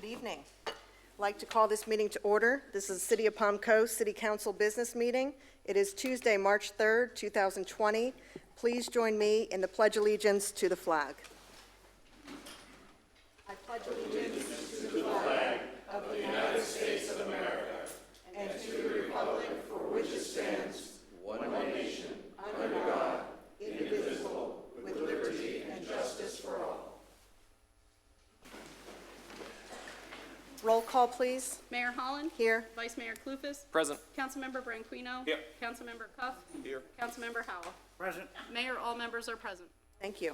Good evening. I'd like to call this meeting to order. This is the City of Palm Coast City Council business meeting. It is Tuesday, March 3rd, 2020. Please join me in the Pledge of Allegiance to the flag. I pledge allegiance to the flag of the United States of America and to the republic for which it stands, one nation, under God, indivisible, with liberty and justice for all. Roll call, please. Mayor Holland. Here. Vice Mayor Clufus. Present. Councilmember Branquino. Here. Councilmember Cuff. Here. Councilmember Howell. Present. Mayor, all members are present. Thank you.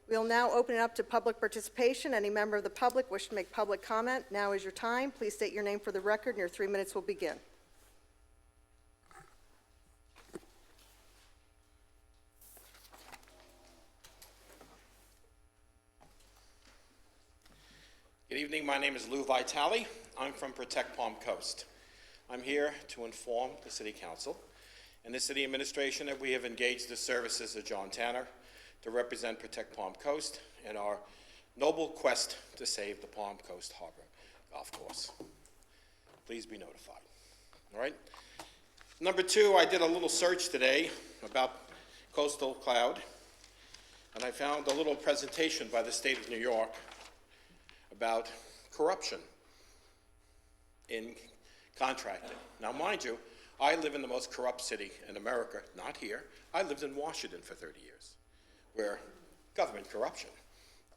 We'll now open it up to public participation. Any member of the public wish to make public comment, now is your time. Please state your name for the record, and your 3 minutes will begin. Good evening. My name is Lou Vitale. I'm from Protect Palm Coast. I'm here to inform the City Council and the City Administration that we have engaged the services of John Tanner to represent Protect Palm Coast in our noble quest to save the Palm Coast Harbor Golf Course. Please be notified. All right? Number two, I did a little search today about Coastal Cloud, and I found a little presentation by the state of New York about corruption in contracting. Now, mind you, I live in the most corrupt city in America, not here. I lived in Washington for 30 years, where government corruption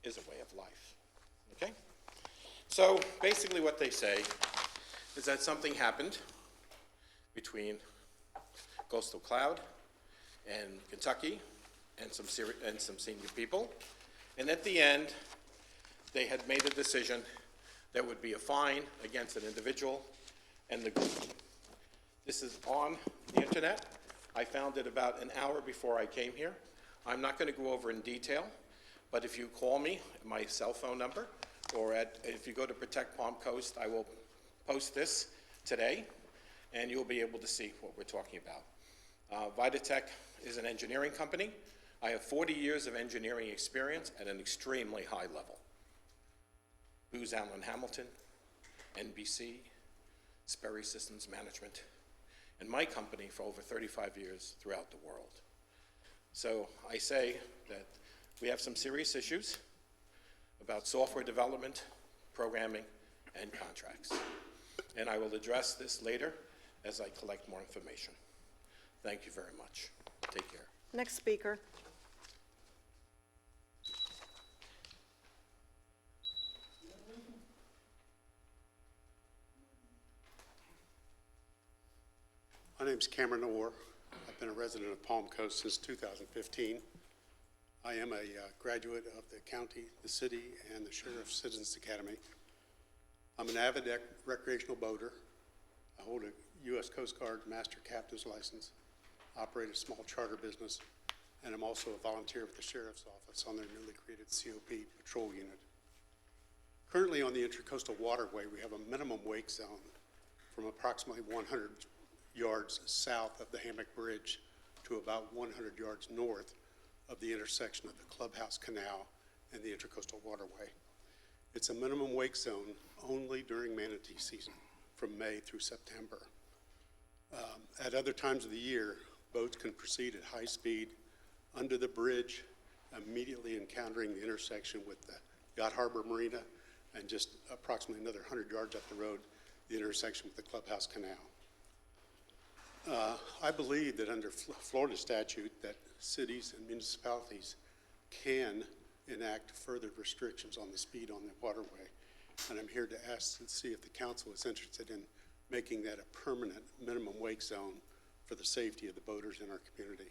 is a way of life, okay? So basically what they say is that something happened between Coastal Cloud and Kentucky and some senior people, and at the end, they had made a decision that would be a fine against an individual and the group. This is on the internet. I found it about an hour before I came here. I'm not going to go over in detail, but if you call me, my cell phone number, or if you go to Protect Palm Coast, I will post this today, and you'll be able to see what we're talking about. Vitatech is an engineering company. I have 40 years of engineering experience at an extremely high level. Booz Allen Hamilton, NBC, Sperry Systems Management, and my company for over 35 years throughout the world. So I say that we have some serious issues about software development, programming, and contracts. And I will address this later as I collect more information. Thank you very much. Take care. Next speaker. My name is Cameron Orr. I've been a resident of Palm Coast since 2015. I am a graduate of the county, the city, and the Sheriff's Citizens Academy. I'm an avid recreational boater. I hold a U.S. Coast Guard Master Captain's license, operate a small charter business, and I'm also a volunteer with the Sheriff's Office on their newly created COP patrol unit. Currently on the Intracoastal Waterway, we have a minimum wake zone from approximately 100 yards south of the Hammock Bridge to about 100 yards north of the intersection of the Clubhouse Canal and the Intracoastal Waterway. It's a minimum wake zone only during manatee season from May through September. At other times of the year, boats can proceed at high speed under the bridge, immediately encountering the intersection with the Yacht Harbor Marina and just approximately another 100 yards up the road, the intersection with the Clubhouse Canal. I believe that under Florida statute that cities and municipalities can enact further restrictions on the speed on the waterway. And I'm here to ask and see if the council is interested in making that a permanent minimum wake zone for the safety of the boaters in our community.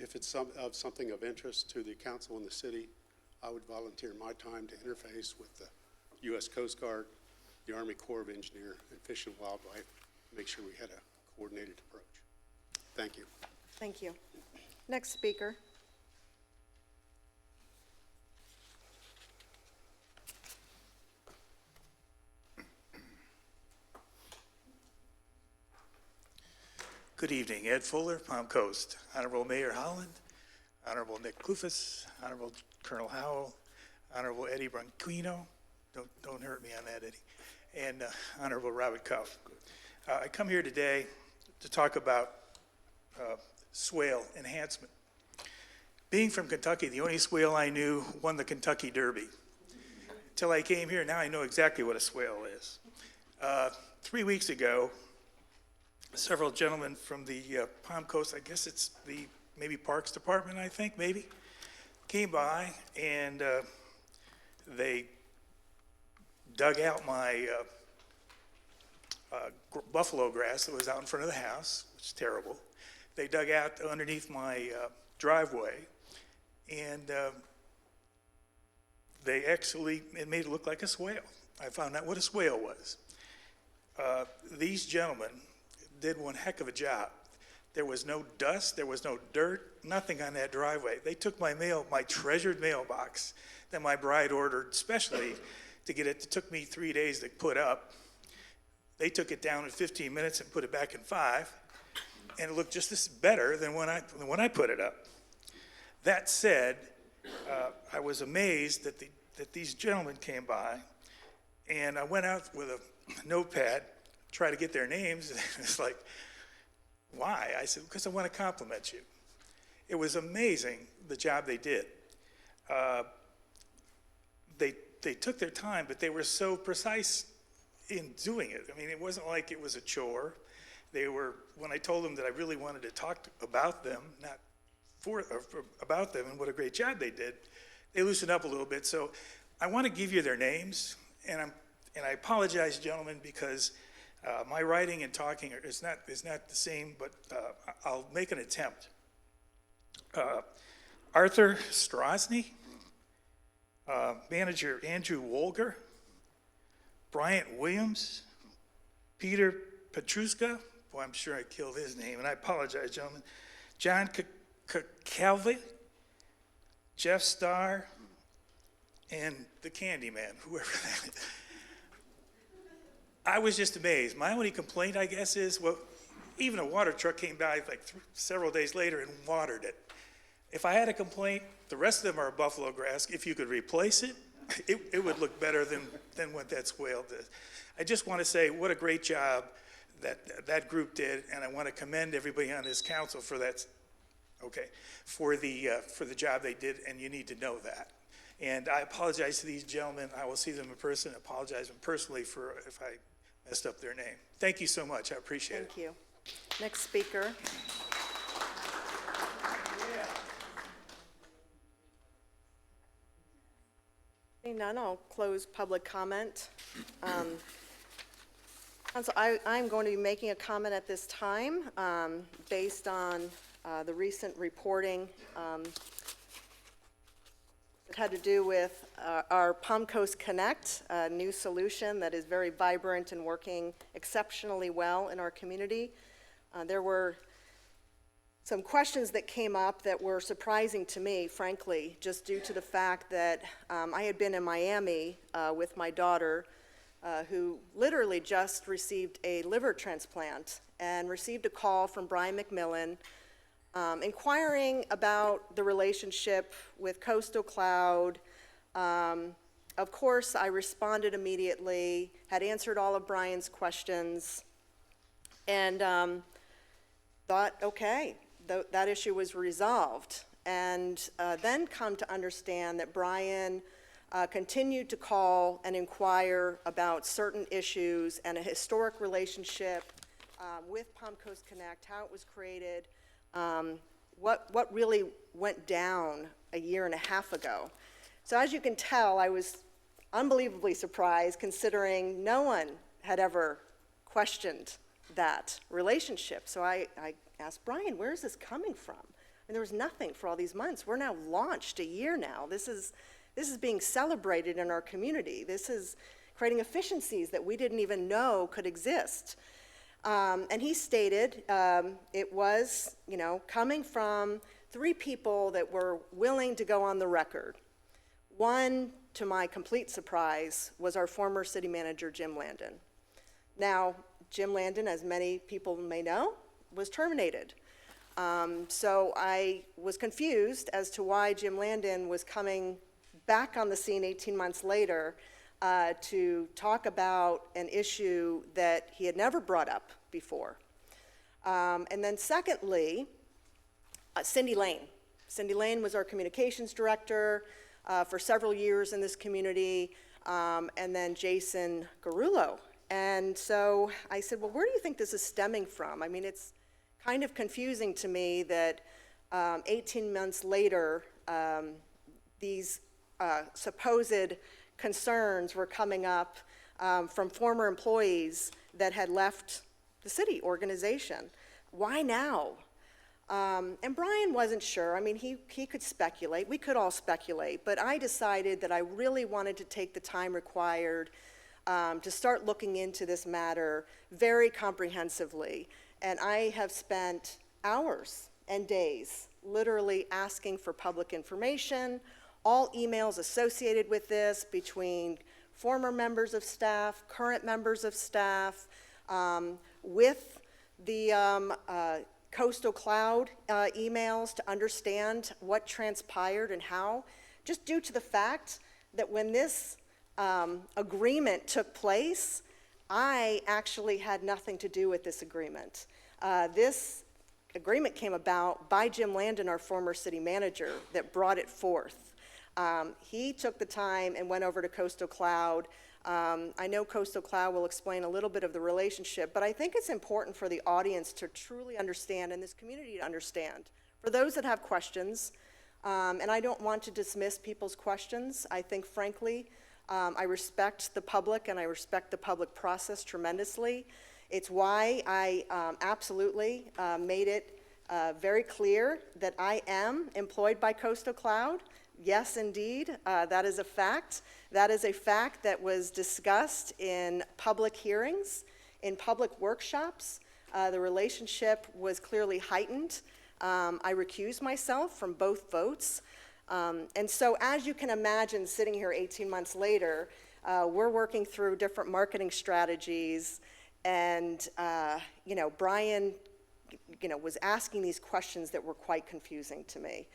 If it's something of interest to the council and the city, I would volunteer my time to interface with the U.S. Coast Guard, the Army Corps of Engineers, and Fish and Wildlife, make sure we had a coordinated approach. Thank you. Thank you. Next speaker. Good evening. Ed Fuller, Palm Coast. Honorable Mayor Holland, Honorable Nick Clufus, Honorable Colonel Howell, Honorable Eddie Branquino, Don't hurt me on that, Eddie. And Honorable Robert Cuff. I come here today to talk about swale enhancement. Being from Kentucky, the only swale I knew won the Kentucky Derby. Until I came here, now I know exactly what a swale is. 3 weeks ago, several gentlemen from the Palm Coast, I guess it's the maybe Parks Department, I think, maybe, came by and they dug out my buffalo grass that was out in front of the house, which is terrible. They dug out underneath my driveway, and they actually, it made it look like a swale. I found out what a swale was. These gentlemen did one heck of a job. There was no dust, there was no dirt, nothing on that driveway. They took my mail, my treasured mailbox that my bride ordered specially to get it. It took me 3 days to put up. They took it down in 15 minutes and put it back in 5, and it looked just as better than when I put it up. That said, I was amazed that these gentlemen came by, and I went out with a notepad, try to get their names, and it's like, why? I said, because I want to compliment you. It was amazing the job they did. They took their time, but they were so precise in doing it. I mean, it wasn't like it was a chore. When I told them that I really wanted to talk about them, not about them and what a great job they did, they loosened up a little bit. So I want to give you their names, and I apologize, gentlemen, because my writing and talking is not the same, but I'll make an attempt. Arthur Strosny, Manager Andrew Wolger, Bryant Williams, Peter Petruska, boy, I'm sure I killed his name, and I apologize, gentlemen, John Calvi, Jeff Starr, and the Candyman, whoever that is. I was just amazed. My only complaint, I guess, is, well, even a water truck came by like several days later and watered it. If I had a complaint, the rest of them are buffalo grass. If you could replace it, it would look better than what that swale did. I just want to say what a great job that group did, and I want to commend everybody on this council for that. Okay, for the job they did, and you need to know that. And I apologize to these gentlemen. I will see them in person. I apologize them personally for if I messed up their name. Thank you so much. I appreciate it. Thank you. Next speaker. Seeing none, I'll close public comment. Council, I'm going to be making a comment at this time based on the recent reporting that had to do with our Palm Coast Connect, a new solution that is very vibrant and working exceptionally well in our community. There were some questions that came up that were surprising to me, frankly, just due to the fact that I had been in Miami with my daughter, who literally just received a liver transplant and received a call from Brian McMillan inquiring about the relationship with Coastal Cloud. Of course, I responded immediately, had answered all of Brian's questions, and thought, okay, that issue was resolved. And then come to understand that Brian continued to call and inquire about certain issues and a historic relationship with Palm Coast Connect, how it was created, what really went down a year and a half ago. So as you can tell, I was unbelievably surprised, considering no one had ever questioned that relationship. So I asked Brian, where is this coming from? And there was nothing for all these months. We're now launched a year now. This is being celebrated in our community. This is creating efficiencies that we didn't even know could exist. And he stated it was, coming from 3 people that were willing to go on the record. One, to my complete surprise, was our former city manager, Jim Landon. Now, Jim Landon, as many people may know, was terminated. So I was confused as to why Jim Landon was coming back on the scene 18 months later to talk about an issue that he had never brought up before. And then secondly, Cindy Lane. Cindy Lane was our communications director for several years in this community, and then Jason Garullo. And so I said, well, where do you think this is stemming from? I mean, it's kind of confusing to me that 18 months later, these supposed concerns were coming up from former employees that had left the city organization. Why now? And Brian wasn't sure. I mean, he could speculate. We could all speculate. But I decided that I really wanted to take the time required to start looking into this matter very comprehensively. And I have spent hours and days literally asking for public information, all emails associated with this between former members of staff, current members of staff, with the Coastal Cloud emails to understand what transpired and how, just due to the fact that when this agreement took place, I actually had nothing to do with this agreement. This agreement came about by Jim Landon, our former city manager, that brought it forth. He took the time and went over to Coastal Cloud. I know Coastal Cloud will explain a little bit of the relationship, but I think it's important for the audience to truly understand and this community to understand. For those that have questions, and I don't want to dismiss people's questions, I think frankly, I respect the public and I respect the public process tremendously. It's why I absolutely made it very clear that I am employed by Coastal Cloud. Yes, indeed, that is a fact. That is a fact that was discussed in public hearings, in public workshops. The relationship was clearly heightened. I recused myself from both votes. And so as you can imagine, sitting here 18 months later, we're working through different marketing strategies. And, Brian, was asking these questions that were quite confusing to me.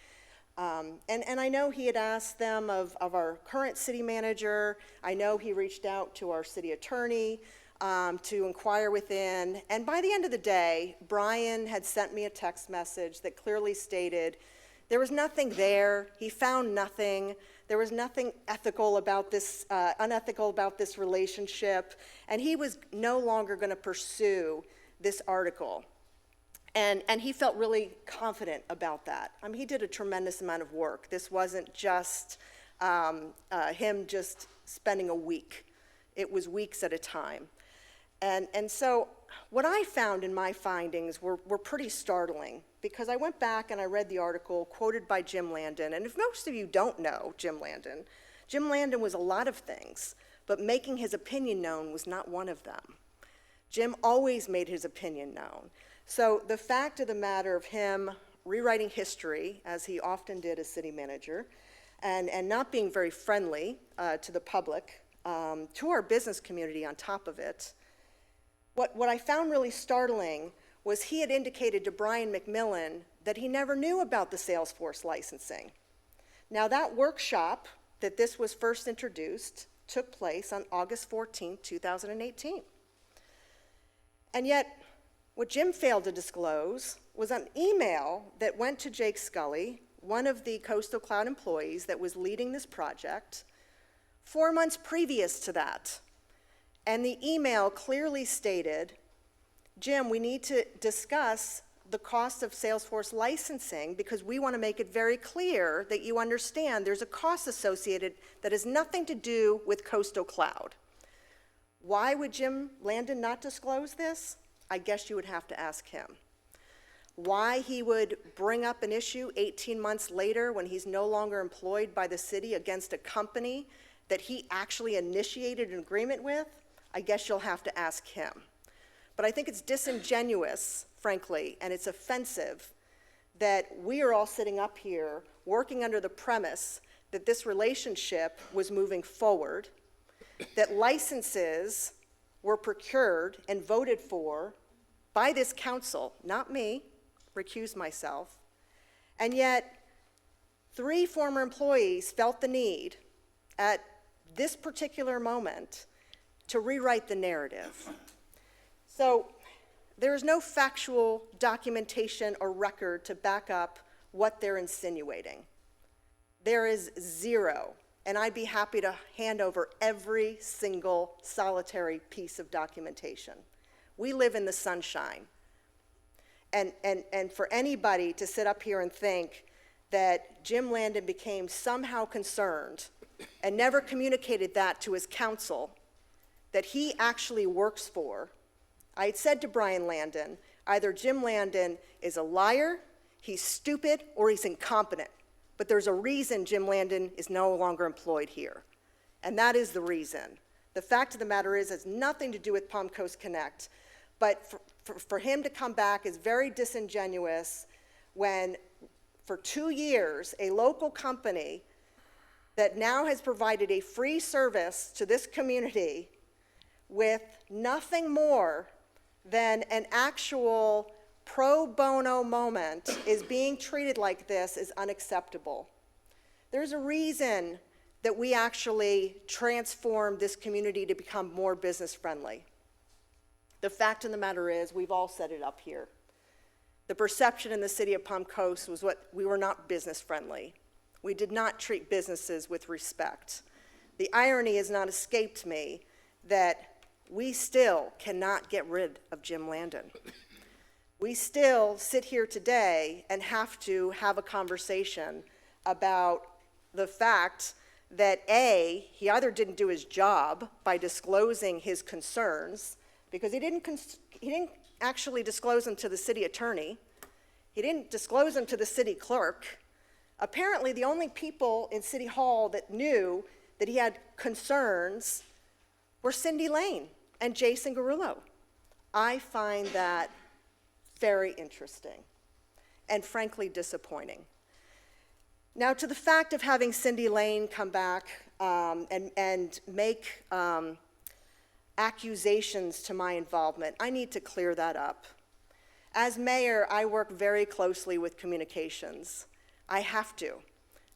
And I know he had asked them of our current city manager. I know he reached out to our city attorney to inquire within. And by the end of the day, Brian had sent me a text message that clearly stated there was nothing there. He found nothing. There was nothing ethical about this, unethical about this relationship. And he was no longer going to pursue this article. And he felt really confident about that. I mean, he did a tremendous amount of work. This wasn't just him just spending a week. It was weeks at a time. And so what I found in my findings were pretty startling, because I went back and I read the article quoted by Jim Landon. And if most of you don't know Jim Landon was a lot of things, but making his opinion known was not one of them. Jim always made his opinion known. So the fact of the matter of him rewriting history, as he often did as city manager, and not being very friendly to the public, to our business community on top of it, what I found really startling was he had indicated to Brian McMillan that he never knew about the Salesforce licensing. Now that workshop that this was first introduced took place on August 14, 2018. And yet, what Jim failed to disclose was an email that went to Jake Scully, one of the Coastal Cloud employees that was leading this project, 4 months previous to that. And the email clearly stated, Jim, we need to discuss the cost of Salesforce licensing because we want to make it very clear that you understand there's a cost associated that has nothing to do with Coastal Cloud. Why would Jim Landon not disclose this? I guess you would have to ask him. Why he would bring up an issue 18 months later when he's no longer employed by the city against a company that he actually initiated an agreement with, I guess you'll have to ask him. But I think it's disingenuous, frankly, and it's offensive that we are all sitting up here working under the premise that this relationship was moving forward, that licenses were procured and voted for by this council, not me, recused myself, and yet 3 former employees felt the need at this particular moment to rewrite the narrative. So there is no factual documentation or record to back up what they're insinuating. There is zero, and I'd be happy to hand over every single solitary piece of documentation. We live in the sunshine. And for anybody to sit up here and think that Jim Landon became somehow concerned and never communicated that to his counsel that he actually works for, I had said to Brian Landon, either Jim Landon is a liar, he's stupid, or he's incompetent. But there's a reason Jim Landon is no longer employed here. And that is the reason. The fact of the matter is, it has nothing to do with Palm Coast Connect. But for him to come back is very disingenuous when, for 2 years, a local company that now has provided a free service to this community with nothing more than an actual pro bono moment is being treated like this is unacceptable. There's a reason that we actually transformed this community to become more business friendly. The fact of the matter is, we've all said it up here. The perception in the city of Palm Coast was we were not business friendly. We did not treat businesses with respect. The irony has not escaped me that we still cannot get rid of Jim Landon. We still sit here today and have to have a conversation about the fact that A, he either didn't do his job by disclosing his concerns, because he didn't actually disclose them to the city attorney. He didn't disclose them to the city clerk. Apparently, the only people in City Hall that knew that he had concerns were Cindy Lane and Jason Garullo. I find that very interesting and frankly disappointing. Now, to the fact of having Cindy Lane come back and make accusations to my involvement, I need to clear that up. As mayor, I work very closely with communications. I have to.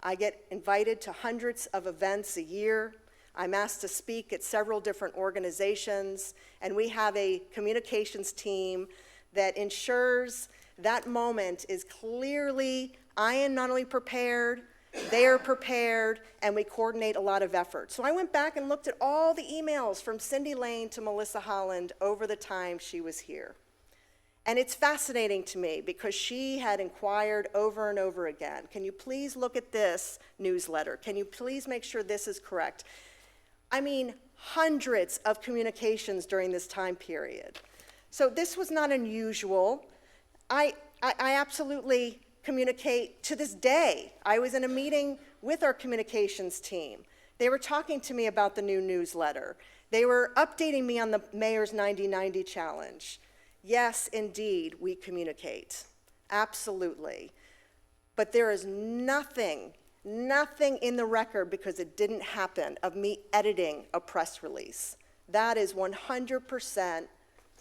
I get invited to hundreds of events a year. I'm asked to speak at several different organizations, and we have a communications team that ensures that moment is clearly, I am not only prepared, they are prepared, and we coordinate a lot of effort. So I went back and looked at all the emails from Cindy Lane to Melissa Holland over the time she was here. And it's fascinating to me because she had inquired over and over again, can you please look at this newsletter? Can you please make sure this is correct? I mean, hundreds of communications during this time period. So this was not unusual. I absolutely communicate to this day. I was in a meeting with our communications team. They were talking to me about the new newsletter. They were updating me on the Mayor's 90/90 challenge. Yes, indeed, we communicate. Absolutely. But there is nothing in the record, because it didn't happen, of me editing a press release. That is 100%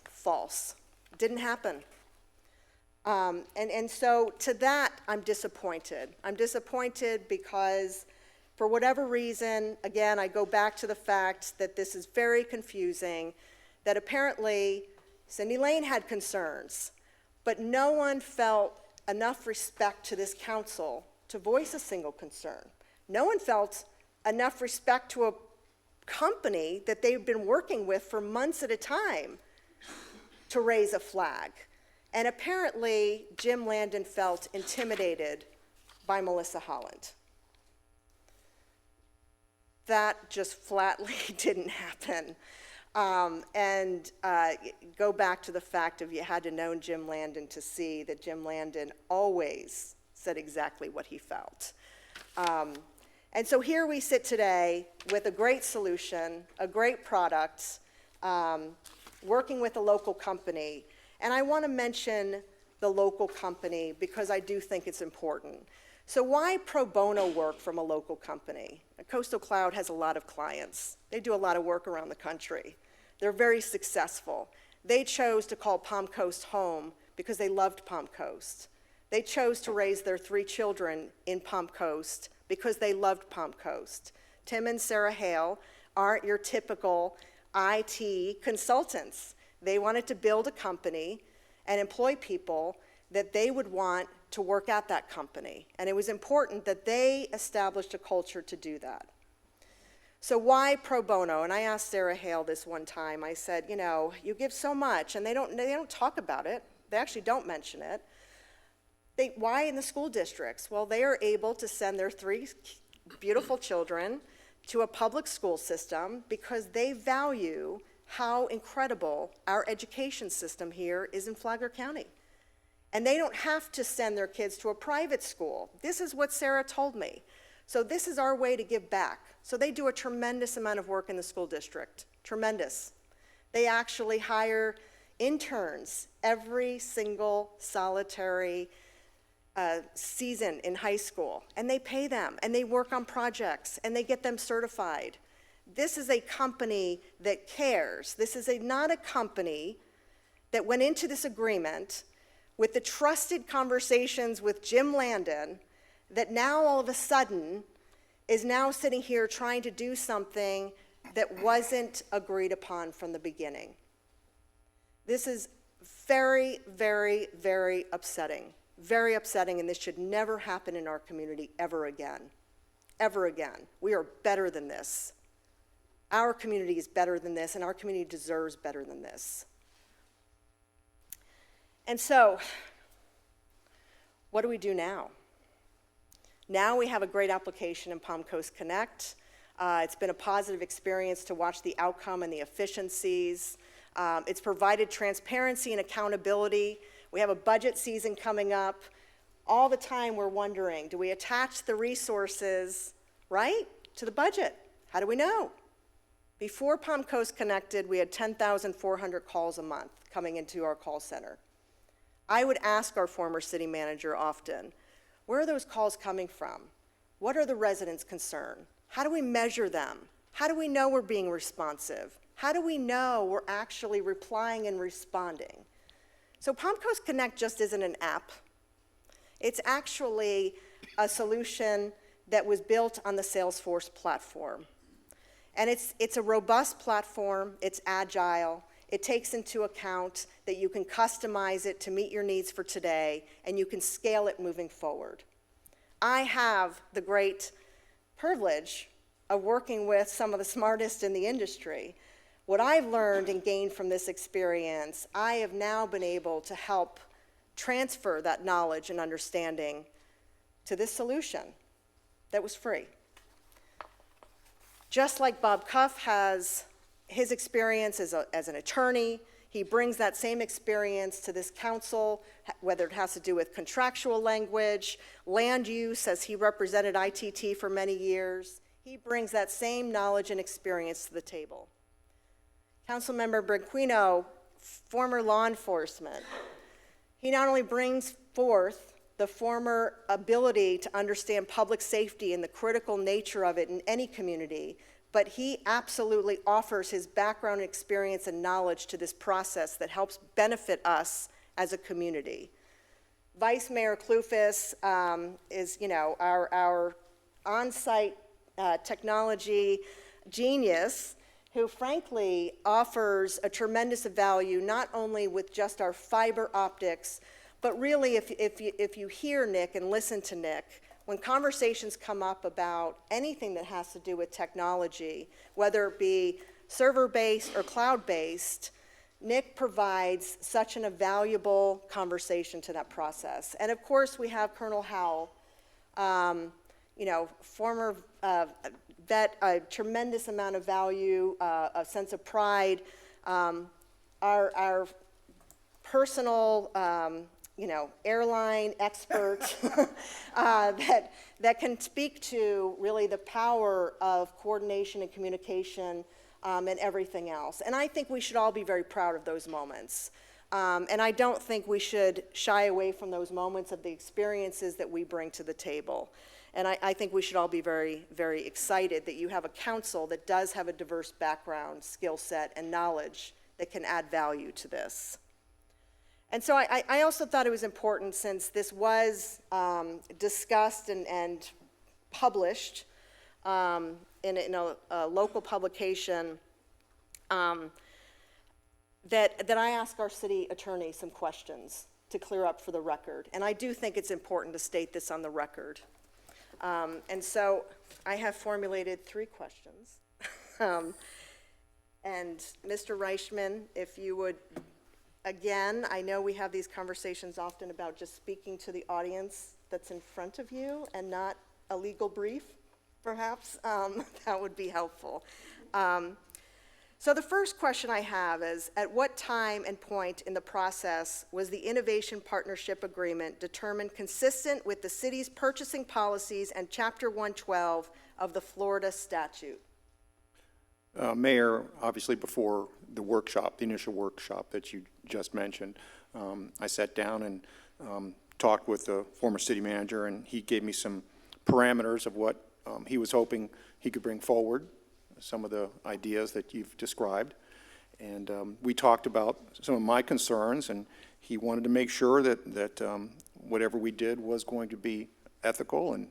false. It didn't happen. And so to that, I'm disappointed. I'm disappointed because for whatever reason, again, I go back to the fact that this is very confusing, that apparently Cindy Lane had concerns, but no one felt enough respect to this council to voice a single concern. No one felt enough respect to a company that they've been working with for months at a time to raise a flag. And apparently, Jim Landon felt intimidated by Melissa Holland. That just flatly didn't happen. Go back to the fact of you had to know Jim Landon to see that Jim Landon always said exactly what he felt. And so here we sit today with a great solution, a great product, working with a local company. And I want to mention the local company because I do think it's important. So why pro bono work from a local company? Coastal Cloud has a lot of clients. They do a lot of work around the country. They're very successful. They chose to call Palm Coast home because they loved Palm Coast. They chose to raise their 3 children in Palm Coast because they loved Palm Coast. Tim and Sarah Hale aren't your typical IT consultants. They wanted to build a company and employ people that they would want to work at that company. And it was important that they established a culture to do that. So why pro bono? And I asked Sarah Hale this one time. I said, you know, you give so much, and they don't talk about it. They actually don't mention it. Why in the school districts? Well, they are able to send their 3 beautiful children to a public school system because they value how incredible our education system here is in Flagler County. And they don't have to send their kids to a private school. This is what Sarah told me. So this is our way to give back. So they do a tremendous amount of work in the school district, tremendous. They actually hire interns every single solitary season in high school, and they pay them, and they work on projects, and they get them certified. This is a company that cares. This is not a company that went into this agreement with the trusted conversations with Jim Landon that now all of a sudden is now sitting here trying to do something that wasn't agreed upon from the beginning. This is very, very, very upsetting. Very upsetting, and this should never happen in our community ever again. Ever again. We are better than this. Our community is better than this, and our community deserves better than this. And so, what do we do now? Now we have a great application in Palm Coast Connect. It's been a positive experience to watch the outcome and the efficiencies. It's provided transparency and accountability. We have a budget season coming up. All the time we're wondering, do we attach the resources, right, to the budget? How do we know? Before Palm Coast Connected, we had 10,400 calls a month coming into our call center. I would ask our former city manager often, where are those calls coming from? What are the residents' concern? How do we measure them? How do we know we're being responsive? How do we know we're actually replying and responding? So Palm Coast Connect just isn't an app. It's actually a solution that was built on the Salesforce platform. And it's a robust platform, it's agile, it takes into account that you can customize it to meet your needs for today, and you can scale it moving forward. I have the great privilege of working with some of the smartest in the industry. What I've learned and gained from this experience, I have now been able to help transfer that knowledge and understanding to this solution that was free. Just like Bob Cuff has his experience as an attorney, he brings that same experience to this council, whether it has to do with contractual language, land use, as he represented ITT for many years. He brings that same knowledge and experience to the table. Councilmember Branquinho, former law enforcement, he not only brings forth the former ability to understand public safety and the critical nature of it in any community, but he absolutely offers his background, experience, and knowledge to this process that helps benefit us as a community. Vice Mayor Clufus is, our on-site technology genius, who frankly offers a tremendous value, not only with just our fiber optics, but really if you hear Nick and listen to Nick, when conversations come up about anything that has to do with technology, whether it be server-based or cloud-based, Nick provides such an invaluable conversation to that process. And of course, we have Colonel Howell, former vet, a tremendous amount of value, a sense of pride, our personal, airline expert that can speak to really the power of coordination and communication and everything else. And I think we should all be very proud of those moments. And I don't think we should shy away from those moments of the experiences that we bring to the table. And I think we should all be very, very excited that you have a council that does have a diverse background, skill set, and knowledge that can add value to this. And so I also thought it was important, since this was discussed and published in a local publication that I ask our city attorney some questions to clear up for the record. And I do think it's important to state this on the record. And so I have formulated 3 questions. And Mr. Reichman, if you would, again, I know we have these conversations often about just speaking to the audience that's in front of you and not a legal brief, perhaps. That would be helpful. So the first question I have is, at what time and point in the process was the Innovation Partnership Agreement determined consistent with the city's purchasing policies and Chapter 112 of the Florida statute? Mayor, obviously before the workshop, the initial workshop that you just mentioned, I sat down and talked with the former city manager, and he gave me some parameters of what he was hoping he could bring forward, some of the ideas that you've described. And we talked about some of my concerns, and he wanted to make sure that whatever we did was going to be ethical and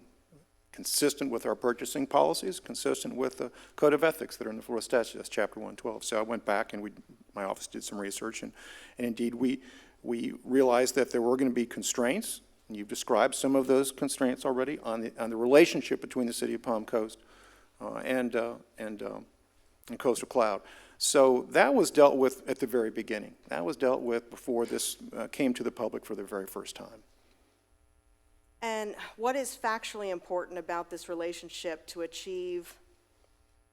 consistent with our purchasing policies, consistent with the code of ethics that are in the Florida statute, that's Chapter 112. So I went back and my office did some research, and indeed we realized that there were going to be constraints, and you've described some of those constraints already on the relationship between the city of Palm Coast and Coastal Cloud. So that was dealt with at the very beginning. That was dealt with before this came to the public for the very first time. And what is factually important about this relationship to achieve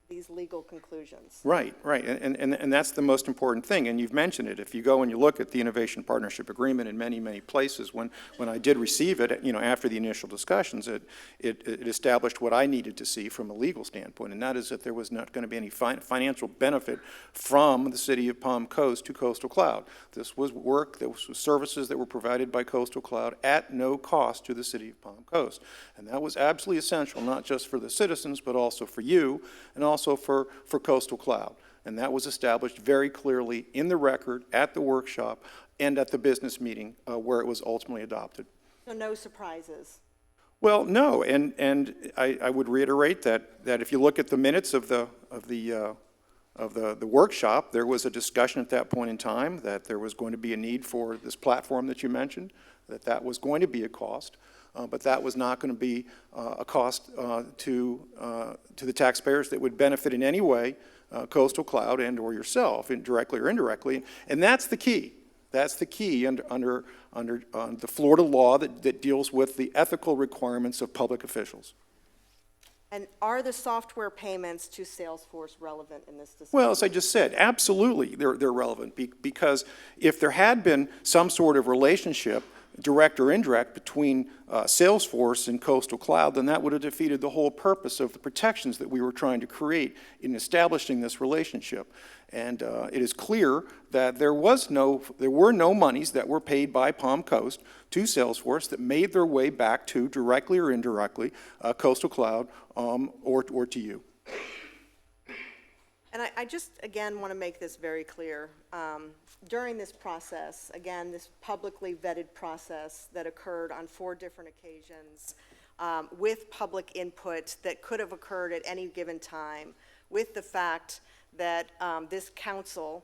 these legal conclusions? Right, right, and that's the most important thing, and you've mentioned it. If you go and you look at the Innovation Partnership Agreement in many, many places, when I did receive it, after the initial discussions, it established what I needed to see from a legal standpoint, and that is that there was not going to be any financial benefit from the city of Palm Coast to Coastal Cloud. This was work, this was services that were provided by Coastal Cloud at no cost to the city of Palm Coast, and that was absolutely essential, not just for the citizens, but also for you, and also for Coastal Cloud. And that was established very clearly in the record, at the workshop, and at the business meeting where it was ultimately adopted. So no surprises? Well, no, and I would reiterate that if you look at the minutes of the workshop, there was a discussion at that point in time that there was going to be a need for this platform that you mentioned, that was going to be a cost. But that was not going to be a cost to the taxpayers that would benefit in any way Coastal Cloud and or yourself, directly or indirectly. And that's the key. That's the key under the Florida law that deals with the ethical requirements of public officials. And are the software payments to Salesforce relevant in this discussion? Well, as I just said, absolutely they're relevant because if there had been some sort of relationship, direct or indirect, between Salesforce and Coastal Cloud, then that would have defeated the whole purpose of the protections that we were trying to create in establishing this relationship. And it is clear that there were no monies that were paid by Palm Coast to Salesforce that made their way back to, directly or indirectly, Coastal Cloud or to you. And I just, again, want to make this very clear. During this process, again, this publicly vetted process that occurred on 4 different occasions, with public input that could have occurred at any given time, with the fact that this council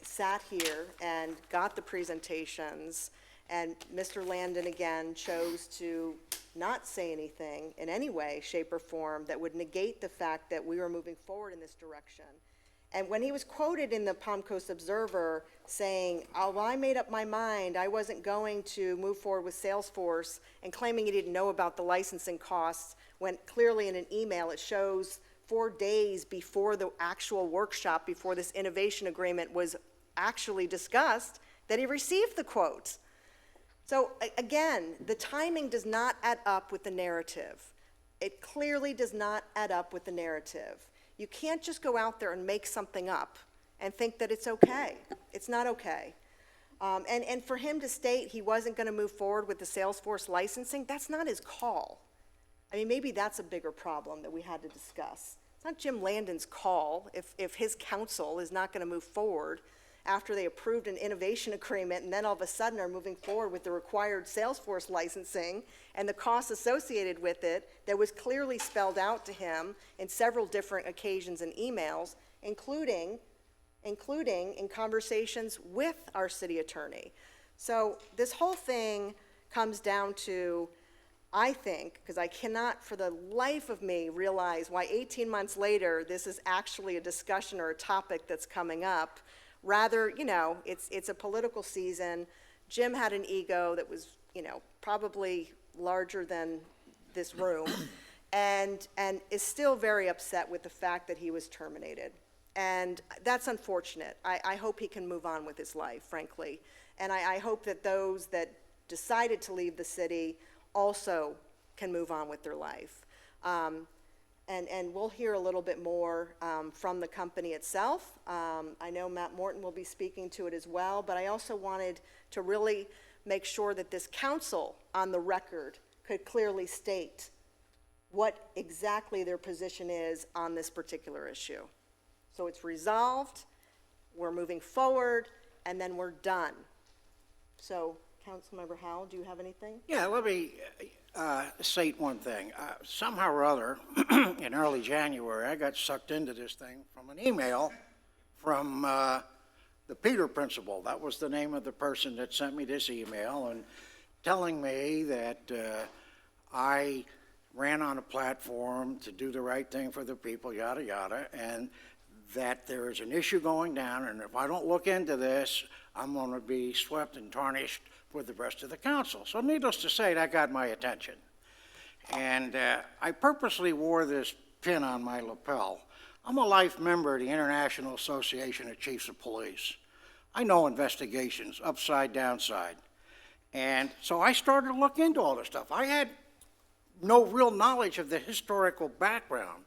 sat here and got the presentations, and Mr. Landon, again, chose to not say anything in any way, shape, or form that would negate the fact that we were moving forward in this direction. And when he was quoted in the Palm Coast Observer saying, oh, well, I made up my mind, I wasn't going to move forward with Salesforce, and claiming he didn't know about the licensing costs, when clearly in an email it shows 4 days before the actual workshop, before this innovation agreement was actually discussed, that he received the quote. So again, the timing does not add up with the narrative. It clearly does not add up with the narrative. You can't just go out there and make something up and think that it's okay. It's not okay. And for him to state he wasn't going to move forward with the Salesforce licensing, that's not his call. I mean, maybe that's a bigger problem that we had to discuss. It's not Jim Landon's call if his council is not going to move forward after they approved an innovation agreement, and then all of a sudden are moving forward with the required Salesforce licensing and the costs associated with it that was clearly spelled out to him in several different occasions and emails, including in conversations with our city attorney. So this whole thing comes down to, I think, because I cannot for the life of me realize why 18 months later this is actually a discussion or a topic that's coming up. Rather, you know, it's a political season. Jim had an ego that was, you know, probably larger than this room, and is still very upset with the fact that he was terminated. And that's unfortunate. I hope he can move on with his life, frankly. And I hope that those that decided to leave the city also can move on with their life. And we'll hear a little bit more from the company itself. I know Matt Morton will be speaking to it as well, but I also wanted to really make sure that this council on the record could clearly state what exactly their position is on this particular issue. So it's resolved, we're moving forward, and then we're done. So, Councilmember Howell, do you have anything? Yeah, let me state one thing. Somehow or other, in early January, I got sucked into this thing from an email from the Peter Principal. That was the name of the person that sent me this email, and telling me that I ran on a platform to do the right thing for the people, yada, yada, and that there is an issue going down, and if I don't look into this, I'm going to be swept and tarnished with the rest of the council. So needless to say, that got my attention. And I purposely wore this pin on my lapel. I'm a life member of the International Association of Chiefs of Police. I know investigations, upside, downside. And so I started to look into all this stuff. I had no real knowledge of the historical background.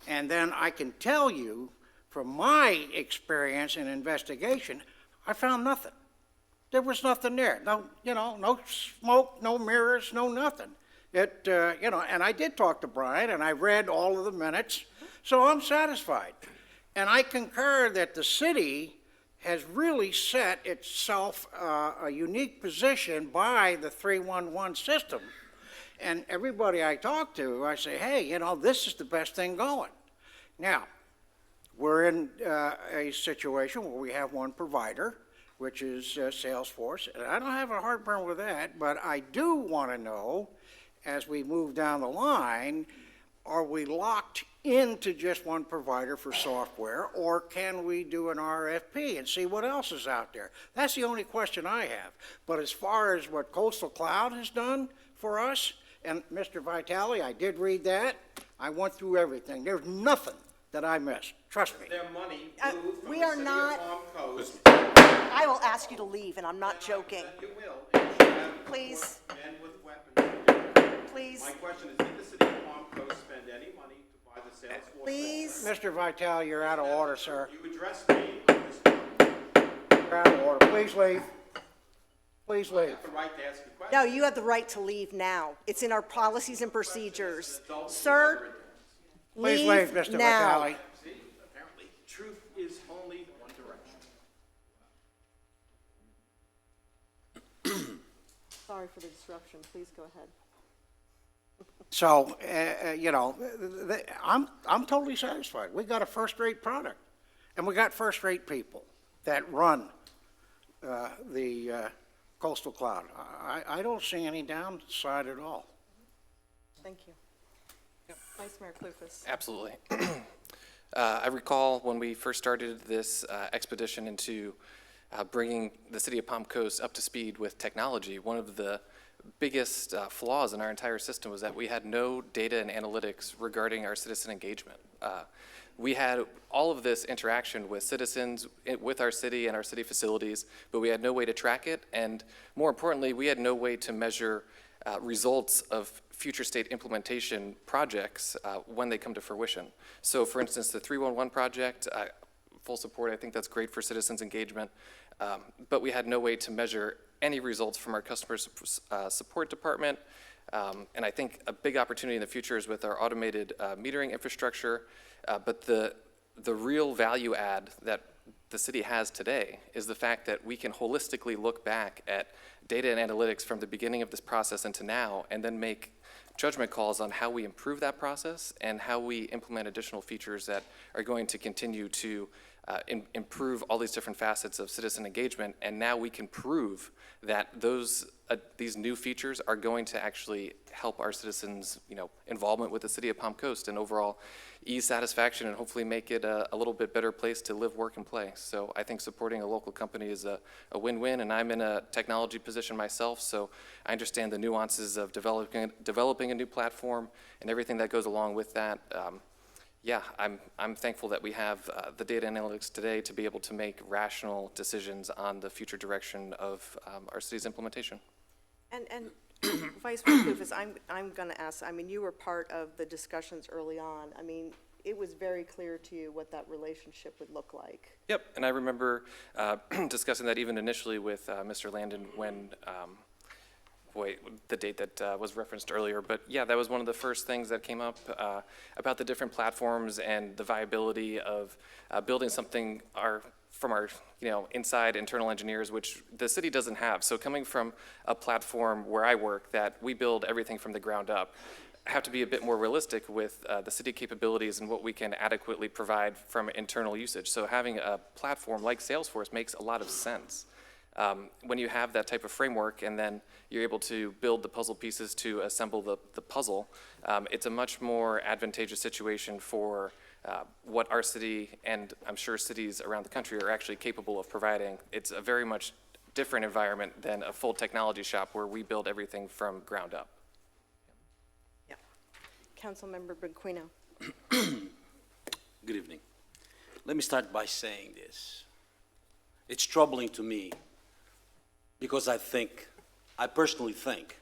And then I can tell you, from my experience in investigation, I found nothing. There was nothing there. No, you know, no smoke, no mirrors, no nothing. It, you know, and I did talk to Brian, and I read all of the minutes, so I'm satisfied. And I concur that the city has really set itself a unique position by the 311 system. And everybody I talk to, I say, hey, you know, this is the best thing going. Now, we're in a situation where we have one provider, which is Salesforce, and I don't have a heartburn with that, but I do want to know, as we move down the line, are we locked into just one provider for software, or can we do an RFP and see what else is out there? That's the only question I have. But as far as what Coastal Cloud has done for us, and Mr. Vitale, I did read that. I went through everything. There's nothing that I missed. Trust me. Their money moved from we the are city not- of Palm Coast. I will ask you to leave, and I'm not joking. You will. And you have Please. men with weapons. Please, My question is, did the city of Palm Coast spend any money to buy the Salesforce? please. Mr. Vitale, you're out of order, sir. You addressed me on this topic. You're out of order. Please leave. Please I leave. have the right to ask a question. No, you have the right to leave now. It's in our policies and procedures. Sir, Please leave, Mr. now. Vitale. See, apparently, truth is only one direction. Sorry for the disruption. Please go ahead. So, you know, I'm totally satisfied. We got a first-rate product, and we got first-rate people that run the Coastal Cloud. I don't see any downside at all. Thank you. Vice Mayor Clufus. Absolutely. I recall when we first started this expedition into bringing the city of Palm Coast up to speed with technology, one of the biggest flaws in our entire system was that we had no data and analytics regarding our citizen engagement. We had all of this interaction with citizens, with our city and our city facilities, but we had no way to track it, and more importantly, we had no way to measure results of future state implementation projects when they come to fruition. So for instance, the 311 project, full support, I think that's great for citizens engagement, but we had no way to measure any results from our customer support department. And I think a big opportunity in the future is with our automated metering infrastructure, but the real value add that the city has today is the fact that we can holistically look back at data and analytics from the beginning of this process into now, and then make judgment calls on how we improve that process and how we implement additional features that are going to continue to improve all these different facets of citizen engagement. And now we can prove that these new features are going to actually help our citizens, involvement with the city of Palm Coast and overall ease satisfaction and hopefully make it a little bit better place to live, work, and play. So I think supporting a local company is a win-win, and I'm in a technology position myself, so I understand the nuances of developing a new platform and everything that goes along with that. Yeah, I'm thankful that we have the data analytics today to be able to make rational decisions on the future direction of our city's implementation. And Vice Mayor Clufus, I'm going to ask, you were part of the discussions early on. It was very clear to you what that relationship would look like. Yep, and I remember discussing that even initially with Mr. Landon when, the date that was referenced earlier, but yeah, that was one of the first things that came up about the different platforms and the viability of building something from our inside internal engineers, which the city doesn't have. So coming from a platform where I work that we build everything from the ground up, I have to be a bit more realistic with the city capabilities and what we can adequately provide from internal usage. So having a platform like Salesforce makes a lot of sense. When you have that type of framework and then you're able to build the puzzle pieces to assemble the puzzle, it's a much more advantageous situation for what our city and I'm sure cities around the country are actually capable of providing. It's a very much different environment than a full technology shop where we build everything from ground up. Yeah. Councilmember Branquinho. Good evening. Let me start by saying this. It's troubling to me because I personally think,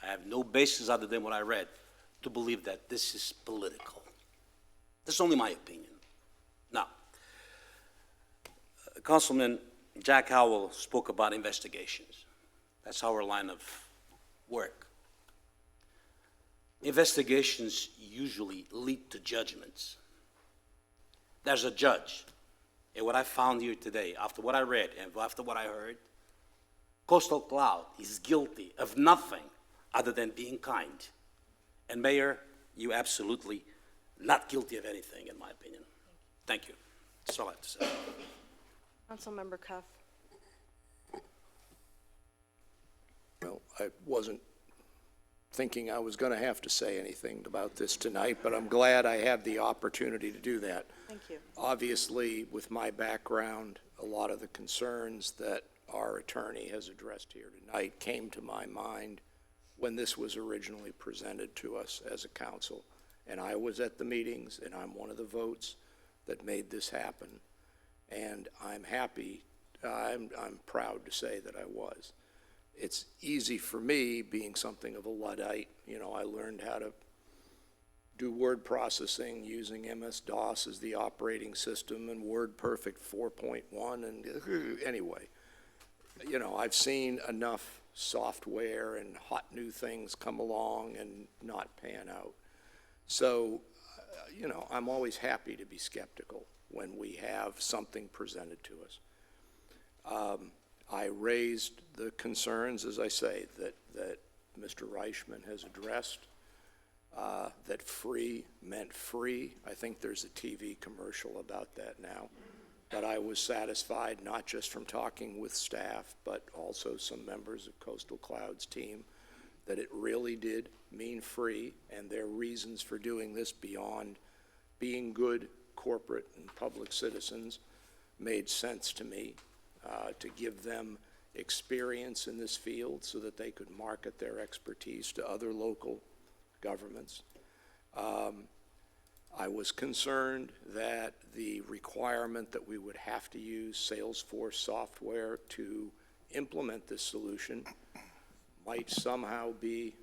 I have no basis other than what I read, to believe that this is political. That's only my opinion. Now, Councilman Jack Howell spoke about investigations. That's our line of work. Investigations usually lead to judgments. There's a judge. And what I found here today, after what I read and after what I heard, Coastal Cloud is guilty of nothing other than being kind. And Mayor, you absolutely not guilty of anything, in my opinion. Thank you. That's all I have to say. Councilmember Cuff. Well, I wasn't thinking I was going to have to say anything about this tonight, but I'm glad I have the opportunity to do that. Thank you. Obviously, with my background, a lot of the concerns that our attorney has addressed here tonight came to my mind when this was originally presented to us as a council. And I was at the meetings, and I'm one of the votes that made this happen. And I'm happy, I'm proud to say that I was. It's easy for me, being something of a Luddite. I learned how to do word processing using MS-DOS as the operating system and WordPerfect 4.1. And anyway, I've seen enough software and hot new things come along and not pan out. So, I'm always happy to be skeptical when we have something presented to us. I raised the concerns, as I say, that Mr. Reichman has addressed, that free meant free. I think there's a TV commercial about that now. But I was satisfied, not just from talking with staff, but also some members of Coastal Cloud's team, that it really did mean free, and their reasons for doing this beyond being good corporate and public citizens made sense to me, to give them experience in this field so that they could market their expertise to other local governments. I was concerned that the requirement that we would have to use Salesforce software to implement this solution might somehow be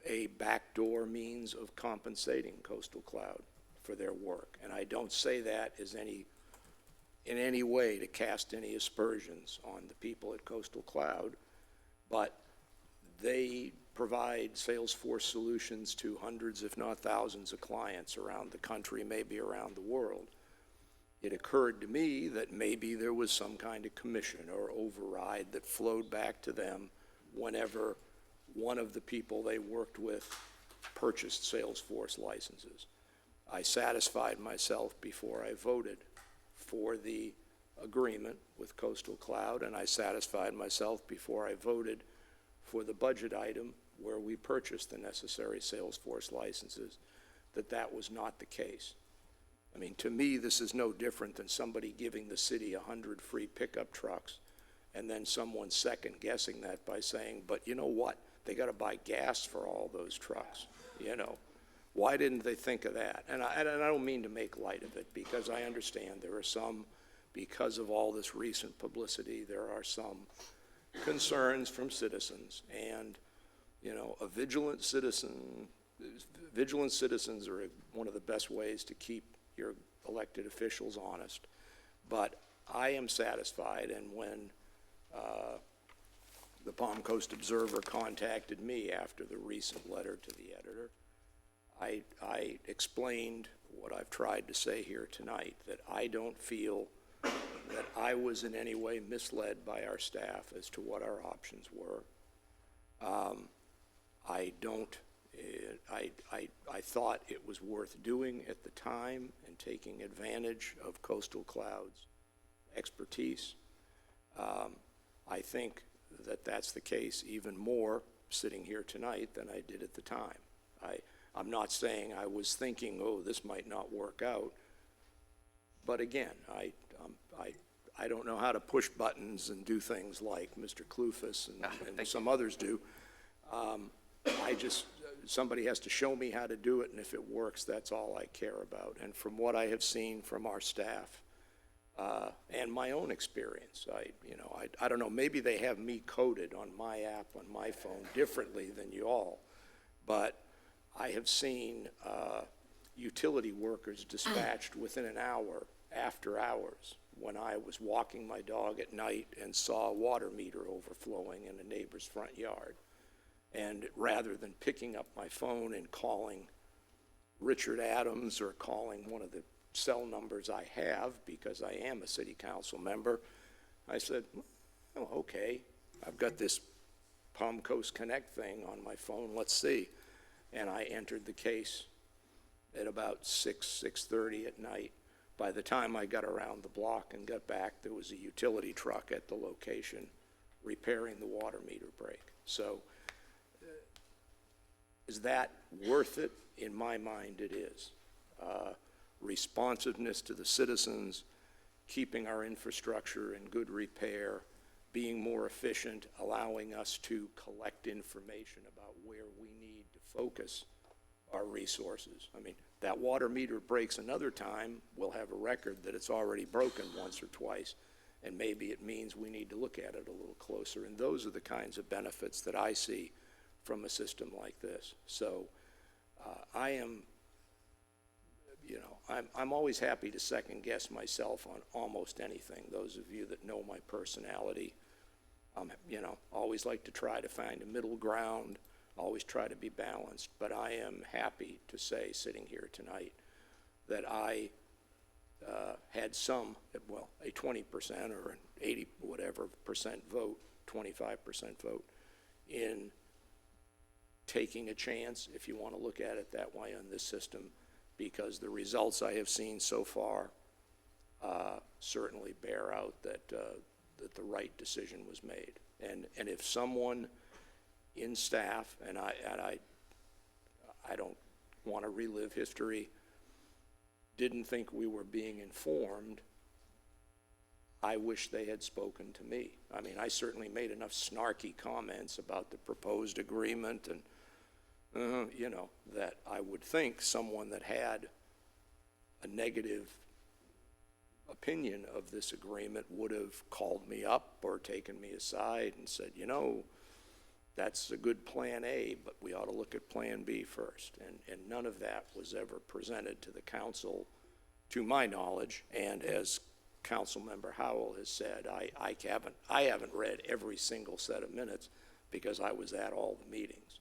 a backdoor means of compensating Coastal Cloud for their work. And I don't say that as in any way to cast any aspersions on the people at Coastal Cloud, but they provide Salesforce solutions to hundreds, if not thousands, of clients around the country, maybe around the world. it occurred to me that maybe there was some kind of commission or override that flowed back to them whenever one of the people they worked with purchased Salesforce licenses. I satisfied myself before I voted for the agreement with Coastal Cloud, and I satisfied myself before I voted for the budget item where we purchased the necessary Salesforce licenses, that that was not the case. I mean, to me, this is no different than somebody giving the city 100 free pickup trucks and then someone second guessing that by saying, but you know what? They got to buy gas for all those trucks, you know. Why didn't they think of that? And I don't mean to make light of it, because I understand there are some, because of all this recent publicity, there are some concerns from citizens. And, you know, vigilant citizens are one of the best ways to keep your elected officials honest. But I am satisfied, and when the Palm Coast Observer contacted me after the recent letter to the editor, I explained what I've tried to say here tonight, that I don't feel that I was in any way misled by our staff as to what our options were. I thought it was worth doing at the time and taking advantage of Coastal Cloud's expertise. I think that that's the case even more sitting here tonight than I did at the time. I'm not saying I was thinking, oh, this might not work out. But again, I don't know how to push buttons and do things like Mr. Kloufus and some others do. Somebody has to show me how to do it, and if it works, that's all I care about. And from what I have seen from our staff and my own experience, I don't know, maybe they have me coded on my app on my phone differently than you all, but I have seen utility workers dispatched within an hour after hours when I was walking my dog at night and saw a water meter overflowing in a neighbor's front yard. And rather than picking up my phone and calling Richard Adams or calling one of the cell numbers I have, because I am a city council member, I said, oh, okay, I've got this Palm Coast Connect thing on my phone, let's see. And I entered the case at about 6:30 at night. By the time I got around the block and got back, there was a utility truck at the location repairing the water meter break. So is that worth it? In my mind, it is. Responsiveness to the citizens, keeping our infrastructure in good repair, being more efficient, allowing us to collect information about where we need to focus our resources. I mean, that water meter breaks another time, we'll have a record that it's already broken once or twice, and maybe it means we need to look at it a little closer. And those are the kinds of benefits that I see from a system like this. So I am, I'm always happy to second guess myself on almost anything. Those of you that know my personality, always like to try to find a middle ground, always try to be balanced. But I am happy to say, sitting here tonight, that I had a 20% or an 80 whatever percent vote, 25% vote in taking a chance, if you want to look at it that way, on this system, because the results I have seen so far certainly bear out that the right decision was made. And if someone in staff, and I don't want to relive history, didn't think we were being informed, I wish they had spoken to me. I mean, I certainly made enough snarky comments about the proposed agreement and, that I would think someone that had a negative opinion of this agreement would have called me up or taken me aside and said, that's a good plan A, but we ought to look at plan B first. And none of that was ever presented to the council, to my knowledge. And as Councilmember Howell has said, I haven't read every single set of minutes because I was at all the meetings.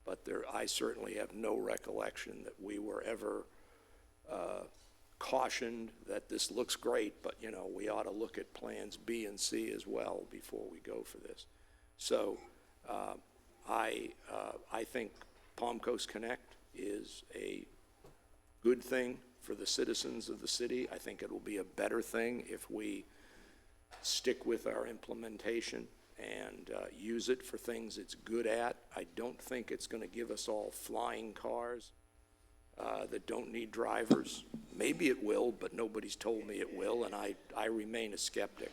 But I certainly have no recollection that we were ever cautioned that this looks great, but, you know, we ought to look at plans B and C as well before we go for this. So I think Palm Coast Connect is a good thing for the citizens of the city. I think it will be a better thing if we stick with our implementation and use it for things it's good at. I don't think it's going to give us all flying cars that don't need drivers. Maybe it will, but nobody's told me it will, and I remain a skeptic,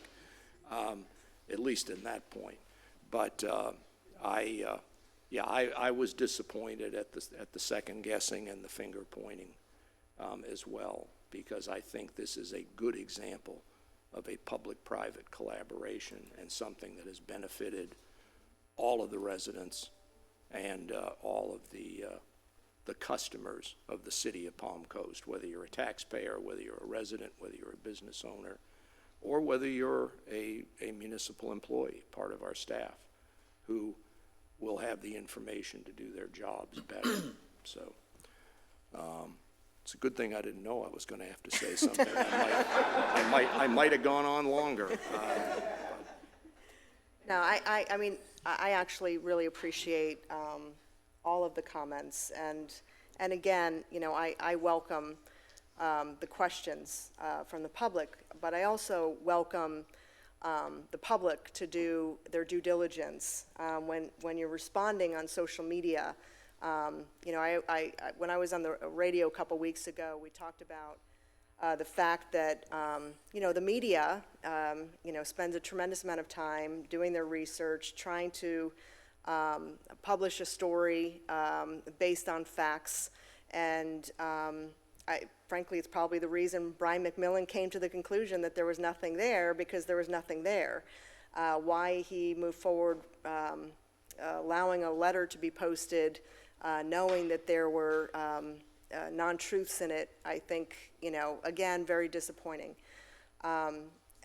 at least in that point. But I was disappointed at the second guessing and the finger pointing as well, because I think this is a good example of a public-private collaboration and something that has benefited all of the residents and all of the customers of the city of Palm Coast, whether you're a taxpayer, whether you're a resident, whether you're a business owner, or whether you're a municipal employee, part of our staff, who will have the information to do their jobs better. So it's a good thing I didn't know I was going to have to say something. I might have gone on longer. No, I mean, I actually really appreciate all of the comments, and again, you know, I welcome the questions from the public, but I also welcome the public to do their due diligence when you're responding on social media. You know, when I was on the radio a couple weeks ago, we talked about the fact that, you know, the media, you know, spends a tremendous amount of time doing their research, trying to publish a story based on facts, and frankly, it's probably the reason Brian McMillan came to the conclusion that there was nothing there, because there was nothing there. Why he moved forward allowing a letter to be posted, knowing that there were non-truths in it, I think, you know, again, very disappointing.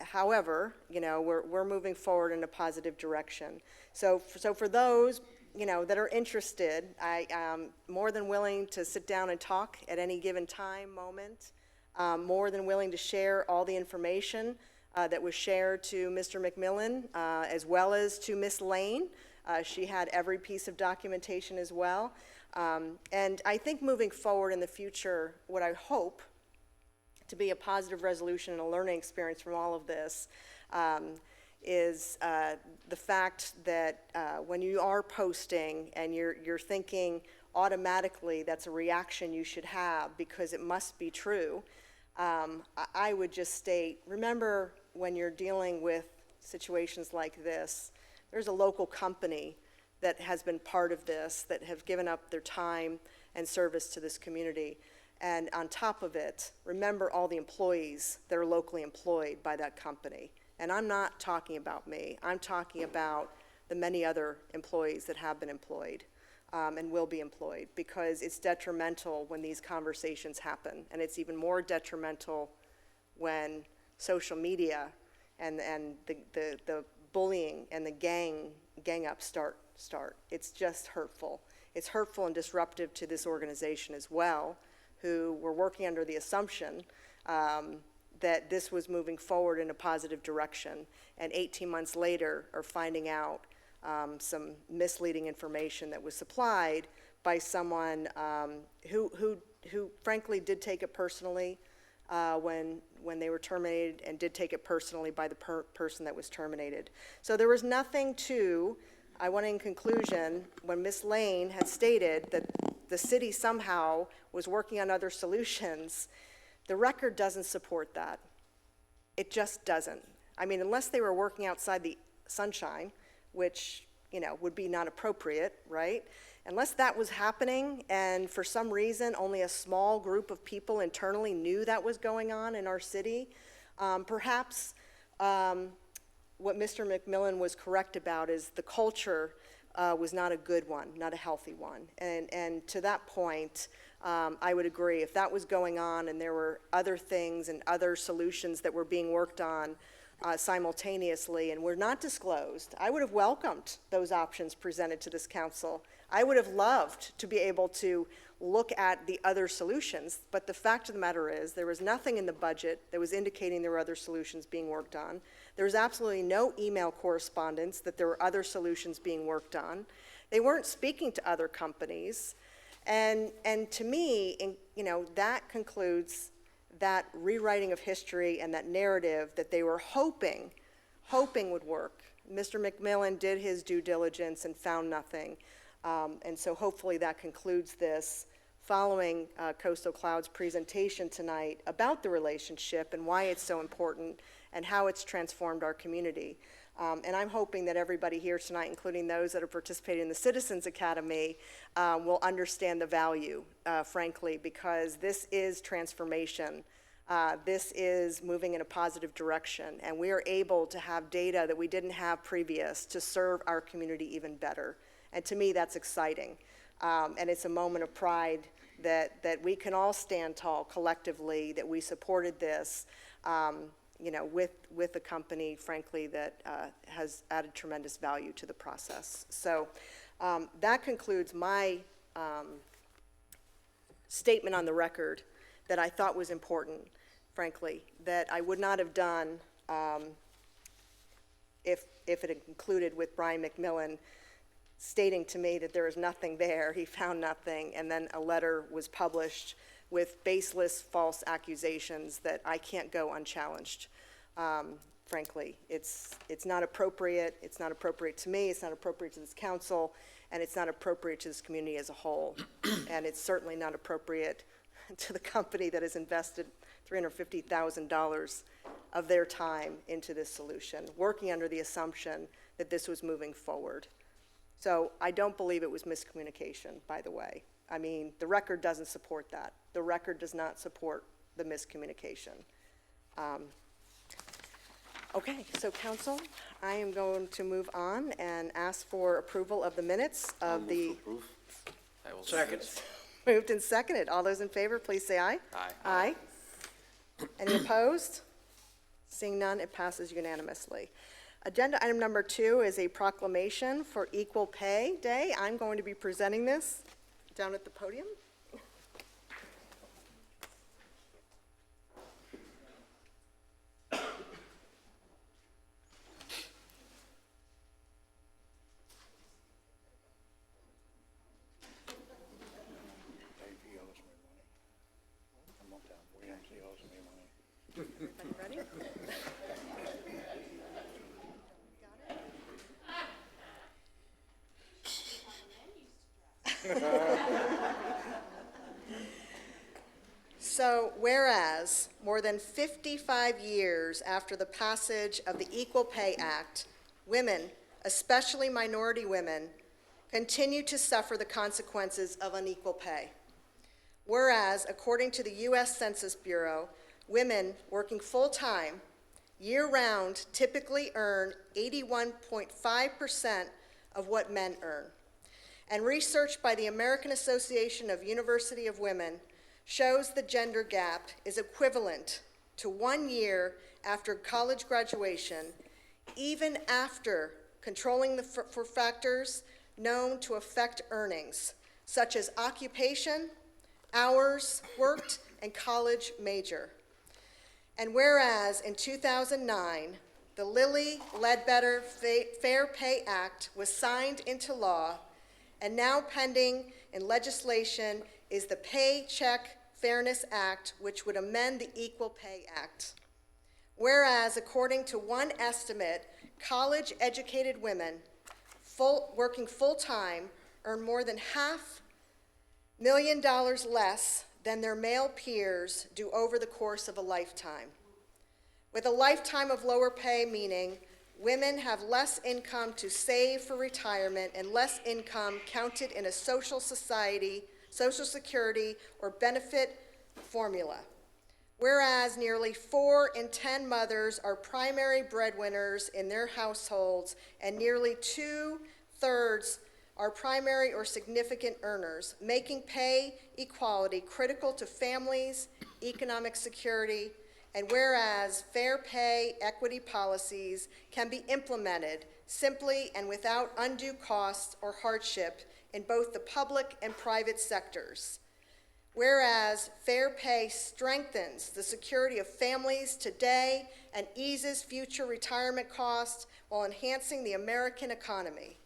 However, you know, we're moving forward in a positive direction. So for those, you know, that are interested, I am more than willing to sit down and talk at any given moment, more than willing to share all the information that was shared to Mr. McMillan, as well as to Ms. Lane. She had every piece of documentation as well. And I think moving forward in the future, what I hope to be a positive resolution and a learning experience from all of this is the fact that when you are posting and you're thinking automatically that's a reaction you should have because it must be true, I would just state, remember when you're dealing with situations like this, there's a local company that has been part of this, that have given up their time and service to this community. And on top of it, remember all the employees that are locally employed by that company. And I'm not talking about me. I'm talking about the many other employees that have been employed and will be employed, because it's detrimental when these conversations happen. And it's even more detrimental when social media and the bullying and the gang up start. It's just hurtful. It's hurtful and disruptive to this organization as well, who were working under the assumption that this was moving forward in a positive direction, and 18 months later are finding out some misleading information that was supplied by someone who frankly did take it personally when they were terminated, and did take it personally by the person that was terminated. So there was nothing to, I want in conclusion, when Ms. Lane had stated that the city somehow was working on other solutions, the record doesn't support that. It just doesn't. I mean, unless they were working outside the sunshine, which, you know, would be not appropriate, right? Unless that was happening, and for some reason only a small group of people internally knew that was going on in our city, perhaps what Mr. McMillan was correct about is the culture was not a good one, not a healthy one. And to that point, I would agree. If that was going on and there were other things and other solutions that were being worked on simultaneously and were not disclosed, I would have welcomed those options presented to this council. I would have loved to be able to look at the other solutions, but the fact of the matter is there was nothing in the budget that was indicating there were other solutions being worked on. There was absolutely no email correspondence that there were other solutions being worked on. They weren't speaking to other companies. And to me, that concludes that rewriting of history and that narrative that they were hoping would work. Mr. McMillan did his due diligence and found nothing. And so hopefully that concludes this following Coastal Cloud's presentation tonight about the relationship and why it's so important and how it's transformed our community. And I'm hoping that everybody here tonight, including those that are participating in the Citizens Academy, will understand the value, frankly, because this is transformation. This is moving in a positive direction, and we are able to have data that we didn't have previous to serve our community even better. And to me, that's exciting. And it's a moment of pride that we can all stand tall collectively, that we supported this, with a company, frankly, that has added tremendous value to the process. So that concludes my statement on the record that I thought was important, frankly, that I would not have done if it had concluded with Brian McMillan stating to me that there is nothing there, he found nothing, and then a letter was published with baseless false accusations that I can't go unchallenged. Frankly, it's not appropriate. It's not appropriate to me. It's not appropriate to this council, and it's not appropriate to this community as a whole. And it's certainly not appropriate to the company that has invested $350,000 of their time into this solution, working under the assumption that this was moving forward. So I don't believe it was miscommunication, by the way. I mean, the record doesn't support that. The record does not support the miscommunication. Okay, so council, I am going to move on and ask for approval of the minutes of the. I will Second. Moved and seconded. All those in favor, please say aye. Aye. Aye. Any opposed? Seeing none, it passes unanimously. Agenda item number 2 is a proclamation for Equal Pay Day. I'm going to be presenting this down at the podium. Ready? So, whereas more than 55 years after the passage of the Equal Pay Act, women, especially minority women, continue to suffer the consequences of unequal pay. Whereas, according to the U.S. Census Bureau, women working full-time, year-round, typically earn 81.5% of what men earn. And research by the American Association of University of Women shows the gender gap is equivalent to 1 year after college graduation, even after controlling for factors known to affect earnings, such as occupation, hours worked, and college major. And whereas in 2009, the Lilly Ledbetter Fair Pay Act was signed into law, and now pending in legislation is the Paycheck Fairness Act, which would amend the Equal Pay Act. Whereas, according to one estimate, college-educated women working full-time earn more than $500,000 less than their male peers do over the course of a lifetime. With a lifetime of lower pay, meaning women have less income to save for retirement and less income counted in a Social Security or benefit formula. Whereas nearly 4 in 10 mothers are primary breadwinners in their households, and nearly 2/3 are primary or significant earners, making pay equality critical to families, economic security, And whereas fair pay equity policies can be implemented simply and without undue costs or hardship in both the public and private sectors. Whereas fair pay strengthens the security of families today and eases future retirement costs while enhancing the American economy.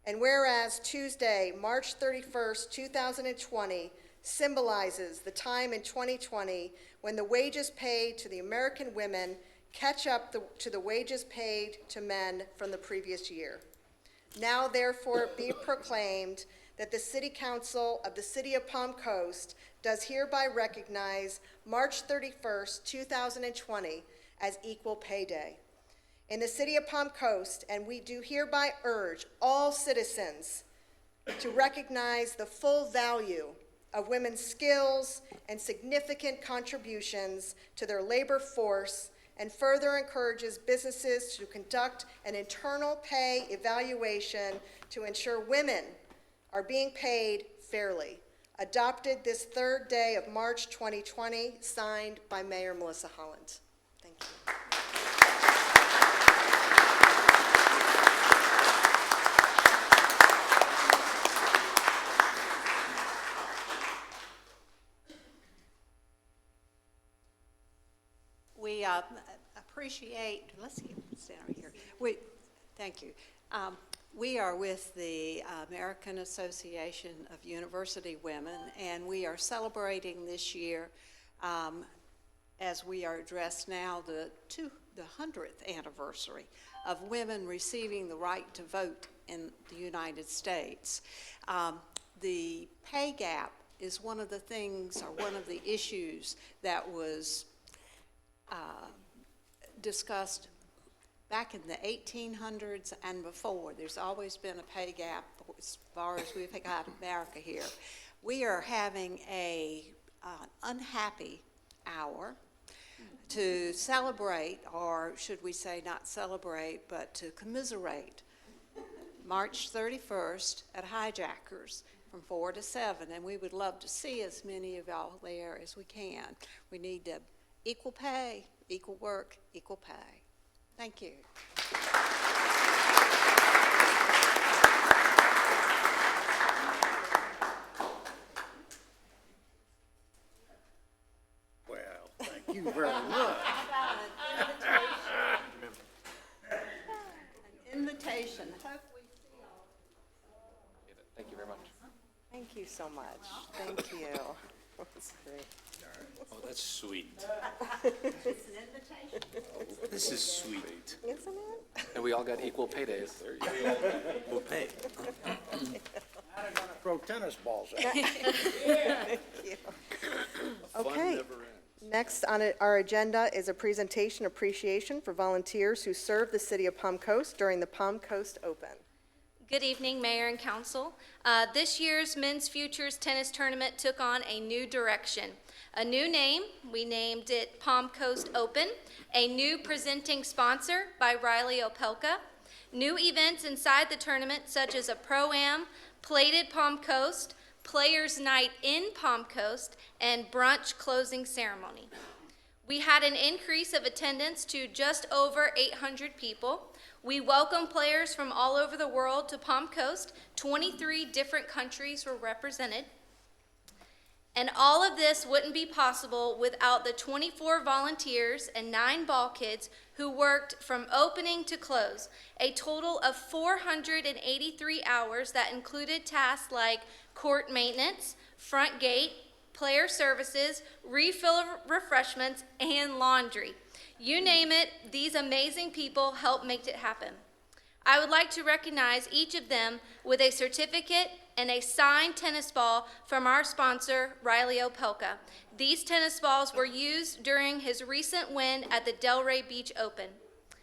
And whereas Tuesday, March 31st, 2020, symbolizes the time in 2020 when the wages paid to the American women catch up to the wages paid to men from the previous year. Now therefore be proclaimed that the City Council of the City of Palm Coast does hereby recognize March 31st, 2020 as Equal Pay Day. In the City of Palm Coast, and we do hereby urge all citizens to recognize the full value of women's skills and significant contributions to their labor force, and further encourages businesses to conduct an internal pay evaluation to ensure women are being paid fairly. Adopted this third day of March 2020, signed by Mayor Melissa Holland. Thank you. We appreciate, let's stand over here. Thank you. We are with the American Association of University Women, and we are celebrating this year, as we are addressed now, the 100th anniversary of women receiving the right to vote in the United States. The pay gap is one of the things, or one of the issues that was discussed back in the 1800s and before. There's always been a pay gap as far as we've got America here. We are having a unhappy hour to celebrate, or should we say not celebrate, but to commiserate March 31st at Hijackers from 4 to 7, and we would love to see as many of y'all there as we can. We need to equal pay, equal work, equal pay. Thank you. Well, thank you very much. An invitation. Hope we see all. Thank you very much. Thank you so much. Thank you. That's great. Oh, that's sweet. It's an invitation. This is sweet. Isn't it? And we all got equal pay days. We'll pay. Throw tennis balls at Thank you. Okay. Next on our agenda is a presentation appreciation for volunteers who served the City of Palm Coast during the Palm Coast Open. Good evening, Mayor and Council. This year's Men's Futures Tennis Tournament took on a new direction. A new name, we named it Palm Coast Open. A new presenting sponsor by Riley Opelka. New events inside the tournament such as a Pro-Am, Plated Palm Coast, Players Night in Palm Coast, and brunch closing ceremony. We had an increase of attendance to just over 800 people. We welcome players from all over the world to Palm Coast. 23 different countries were represented. And all of this wouldn't be possible without the 24 volunteers and 9 ball kids who worked from opening to close, a total of 483 hours that included tasks like court maintenance, front gate, player services, refill of refreshments, and laundry. You name it, these amazing people helped make it happen. I would like to recognize each of them with a certificate and a signed tennis ball from our sponsor, Riley Opelka. These tennis balls were used during his recent win at the Delray Beach Open.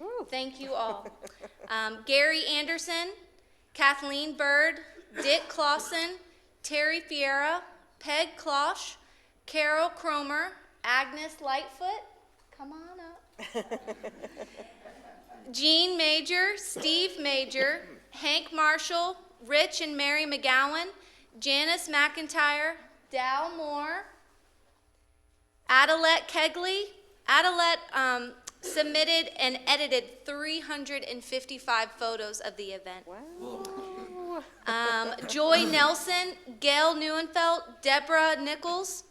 Ooh. Thank you all. Gary Anderson, Kathleen Bird, Dick Clausen, Terry Fiera, Peg Klosh, Carol Cromer, Agnes Lightfoot, come on up. Jean Major, Steve Major, Hank Marshall, Rich and Mary McGowan, Janice McIntyre, Dal Moore, Adelette Kegley, Adelet submitted and edited 355 photos of the event. Joy Nelson, Gail Neuenfeld, Deborah Nichols,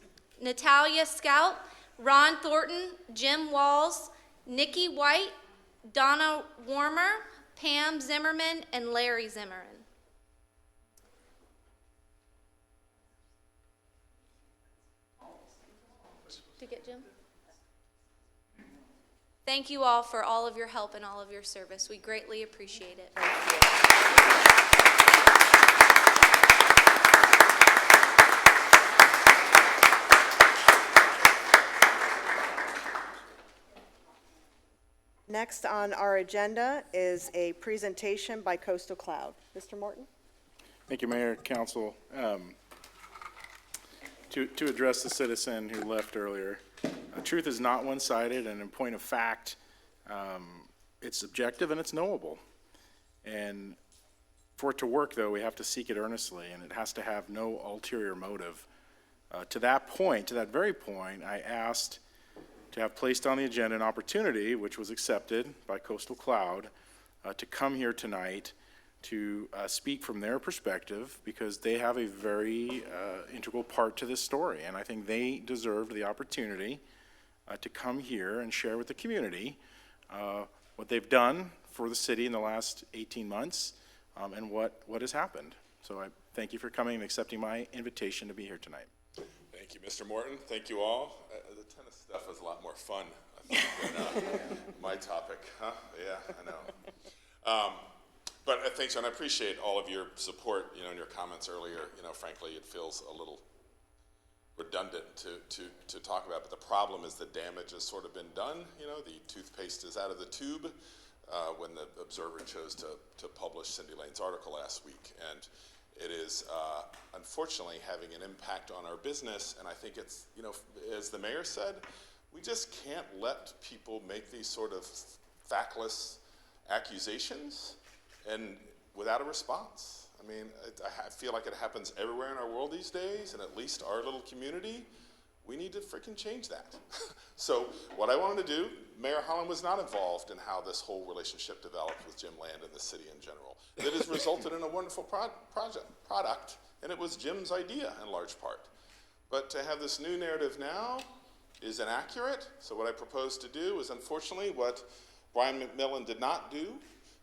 Natalia Scout, Ron Thornton, Jim Walls, Nikki White, Donna Warmer, Pam Zimmerman, and Larry Zimmerman. Did you get Jim? Thank you all for all of your help and all of your service. We greatly appreciate it. Next on our agenda is a presentation by Coastal Cloud. Mr. Morton? Thank you, Mayor, Council. To address the citizen who left earlier, truth is not one-sided, and in point of fact, it's subjective and it's knowable. And for it to work, though, we have to seek it earnestly, and it has to have no ulterior motive. To that very point, I asked to have placed on the agenda an opportunity, which was accepted by Coastal Cloud, to come here tonight to speak from their perspective, because they have a very integral part to this story. And I think they deserved the opportunity to come here and share with the community what they've done for the city in the last 18 months and what has happened. So I thank you for coming and accepting my invitation to be here tonight. Thank you, Mr. Morton. Thank you all. The tennis stuff was a lot more fun, I think, than my topic, huh? Yeah, I know. But thanks, and I appreciate all of your support, and your comments earlier. Frankly, it feels a little redundant to talk about, but the problem is the damage has sort of been done. The toothpaste is out of the tube when the Observer chose to publish Cindy Lane's article last week. And it is unfortunately having an impact on our business, and I think it's, as the mayor said, we just can't let people make these sort of factless accusations and without a response. I mean, I feel like it happens everywhere in our world these days, and at least our little community, we need to freaking change that. So what I wanted to do, Mayor Holland was not involved in how this whole relationship developed with Jim Land and the city in general. It has resulted in a wonderful product, and it was Jim's idea in large part. But to have this new narrative now is inaccurate, so what I propose to do is, unfortunately, what Brian McMillan did not do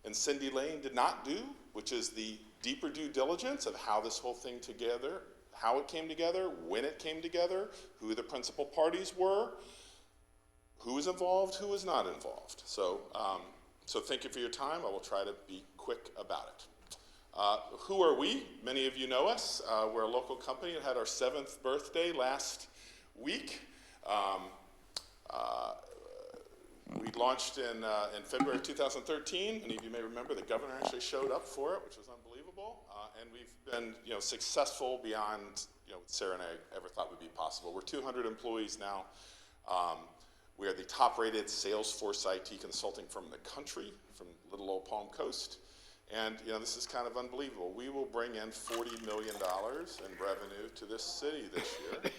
and Cindy Lane did not do, which is the deeper due diligence of how this whole thing together, how it came together, when it came together, who the principal parties were, who was involved, who was not involved. So, so thank you for your time. I will try to be quick about it. Who are we? Many of you know us. We're a local company that had our 7th birthday last week. We launched in February of 2013. Many of you may remember the governor actually showed up for it, which was unbelievable. And we've been, successful beyond, what Sarah and I ever thought would be possible. We're 200 employees now. We are the top-rated Salesforce IT consulting firm in the country, from little old Palm Coast. And, this is kind of unbelievable. We will bring in $40 million in revenue to this city this year.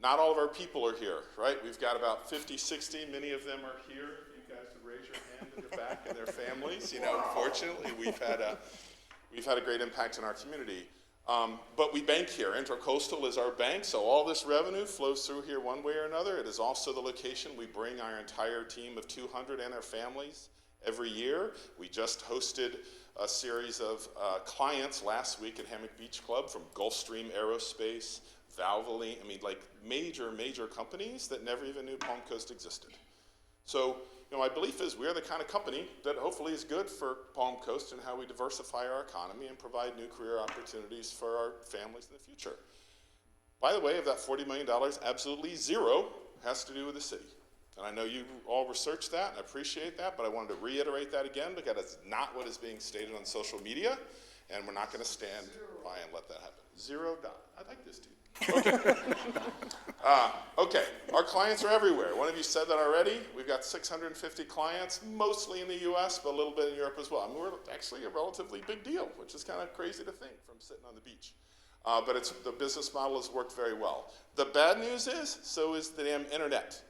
Not all of our people are here, right? We've got about 50, 60. Many of them are here. You guys would raise your hand in the back and their families. Unfortunately, we've had a great impact in our community. But we bank here. Intracoastal is our bank, so all this revenue flows through here one way or another. It is also the location we bring our entire team of 200 and their families every year. We just hosted a series of clients last week at Hammock Beach Club from Gulfstream Aerospace, Valvoline, like major companies that never even knew Palm Coast existed. So, my belief is we're the kind of company that hopefully is good for Palm Coast and how we diversify our economy and provide new career opportunities for our families in the future. By the way, of that $40 million, absolutely zero has to do with the city. And I know you all researched that, and I appreciate that, but I wanted to reiterate that again because it's not what is being stated on social media, and we're not going to stand by and let that happen. $0. I like this dude. Okay. Okay, our clients are everywhere. One of you said that already. We've got 650 clients, mostly in the US, but a little bit in Europe as well. I mean, we're actually a relatively big deal, which is kind of crazy to think from sitting on the beach. But the business model has worked very well. The bad news is, so is the damn internet.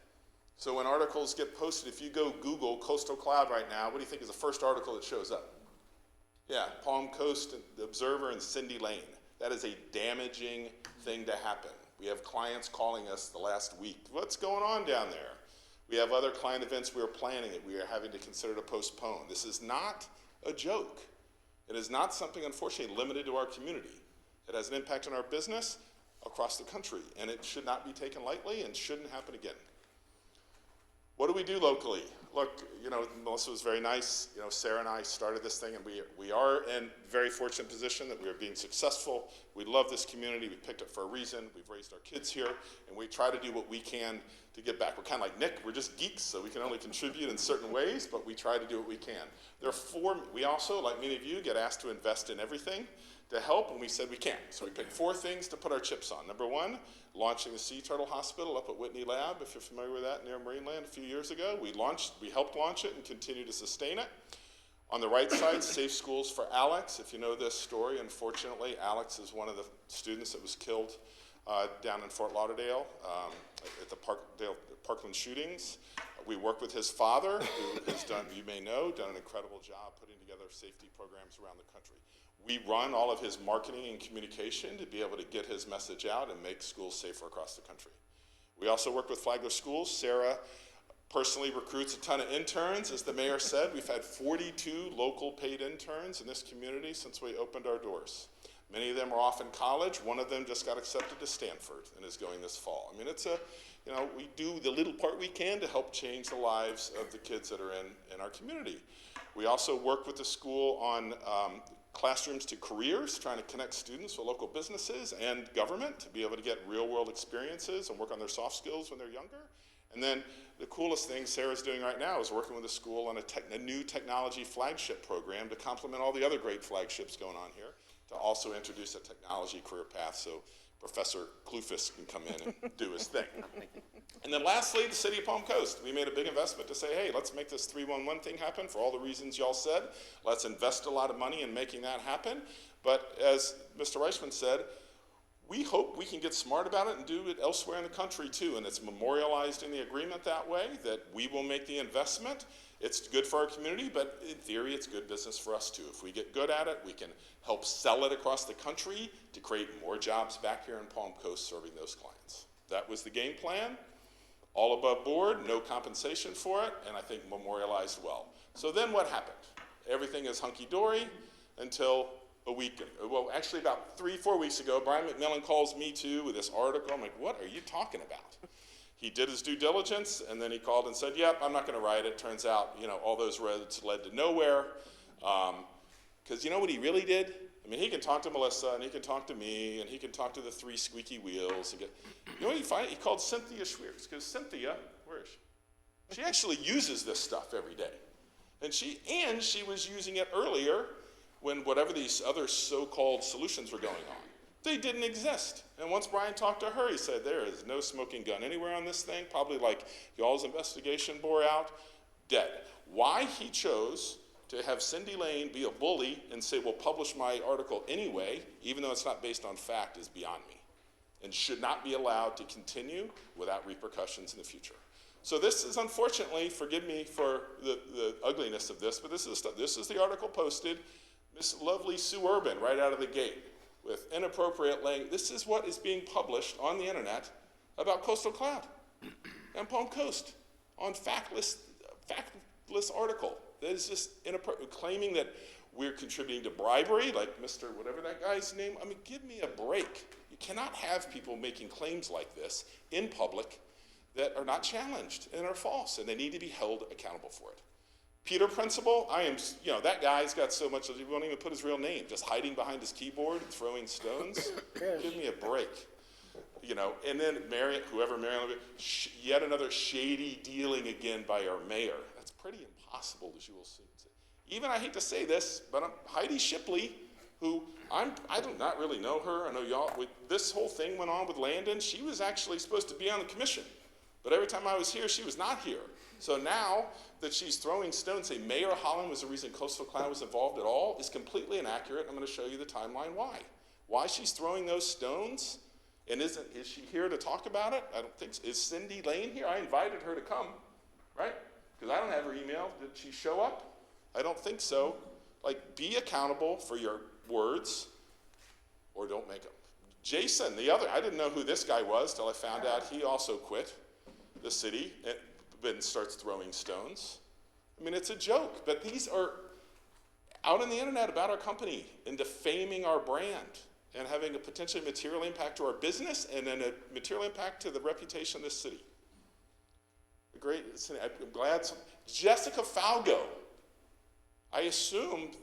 So when articles get posted, if you go Google Coastal Cloud right now, what do you think is the first article that shows up? Yeah, Palm Coast Observer and Cindy Lane. That is a damaging thing to happen. We have clients calling us the last week. What's going on down there? We have other client events we are planning that we are having to consider to postpone. This is not a joke. It is not something, unfortunately, limited to our community. It has an impact on our business across the country, and it should not be taken lightly and shouldn't happen again. What do we do locally? Look, Melissa was very nice. Sarah and I started this thing, and we are in a very fortunate position that we are being successful. We love this community. We picked it for a reason. We've raised our kids here, and we try to do what we can to give back. We're kind of like Nick. We're just geeks, so we can only contribute in certain ways, but we try to do what we can. We also, like many of you, get asked to invest in everything to help, and we said we can't. So we picked 4 things to put our chips on. Number 1, launching the Sea Turtle Hospital up at Whitney Lab, if you're familiar with that, near Marineland a few years ago. We helped launch it and continue to sustain it. On the right side, Safe Schools for Alex. If you know this story, unfortunately, Alex is one of the students that was killed down in Fort Lauderdale at the Parkland shootings. We work with his father, who has done, you may know, done an incredible job putting together safety programs around the country. We run all of his marketing and communication to be able to get his message out and make schools safer across the country. We also work with Flagler Schools. Sarah personally recruits a ton of interns. As the mayor said, we've had 42 local paid interns in this community since we opened our doors. Many of them are off in college. One of them just got accepted to Stanford and is going this fall. I mean, we do the little part we can to help change the lives of the kids that are in our community. We also work with the school on classrooms to careers, trying to connect students with local businesses and government to be able to get real-world experiences and work on their soft skills when they're younger. And then the coolest thing Sarah's doing right now is working with the school on a new technology flagship program to complement all the other great flagships going on here, to also introduce a technology career path so Professor Clufus can come in and do his thing. And then lastly, the City of Palm Coast. We made a big investment to say, hey, let's make this 311 thing happen for all the reasons y'all said. Let's invest a lot of money in making that happen. But as Mr. Reichman said, we hope we can get smart about it and do it elsewhere in the country too. And it's memorialized in the agreement that way, that we will make the investment. It's good for our community, but in theory, it's good business for us too. If we get good at it, we can help sell it across the country to create more jobs back here in Palm Coast serving those clients. That was the game plan. All above board, no compensation for it, and I think memorialized well. So then what happened? Everything is hunky-dory until a week ago. Well, actually about 3-4 weeks ago, Brian McMillan calls me too with this article. I'm like, what are you talking about? He did his due diligence, and then he called and said, yep, I'm not going to write it. Turns out, all those roads led to nowhere. Because you know what he really did? I mean, he can talk to Melissa, and he can talk to me, and he can talk to the 3 squeaky wheels. You know what he called Cynthia Schwiertz, because Cynthia, where is she? She actually uses this stuff every day. And she was using it earlier when whatever these other so-called solutions were going on. They didn't exist. And once Brian talked to her, he said, there is no smoking gun anywhere on this thing, probably like y'all's investigation bore out, dead. Why he chose to have Cindy Lane be a bully and say, well, publish my article anyway, even though it's not based on fact, is beyond me and should not be allowed to continue without repercussions in the future. So this is, unfortunately, forgive me for the ugliness of this, but this is the article posted, Miss Lovely Sue Urban right out of the gate with inappropriate language. This is what is being published on the internet about Coastal Cloud and Palm Coast on factless article. That is just inappropriate, claiming that we're contributing to bribery, like Mr. whatever that guy's name. I mean, give me a break. You cannot have people making claims like this in public that are not challenged and are false, and they need to be held accountable for it. Peter Principal, that guy's got so much, he won't even put his real name, just hiding behind his keyboard and throwing stones. Give me a break. And then whoever Marion, yet another shady dealing again by our mayor. That's pretty impossible, as you will soon see. Even, I hate to say this, but Heidi Shipley, who I do not really know her. I know y'all, this whole thing went on with Landon. She was actually supposed to be on the commission. But every time I was here, she was not here. So now that she's throwing stones, say Mayor Holland was the reason Coastal Cloud was involved at all, is completely inaccurate. I'm going to show you the timeline why. Why she's throwing those stones? And is she here to talk about it? I don't think so. Is Cindy Lane here? I invited her to come, right? Because I don't have her email. Did she show up? I don't think so. Like, be accountable for your words or don't make them. Jason, the other, I didn't know who this guy was till I found out he also quit the city and starts throwing stones. I mean, it's a joke, but these are out on the internet about our company and defaming our brand and having a potentially material impact to our business and then a material impact to the reputation of this city. I'm glad. Jessica Falgo. I assumed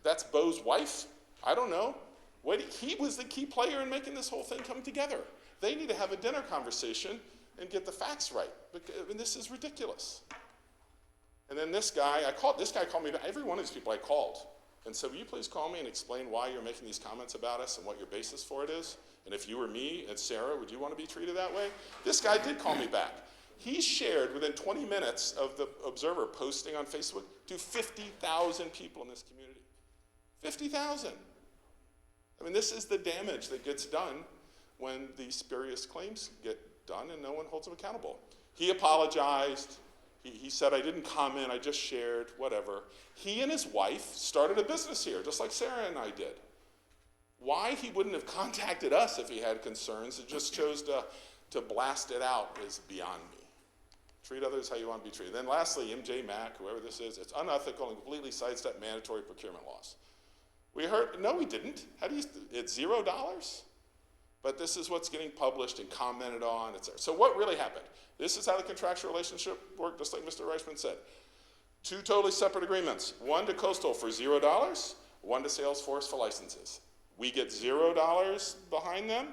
that's Bo's wife. I don't know. He was the key player in making this whole thing come together. They need to have a dinner conversation and get the facts right. I mean, this is ridiculous. And then this guy called me, every one of these people I called, and said, will you please call me and explain why you're making these comments about us and what your basis for it is? And if you were me and Sarah, would you want to be treated that way? This guy did call me back. He shared within 20 minutes of the Observer posting on Facebook to 50,000 people in this community. 50,000. I mean, this is the damage that gets done when these spurious claims get done and no one holds him accountable. He apologized. He said, I didn't comment, I just shared, whatever. He and his wife started a business here, just like Sarah and I did. Why he wouldn't have contacted us if he had concerns and just chose to blast it out is beyond me. Treat others how you want to be treated. Then lastly, MJ Mack, whoever this is, it's unethical and completely sidestep mandatory procurement laws. We heard, no, we didn't. It's $0? But this is what's getting published and commented on, etc. So what really happened? This is how the contractual relationship worked, just like Mr. Reichman said. 2 totally separate agreements. One to Coastal for $0, one to Salesforce for licenses. We get $0 behind them,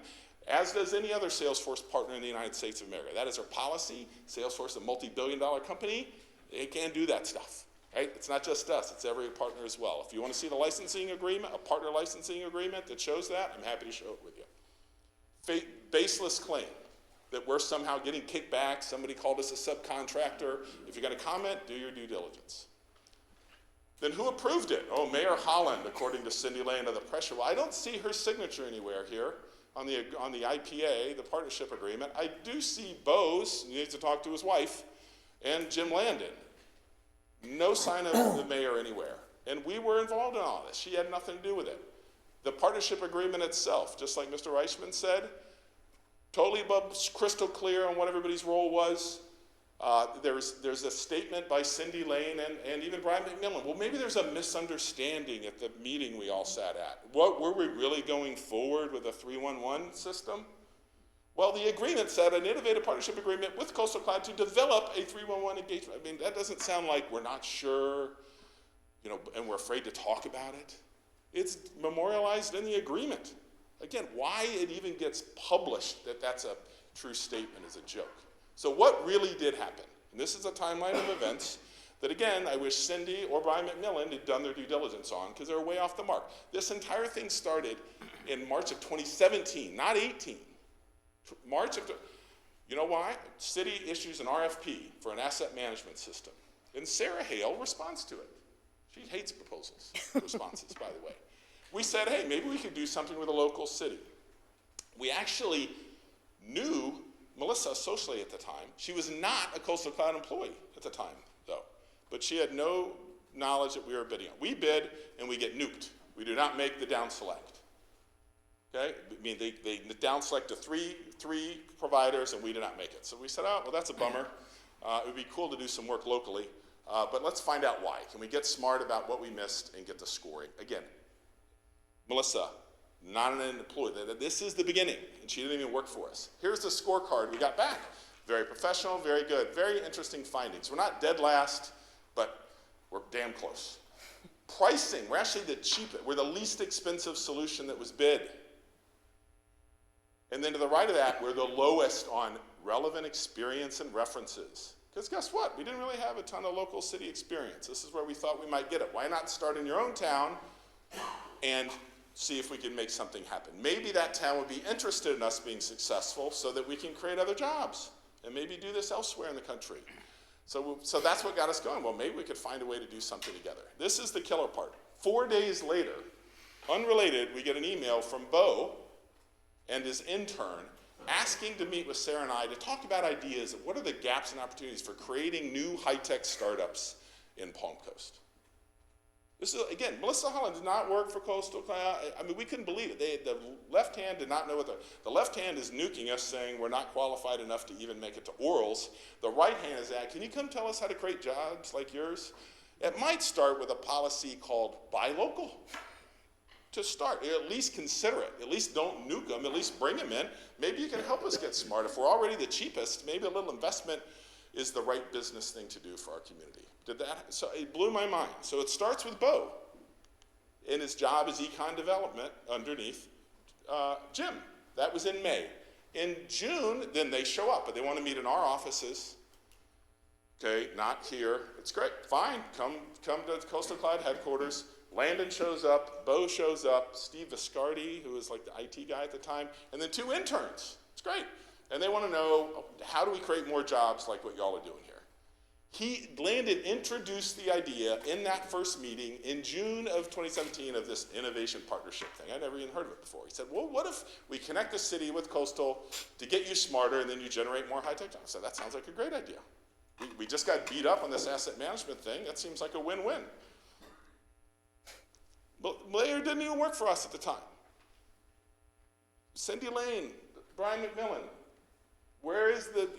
as does any other Salesforce partner in the United States of America. That is our policy. Salesforce, a multi-billion-dollar company, they can't do that stuff. Right? It's not just us, it's every partner as well. If you want to see the licensing agreement, a partner licensing agreement that shows that, I'm happy to show it with you. Baseless claim that we're somehow getting kickback, somebody called us a subcontractor. If you're going to comment, do your due diligence. Then who approved it? Oh, Mayor Holland, according to Cindy Lane of the pressure. Well, I don't see her signature anywhere here on the IPA, the partnership agreement. I do see Bose, he needs to talk to his wife, and Jim Landon. No sign of the mayor anywhere. And we were involved in all this. She had nothing to do with it. The partnership agreement itself, just like Mr. Reichman said, totally crystal clear on what everybody's role was. There's a statement by Cindy Lane and even Brian McMillan. Well, maybe there's a misunderstanding at the meeting we all sat at. What, were we really going forward with a 311 system? Well, the agreement said an innovative partnership agreement with Coastal Cloud to develop a 311 engagement. I mean, that doesn't sound like we're not sure, and we're afraid to talk about it. It's memorialized in the agreement. Again, why it even gets published that that's a true statement is a joke. So what really did happen? And this is a timeline of events that, again, I wish Cindy or Brian McMillan had done their due diligence on because they're way off the mark. This entire thing started in March of 2017, not 18. You know why? City issues an RFP for an asset management system. And Sarah Hale responds to it. She hates responses, by the way. We said, hey, maybe we could do something with a local city. We actually knew Melissa Sosley at the time. She was not a Coastal Cloud employee at the time, though. But she had no knowledge that we were bidding on. We bid, and we get nuked. We do not make the down select. Okay? I mean, they down select to three providers, and we did not make it. So we said, oh, well, that's a bummer. It would be cool to do some work locally, but let's find out why. Can we get smart about what we missed and get the scoring? Again, Melissa, not an employee. This is the beginning, and she didn't even work for us. Here's the scorecard we got back. Very professional, very good, very interesting findings. We're not dead last, but we're damn close. Pricing, we're actually the cheapest. We're the least expensive solution that was bid. And then to the right of that, we're the lowest on relevant experience and references. Because guess what? We didn't really have a ton of local city experience. This is where we thought we might get it. Why not start in your own town and see if we can make something happen? Maybe that town would be interested in us being successful so that we can create other jobs and maybe do this elsewhere in the country. So that's what got us going. Well, maybe we could find a way to do something together. This is the killer part. 4 days later, unrelated, we get an email from Bo and his intern asking to meet with Sarah and I to talk about ideas of what are the gaps and opportunities for creating new high-tech startups in Palm Coast. This is, again, Melissa Holland did not work for Coastal. I mean, we couldn't believe it. The left hand did not know what the left hand is nuking us, saying we're not qualified enough to even make it to orals. The right hand is at, can you come tell us how to create jobs like yours? It might start with a policy called buy local. To start, at least consider it. At least don't nuke them. At least bring them in. Maybe you can help us get smart. If we're already the cheapest, maybe a little investment is the right business thing to do for our community. So it blew my mind. So it starts with Bo, and his job is econ development underneath Jim. That was in May. In June, then they show up, but they want to meet in our offices. Okay, not here. It's great. Fine. Come to Coastal Clyde headquarters. Landon shows up. Bo shows up. Steve Viscardi, who was like the IT guy at the time, and then 2 interns. It's great. And they want to know, how do we create more jobs like what y'all are doing here? Landon introduced the idea in that first meeting in June of 2017 of this innovation partnership thing. I'd never even heard of it before. He said, well, what if we connect the city with Coastal to get you smarter and then you generate more high-tech jobs? So that sounds like a great idea. We just got beat up on this asset management thing. That seems like a win-win. But Mayor didn't even work for us at the time. Cindy Lane, Brian McMillan, where is the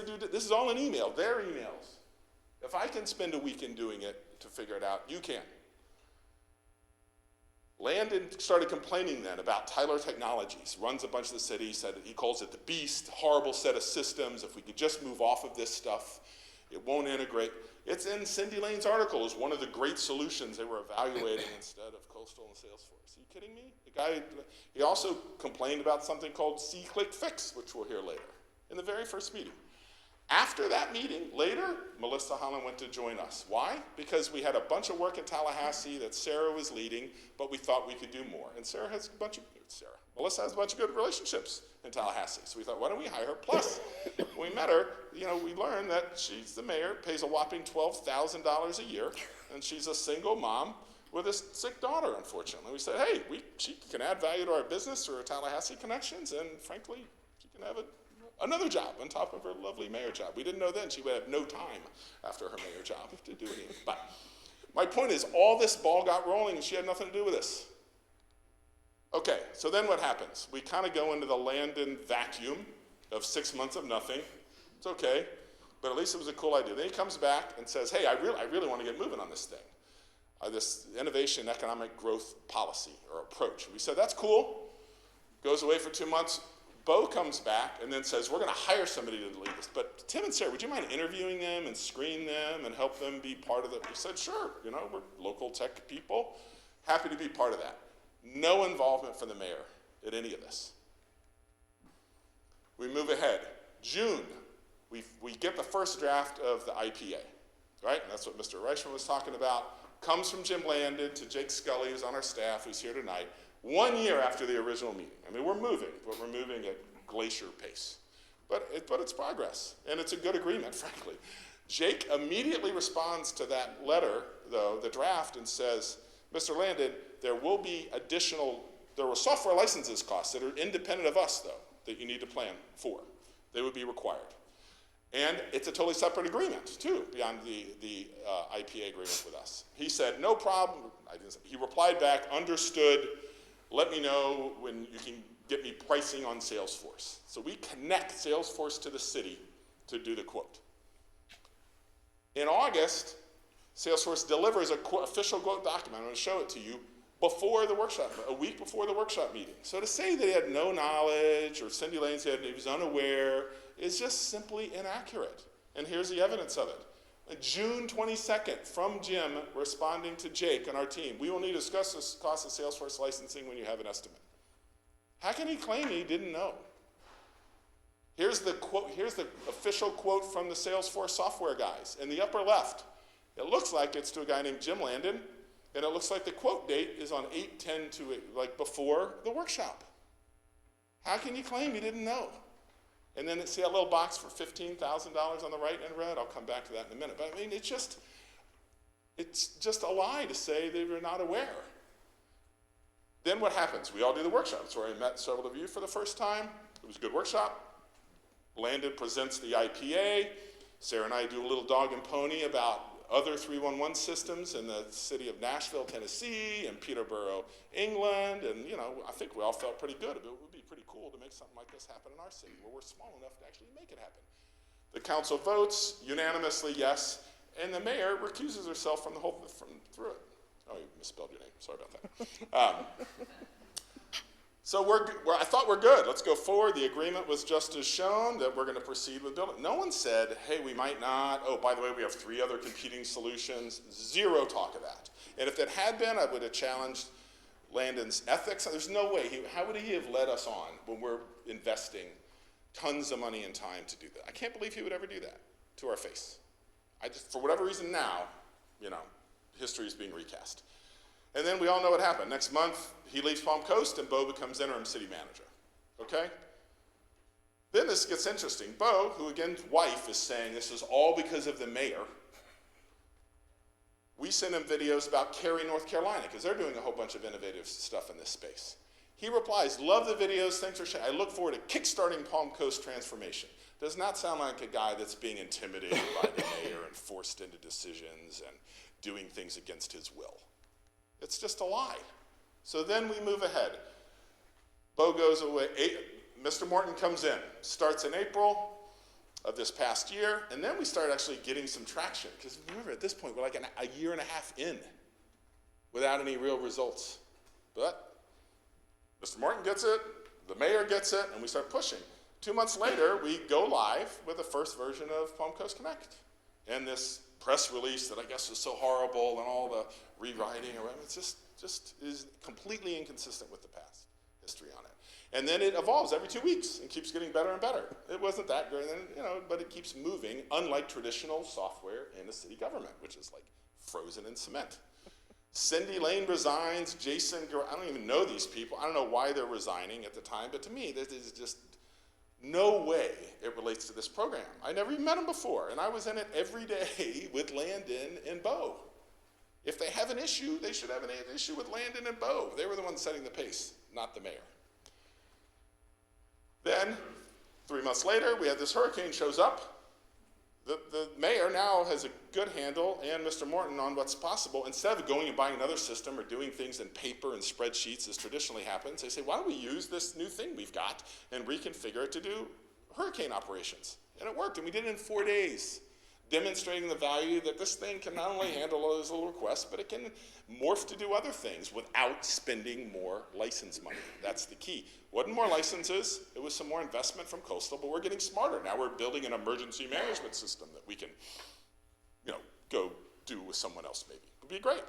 dude? This is all in email, their emails. If I can spend a weekend doing it to figure it out, you can. Landon started complaining then about Tyler Technologies, runs a bunch of the city, said he calls it the beast, horrible set of systems. If we could just move off of this stuff, it won't integrate. It's in Cindy Lane's article as one of the great solutions they were evaluating instead of Coastal and Salesforce. Are you kidding me? He also complained about something called C-Click Fix, which we'll hear later, in the very first meeting. After that meeting, later, Melissa Holland went to join us. Why? Because we had a bunch of work in Tallahassee that Sarah was leading, but we thought we could do more. And Melissa has a bunch of good relationships in Tallahassee. So we thought, why don't we hire her? Plus, when we met her, we learned that she's the mayor, pays a whopping $12,000 a year, and she's a single mom with a sick daughter, unfortunately. We said, hey, she can add value to our business through her Tallahassee connections, and frankly, she can have another job on top of her lovely mayor job. We didn't know then she would have no time after her mayor job to do anything. But my point is, all this ball got rolling and she had nothing to do with this. Okay, so then what happens? We kind of go into the Landon vacuum of 6 months of nothing. It's okay, but at least it was a cool idea. Then he comes back and says, hey, I really want to get moving on this thing, this innovation economic growth policy or approach. And we said, that's cool. Goes away for 2 months. Bo comes back and then says, we're going to hire somebody to lead this. But Tim and Sarah, would you mind interviewing them and screen them and help them be part of it? We said, sure, we're local tech people. Happy to be part of that. No involvement from the mayor at any of this. We move ahead. June, we get the first draft of the IPA, right? And that's what Mr. Reichman was talking about. Comes from Jim Landon to Jake Scully, who's on our staff, who's here tonight. 1 year after the original meeting. I mean, we're moving, but we're moving at glacier pace. But it's progress, and it's a good agreement, frankly. Jake immediately responds to that letter, though, the draft, and says, Mr. Landon, there will software licenses costs that are independent of us, though, that you need to plan for. They would be required. And it's a totally separate agreement, too, beyond the IPA agreement with us. He said, no problem. He replied back, understood. Let me know when you can get me pricing on Salesforce. So we connect Salesforce to the city to do the quote. In August, Salesforce delivers an official quote document. I'm going to show it to you before the workshop, a week before the workshop meeting. So to say that he had no knowledge or Cindy Lane said he was unaware is just simply inaccurate. And here's the evidence of it. June 22nd, from Jim responding to Jake on our team, we will need to discuss the cost of Salesforce licensing when you have an estimate. How can he claim he didn't know? Here's the quote. Here's the official quote from the Salesforce software guys in the upper left. It looks like it's to a guy named Jim Landon, and it looks like the quote date is on 8/10 like before the workshop. How can you claim you didn't know? And then see that little box for $15,000 on the right in red? I'll come back to that in a minute. But I mean, it's just a lie to say they were not aware. then what happens? We all do the workshop. That's where I met several of you for the first time. It was a good workshop. Landon presents the IPA. Sarah and I do a little dog and pony about other 311 systems in the city of Nashville, Tennessee, and Peterborough, England, and I think we all felt pretty good. It would be pretty cool to make something like this happen in our city, where we're small enough to actually make it happen. The council votes unanimously yes, and the mayor recuses herself from through it. Oh, you misspelled your name. Sorry about that. So I thought we're good. Let's go forward. The agreement was just as shown that we're going to proceed with building. No one said, hey, we might not. Oh, by the way, we have 3 other competing solutions. Zero talk of that. And if it had been, I would have challenged Landon's ethics. There's no way. How would he have led us on when we're investing tons of money and time to do that? I can't believe he would ever do that to our face. For whatever reason now, history is being recast. And then we all know what happened. Next month, he leaves Palm Coast, and Bo becomes interim city manager. Okay? Then this gets interesting. Bo, who again, wife, is saying this is all because of the mayor. We send him videos about Cary, North Carolina, because they're doing a whole bunch of innovative stuff in this space. He replies, love the videos, thanks for sharing. I look forward to kickstarting Palm Coast transformation. Does not sound like a guy that's being intimidated by the mayor and forced into decisions and doing things against his will. It's just a lie. So then we move ahead. Bo goes away. Mr. Morton comes in, starts in April of this past year, and then we start actually getting some traction. Because remember, at this point, we're like a year and a half in without any real results. But Mr. Morton gets it, the mayor gets it, and we start pushing. 2 months later, we go live with the first version of Palm Coast Connect. And this press release that I guess was so horrible and all the rewriting, it just is completely inconsistent with the past history on it. And then it evolves every 2 weeks and keeps getting better and better. It wasn't that great, but it keeps moving, unlike traditional software in a city government, which is like frozen in cement. Cindy Lane resigns, Jason, I don't even know these people. I don't know why they're resigning at the time, but to me, there's just no way it relates to this program. I never even met them before, and I was in it every day with Landon and Bo. If they have an issue, they should have an issue with Landon and Bo. They were the ones setting the pace, not the mayor. Then, 3 months later, we have this hurricane shows up. The mayor now has a good handle, and Mr. Morton, on what's possible. Instead of going and buying another system or doing things in paper and spreadsheets as traditionally happens, they say, why don't we use this new thing we've got and reconfigure it to do hurricane operations? And it worked, and we did it in 4 days, demonstrating the value that this thing can not only handle all those little requests, but it can morph to do other things without spending more license money. That's the key. Wasn't more licenses, it was some more investment from Coastal, but we're getting smarter. Now we're building an emergency management system that we can, go do with someone else maybe. It would be great.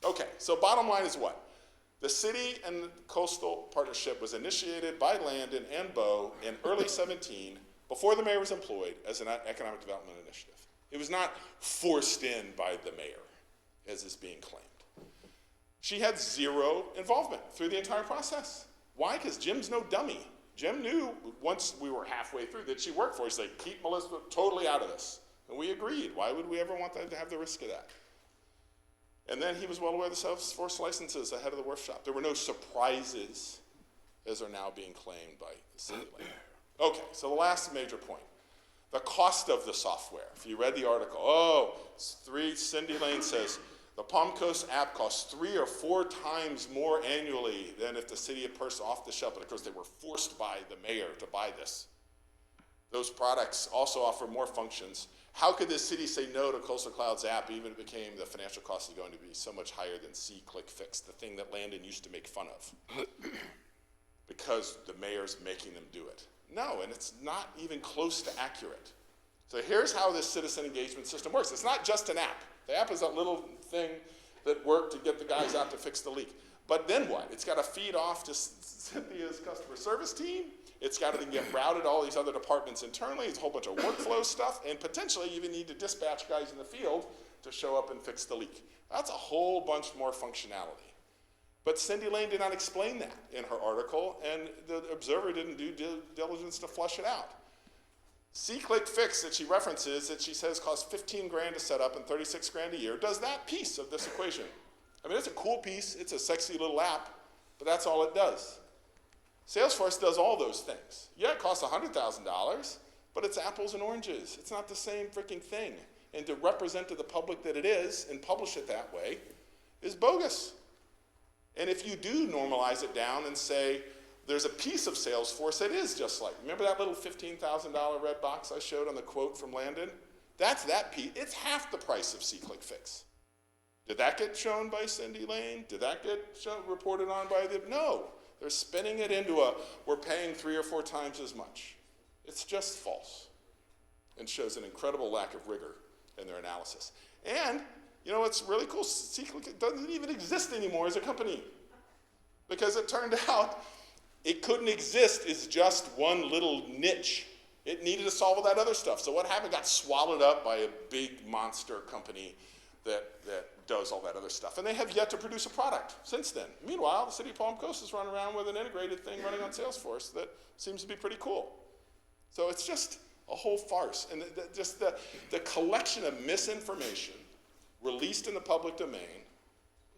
Okay, so bottom line is what? The city and Coastal partnership was initiated by Landon and Bo in early 17, before the mayor was employed, as an economic development initiative. It was not forced in by the mayor, as is being claimed. She had zero involvement through the entire process. Why? Because Jim's no dummy. Jim knew once we were halfway through that she worked for us. He's like, keep Melissa totally out of this. And we agreed. Why would we ever want them to have the risk of that? And then he was well aware of the Salesforce licenses ahead of the workshop. There were no surprises, as are now being claimed by the city. Okay, so the last major point. The cost of the software. If you read the article, Cindy Lane says, the Palm Coast app costs 3 or 4 times more annually than if the city had purchased off the shelf, but of course they were forced by the mayor to buy this. Those products also offer more functions. How could the city say no to Coastal Cloud's app, even if it became the financial cost is going to be so much higher than SeeClickFix, the thing that Landon used to make fun of? Because the mayor's making them do it. No, and it's not even close to accurate. So here's how this citizen engagement system works. It's not just an app. The app is that little thing that worked to get the guys out to fix the leak. But then what? It's got to feed off to Cynthia's customer service team. It's got to get routed to all these other departments internally. It's a whole bunch of workflow stuff. And potentially you even need to dispatch guys in the field to show up and fix the leak. That's a whole bunch more functionality. But Cindy Lane did not explain that in her article, and the Observer didn't do due diligence to flush it out. SeeClickFix that she references, that she says costs $15,000 to set up and $36,000 a year, does that piece of this equation. I mean, it's a cool piece. It's a sexy little app. but that's all it does. Salesforce does all those things. Yeah, it costs $100,000, but it's apples and oranges. It's not the same freaking thing. And to represent to the public that it is and publish it that way is bogus. And if you do normalize it down and say, there's a piece of Salesforce that is just like, remember that little $15,000 red box I showed on the quote from Landon? That's that piece. It's half the price of SeeClickFix. Did that get shown by Cindy Lane? Did that get reported on by the, no. They're spinning it into a, we're paying 3 or 4 times as much. It's just false and shows an incredible lack of rigor in their analysis. And, you know what's really cool? SeeClick doesn't even exist anymore as a company because it turned out it couldn't exist as just one little niche. It needed to solve all that other stuff. So what happened? It got swallowed up by a big monster company that does all that other stuff. And they have yet to produce a product since then. Meanwhile, the city of Palm Coast is running around with an integrated thing running on Salesforce that seems to be pretty cool. So it's just a whole farce. And just the collection of misinformation released in the public domain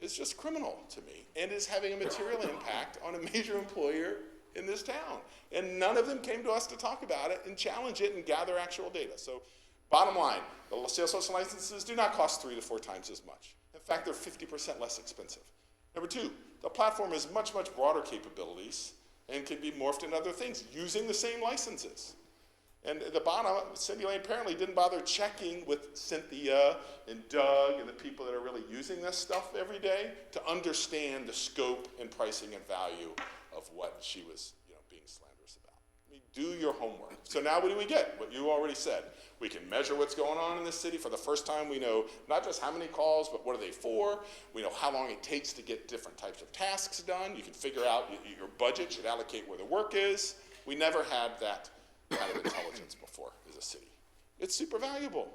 is just criminal to me and is having a material impact on a major employer in this town. And none of them came to us to talk about it and challenge it and gather actual data. So bottom line, the Salesforce licenses do not cost 3 to 4 times as much. In fact, they're 50% less expensive. Number 2, the platform has much, much broader capabilities and can be morphed into other things using the same licenses. And at the bottom, Cindy Lane apparently didn't bother checking with Cynthia and Doug and the people that are really using this stuff every day to understand the scope and pricing and value of what she was being slanderous about. I mean, do your homework. So now what do we get? What you already said. We can measure what's going on in this city. For the first time, we know not just how many calls, but what are they for. We know how long it takes to get different types of tasks done. You can figure out your budget should allocate where the work is. We never had that kind of intelligence before as a city. It's super valuable.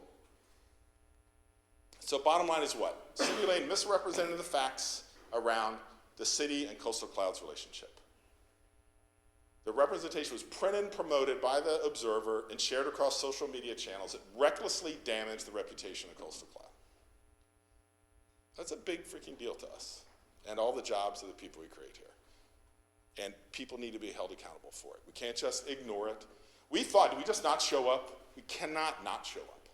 So bottom line is what? Cindy Lane misrepresented the facts around the city and Coastal Cloud's relationship. The representation was printed and promoted by the Observer and shared across social media channels. It recklessly damaged the reputation of Coastal Cloud. That's a big freaking deal to us and all the jobs of the people we create here. And people need to be held accountable for it. We can't just ignore it. We thought, do we just not show up? We cannot not show up.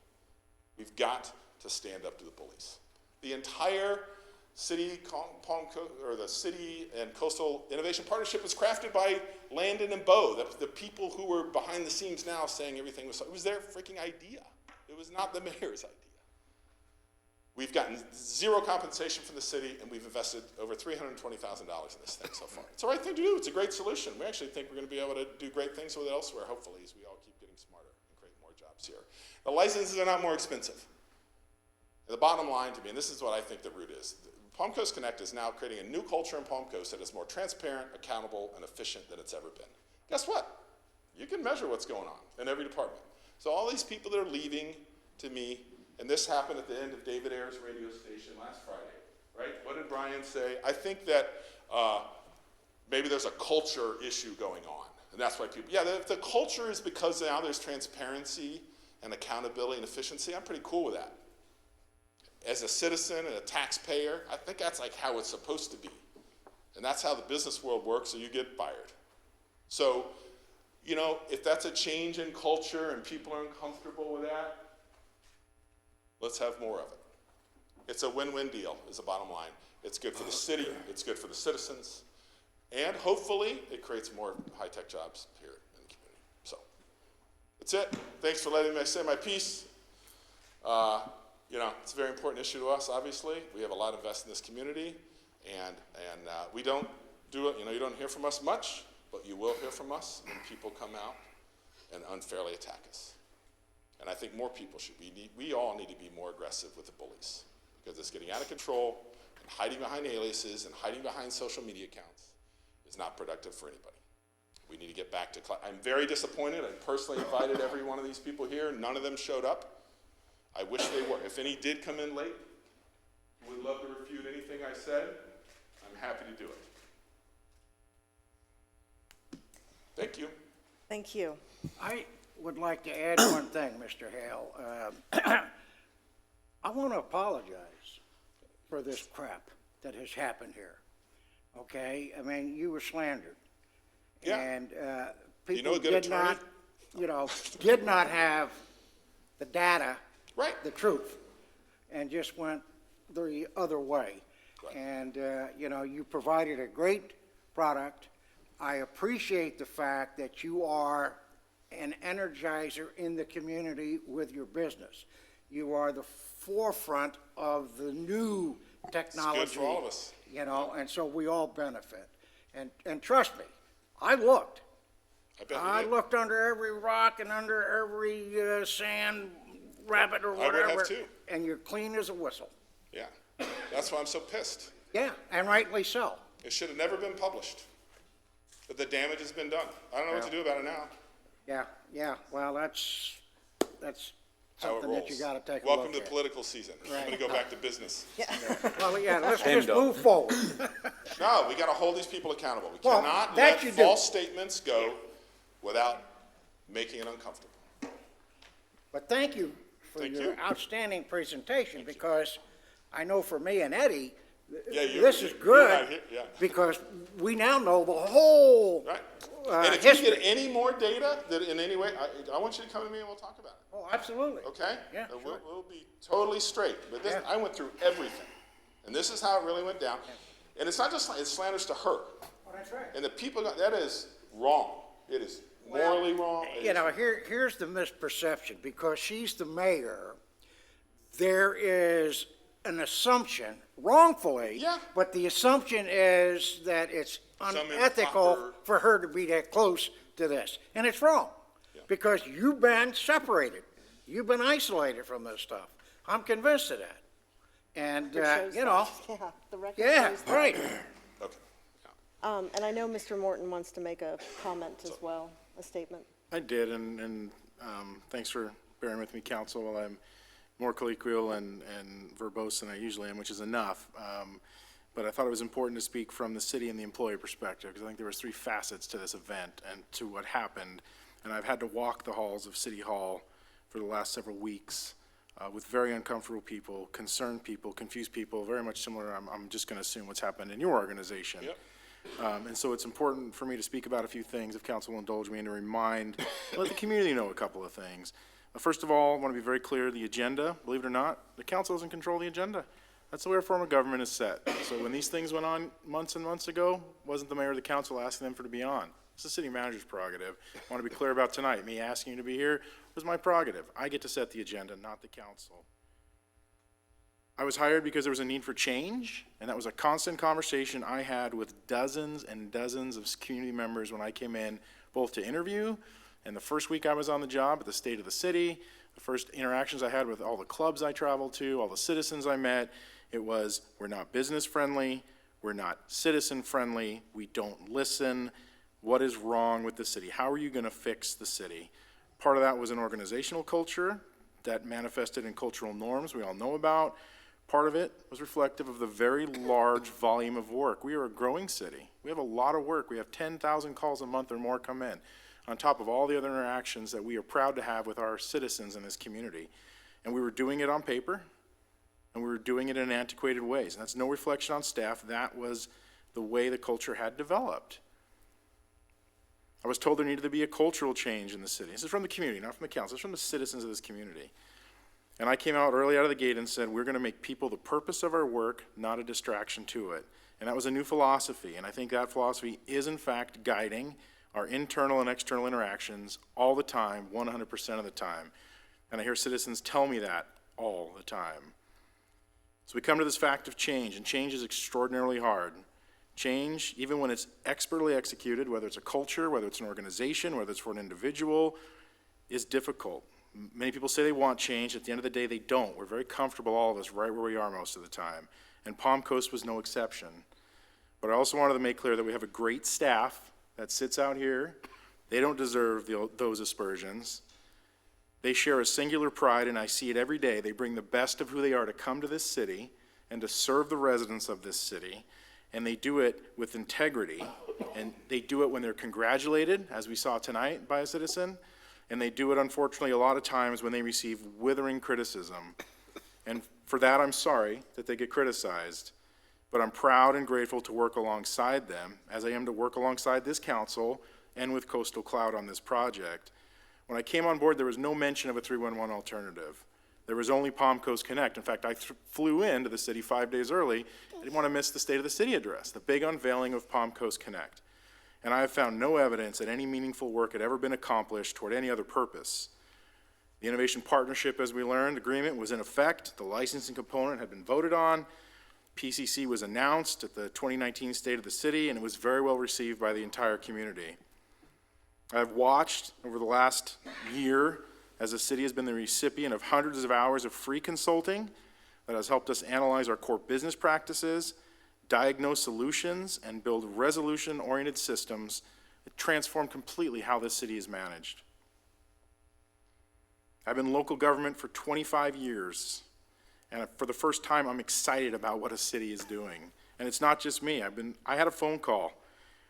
We've got to stand up to the bullies. The entire City and Coastal Innovation Partnership was crafted by Landon and Bo, the people who were behind the scenes now saying everything was, it was their freaking idea. It was not the mayor's idea. We've gotten 0 compensation from the city, and we've invested over $320,000 in this thing so far. It's the right thing to do. It's a great solution. We actually think we're going to be able to do great things with it elsewhere, hopefully, as we all keep getting smarter and create more jobs here. The licenses are not more expensive. And the bottom line to me, and this is what I think the root is, Palm Coast Connect is now creating a new culture in Palm Coast that is more transparent, accountable, and efficient than it's ever been. Guess what? You can measure what's going on in every department. So all these people that are leaving to me, and this happened at the end of David Ayer's radio station last Friday, right? What did Brian say? I think that maybe there's a culture issue going on, and that's why people, yeah, the culture is because now there's transparency and accountability and efficiency. I'm pretty cool with that. As a citizen and a taxpayer, I think that's like how it's supposed to be. And that's how the business world works, so you get fired. So, if that's a change in culture and people are uncomfortable with that, let's have more of it. It's a win-win deal, is the bottom line. It's good for the city, it's good for the citizens, and hopefully it creates more high-tech jobs here in the community. So, that's it. Thanks for letting me say my piece. It's a very important issue to us, obviously. We have a lot invested in this community, and we don't do it, you don't hear from us much, but you will hear from us when people come out and unfairly attack us. And I think more people should be, we all need to be more aggressive with the bullies, because it's getting out of control, and hiding behind aliases and hiding behind social media accounts is not productive for anybody. We need to get back to class. I'm very disappointed. I personally invited every one of these people here. None of them showed up. I wish they were. If any did come in late, would love to refute anything I said, I'm happy to do it. Thank you. Thank you. I would like to add one thing, Mr. Hale. I want to apologize for this crap that has happened here. okay? I mean, you were slandered. Yeah. And You know people a good did attorney? not, did not have the data, Right. the truth, and just went the other way. Right. And, you provided a great product. I appreciate the fact that you are an energizer in the community with your business. You are the forefront of the new technology. for all of us. And so we all benefit. And trust me, I looked. I bet you I did. looked under every rock and under every sand rabbit or I would have whatever. too. And you're clean as a whistle. Yeah. That's why I'm so pissed. Yeah, and rightly so. It should have never been published. But the damage has been done. I don't know what to do about it now. Yeah, well, that's How it something that you rolls. gotta take a Welcome look to at. political season. I'm Right. gonna go back to business. Well, yeah, let's Stand just up. move forward. No, we gotta hold these people accountable. We Well, cannot that let you do. false statements go without making it uncomfortable. But thank you for Thank your you. outstanding presentation, because I know for me and Eddie, Yeah, this is you're good, right here, yeah. because we now know the whole Right. And if you history. get any more data that in any way, I want you to come to me and we'll talk about it. Oh, absolutely. Okay? Yeah, And sure. we'll be totally straight. But this, Yeah. I went through everything. And this is how it really went down. And it's not just, it's slanders to her. Oh, that's right. And the people, that is wrong. It is morally wrong. It is- Here's the misperception, because she's the mayor, there is an assumption, wrongfully, Yeah. but the assumption is that it's Some unethical improper- for her to be that close to this. And it's wrong, because you've been separated. You've been isolated from this stuff. I'm convinced of that. And, Yeah, the record yeah, shows that. right. Okay. And I know Mr. Morton wants to make a comment as well, a statement. I did, and thanks for bearing with me, council, while I'm more colloquial and verbose than I usually am, which is enough. But I thought it was important to speak from the city and the employee perspective, because I think there was 3 facets to this event and to what happened. And I've had to walk the halls of City Hall for the last several weeks with very uncomfortable people, concerned people, confused people, very much similar, I'm just going to assume what's happened in your organization. Yep. And so it's important for me to speak about a few things, if council will indulge me, and to let the community know a couple of things. First of all, I want to be very clear, the agenda, believe it or not, the council doesn't control the agenda. That's the way our form of government is set. So when these things went on months and months ago, wasn't the mayor or the council asking them for to be on. It's the city manager's prerogative. I want to be clear about tonight. Me asking you to be here was my prerogative. I get to set the agenda, not the council. I was hired because there was a need for change, and that was a constant conversation I had with dozens and dozens of community members when I came in, both to interview, and the first week I was on the job at the state of the city, the first interactions I had with all the clubs I traveled to, all the citizens I met, it was, we're not business friendly, we're not citizen friendly, we don't listen, what is wrong with the city? How are you gonna fix the city? Part of that was an organizational culture that manifested in cultural norms we all know about. Part of it was reflective of the very large volume of work. We are a growing city. We have a lot of work. We have 10,000 calls a month or more come in, on top of all the other interactions that we are proud to have with our citizens in this community. And we were doing it on paper, and we were doing it in antiquated ways. And that's no reflection on staff. That was the way the culture had developed. I was told there needed to be a cultural change in the city. This is from the community, not from the council. This is from the citizens of this community. And I came out early out of the gate and said, we're going to make people the purpose of our work, not a distraction to it. And that was a new philosophy. And I think that philosophy is, in fact, guiding our internal and external interactions all the time, 100% of the time. And I hear citizens tell me that all the time. So we come to this fact of change, and change is extraordinarily hard. Change, even when it's expertly executed, whether it's a culture, whether it's an organization, whether it's for an individual, is difficult. Many people say they want change. At the end of the day, they don't. We're very comfortable, all of us, right where we are most of the time. And Palm Coast was no exception. But I also wanted to make clear that we have a great staff that sits out here. They don't deserve those aspersions. They share a singular pride, and I see it every day. They bring the best of who they are to come to this city and to serve the residents of this city. And they do it with integrity. And they do it when they're congratulated, as we saw tonight, by a citizen. And they do it, unfortunately, a lot of times when they receive withering criticism. And for that, I'm sorry that they get criticized. but I'm proud and grateful to work alongside them, as I am to work alongside this council and with Coastal Cloud on this project. When I came on board, there was no mention of a 311 alternative. There was only Palm Coast Connect. In fact, I flew into the city 5 days early. I didn't want to miss the State of the City address, the big unveiling of Palm Coast Connect. And I have found no evidence that any meaningful work had ever been accomplished toward any other purpose. The Innovation Partnership, as we learned, agreement was in effect. The licensing component had been voted on. PCC was announced at the 2019 State of the City, and it was very well received by the entire community. I've watched over the last year as the city has been the recipient of hundreds of hours of free consulting that has helped us analyze our core business practices, diagnose solutions, and build resolution-oriented systems that transform completely how this city is managed. I've been in local government for 25 years, and for the first time, I'm excited about what a city is doing. And it's not just me. I had a phone call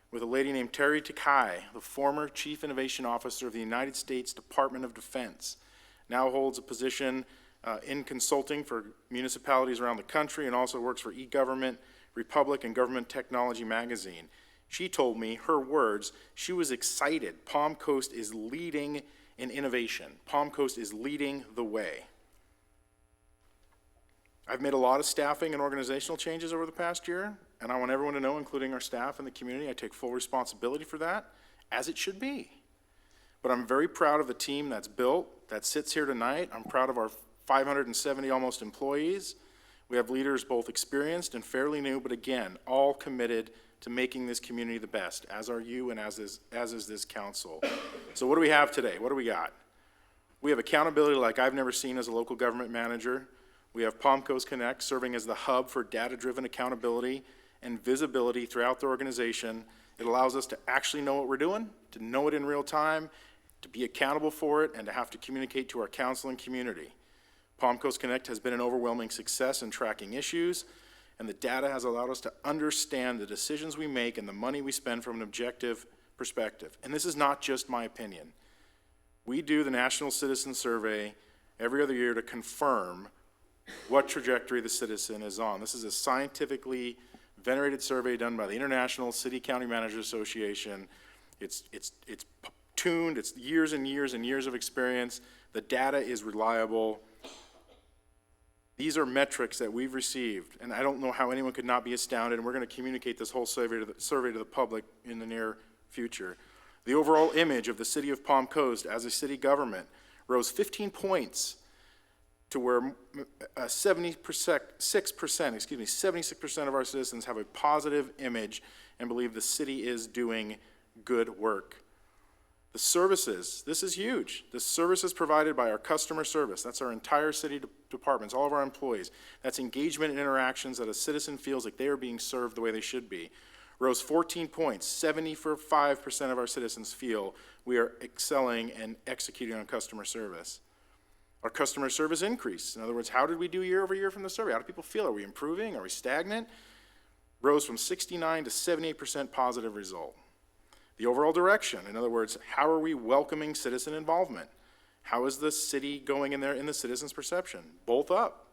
with a lady named Terry Takai, the former Chief Innovation Officer of the United States Department of Defense, now holds a position in consulting for municipalities around the country and also works for eGovernment, Republic, and Government Technology magazine. She told me, her words, she was excited. Palm Coast is leading in innovation. Palm Coast is leading the way. I've made a lot of staffing and organizational changes over the past year, and I want everyone to know, including our staff and the community, I take full responsibility for that, as it should be. But I'm very proud of the team that's built, that sits here tonight. I'm proud of our 570 almost employees. We have leaders both experienced and fairly new, but again, all committed to making this community the best, as are you and as is this council. So what do we have today? What do we got? We have accountability like I've never seen as a local government manager. We have Palm Coast Connect serving as the hub for data-driven accountability and visibility throughout the organization. It allows us to actually know what we're doing, to know it in real time, to be accountable for it, and to have to communicate to our council and community. Palm Coast Connect has been an overwhelming success in tracking issues, and the data has allowed us to understand the decisions we make and the money we spend from an objective perspective. And this is not just my opinion. We do the National Citizen Survey every other year to confirm what trajectory the citizen is on. This is a scientifically venerated survey done by the International City County Managers Association. It's tuned, it's years and years and years of experience. The data is reliable. These are metrics that we've received, and I don't know how anyone could not be astounded, and we're going to communicate this whole survey to the public in the near future. The overall image of the city of Palm Coast as a city government rose 15 points to where 76% of our citizens have a positive image and believe the city is doing good work. The services, this is huge. The services provided by our customer service, that's our entire city departments, all of our employees. That's engagement and interactions that a citizen feels like they are being served the way they should be. Rose 14 points. 75% of our citizens feel we are excelling and executing on customer service. Our customer service increased. In other words, how did we do year over year from the survey? How do people feel? Are we improving? Are we stagnant? Rose from 69 to 78% positive result. The overall direction, in other words, how are we welcoming citizen involvement? How is the city going in there in the citizen's perception? Both up.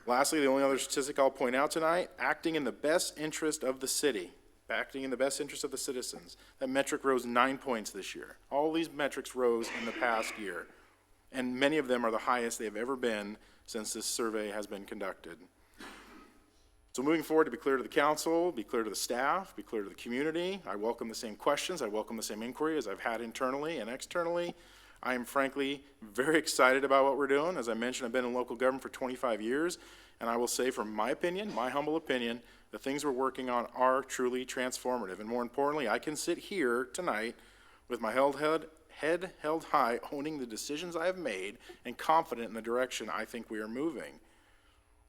Lastly, the only other statistic I'll point out tonight, acting in the best interest of the city, acting in the best interest of the citizens. That metric rose 9 points this year. All these metrics rose in the past year, and many of them are the highest they've ever been since this survey has been conducted. So moving forward, to be clear to the council, be clear to the staff, be clear to the community, I welcome the same questions, I welcome the same inquiry as I've had internally and externally. I am frankly very excited about what we're doing. As I mentioned, I've been in local government for 25 years, and I will say from my opinion, my humble opinion, the things we're working on are truly transformative. And more importantly, I can sit here tonight with my head held high, owning the decisions I have made and confident in the direction I think we are moving.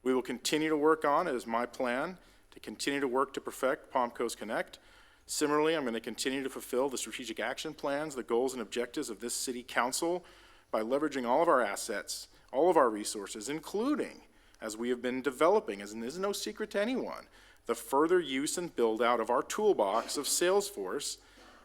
We will continue to work on, it is my plan, to continue to work to perfect Palm Coast Connect. Similarly, I'm going to continue to fulfill the strategic action plans, the goals and objectives of this city council by leveraging all of our assets, all of our resources, including, as we have been developing, as this is no secret to anyone, the further use and build out of our toolbox of Salesforce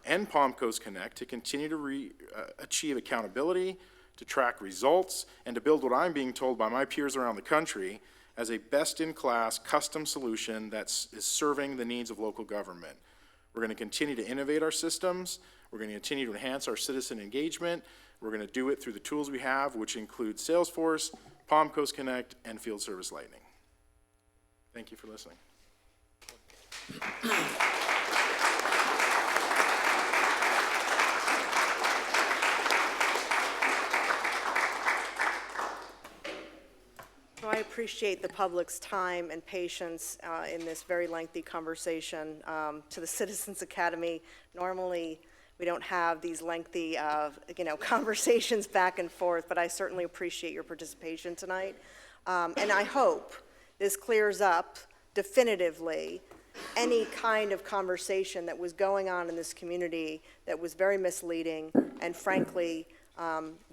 and Palm Coast Connect to continue to achieve accountability, to track results, and to build what I'm being told by my peers around the country as a best-in-class custom solution that is serving the needs of local government. We're going to continue to innovate our systems. We're going to continue to enhance our citizen engagement. We're going to do it through the tools we have, which include Salesforce, Palm Coast Connect, and Field Service Lightning. Thank you for listening. So I appreciate the public's time and patience in this very lengthy conversation. To the Citizens Academy, normally we don't have these lengthy, conversations back and forth, but I certainly appreciate your participation tonight. And I hope this clears up definitively any kind of conversation that was going on in this community that was very misleading and frankly,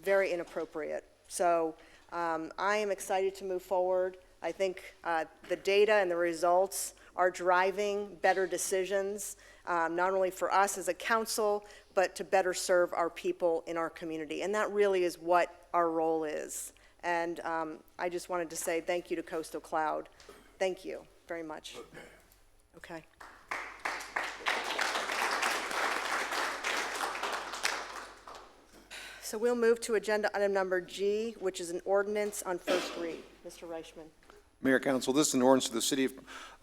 very inappropriate. So I am excited to move forward. I think the data and the results are driving better decisions, not only for us as a council, but to better serve our people in our community. And that really is what our role is. And I just wanted to say thank you to Coastal Cloud. Thank you very much. Okay. So we'll move to agenda item number G, which is an ordinance on first read. Mr. Reichman. Mayor, Council, this is an ordinance of the City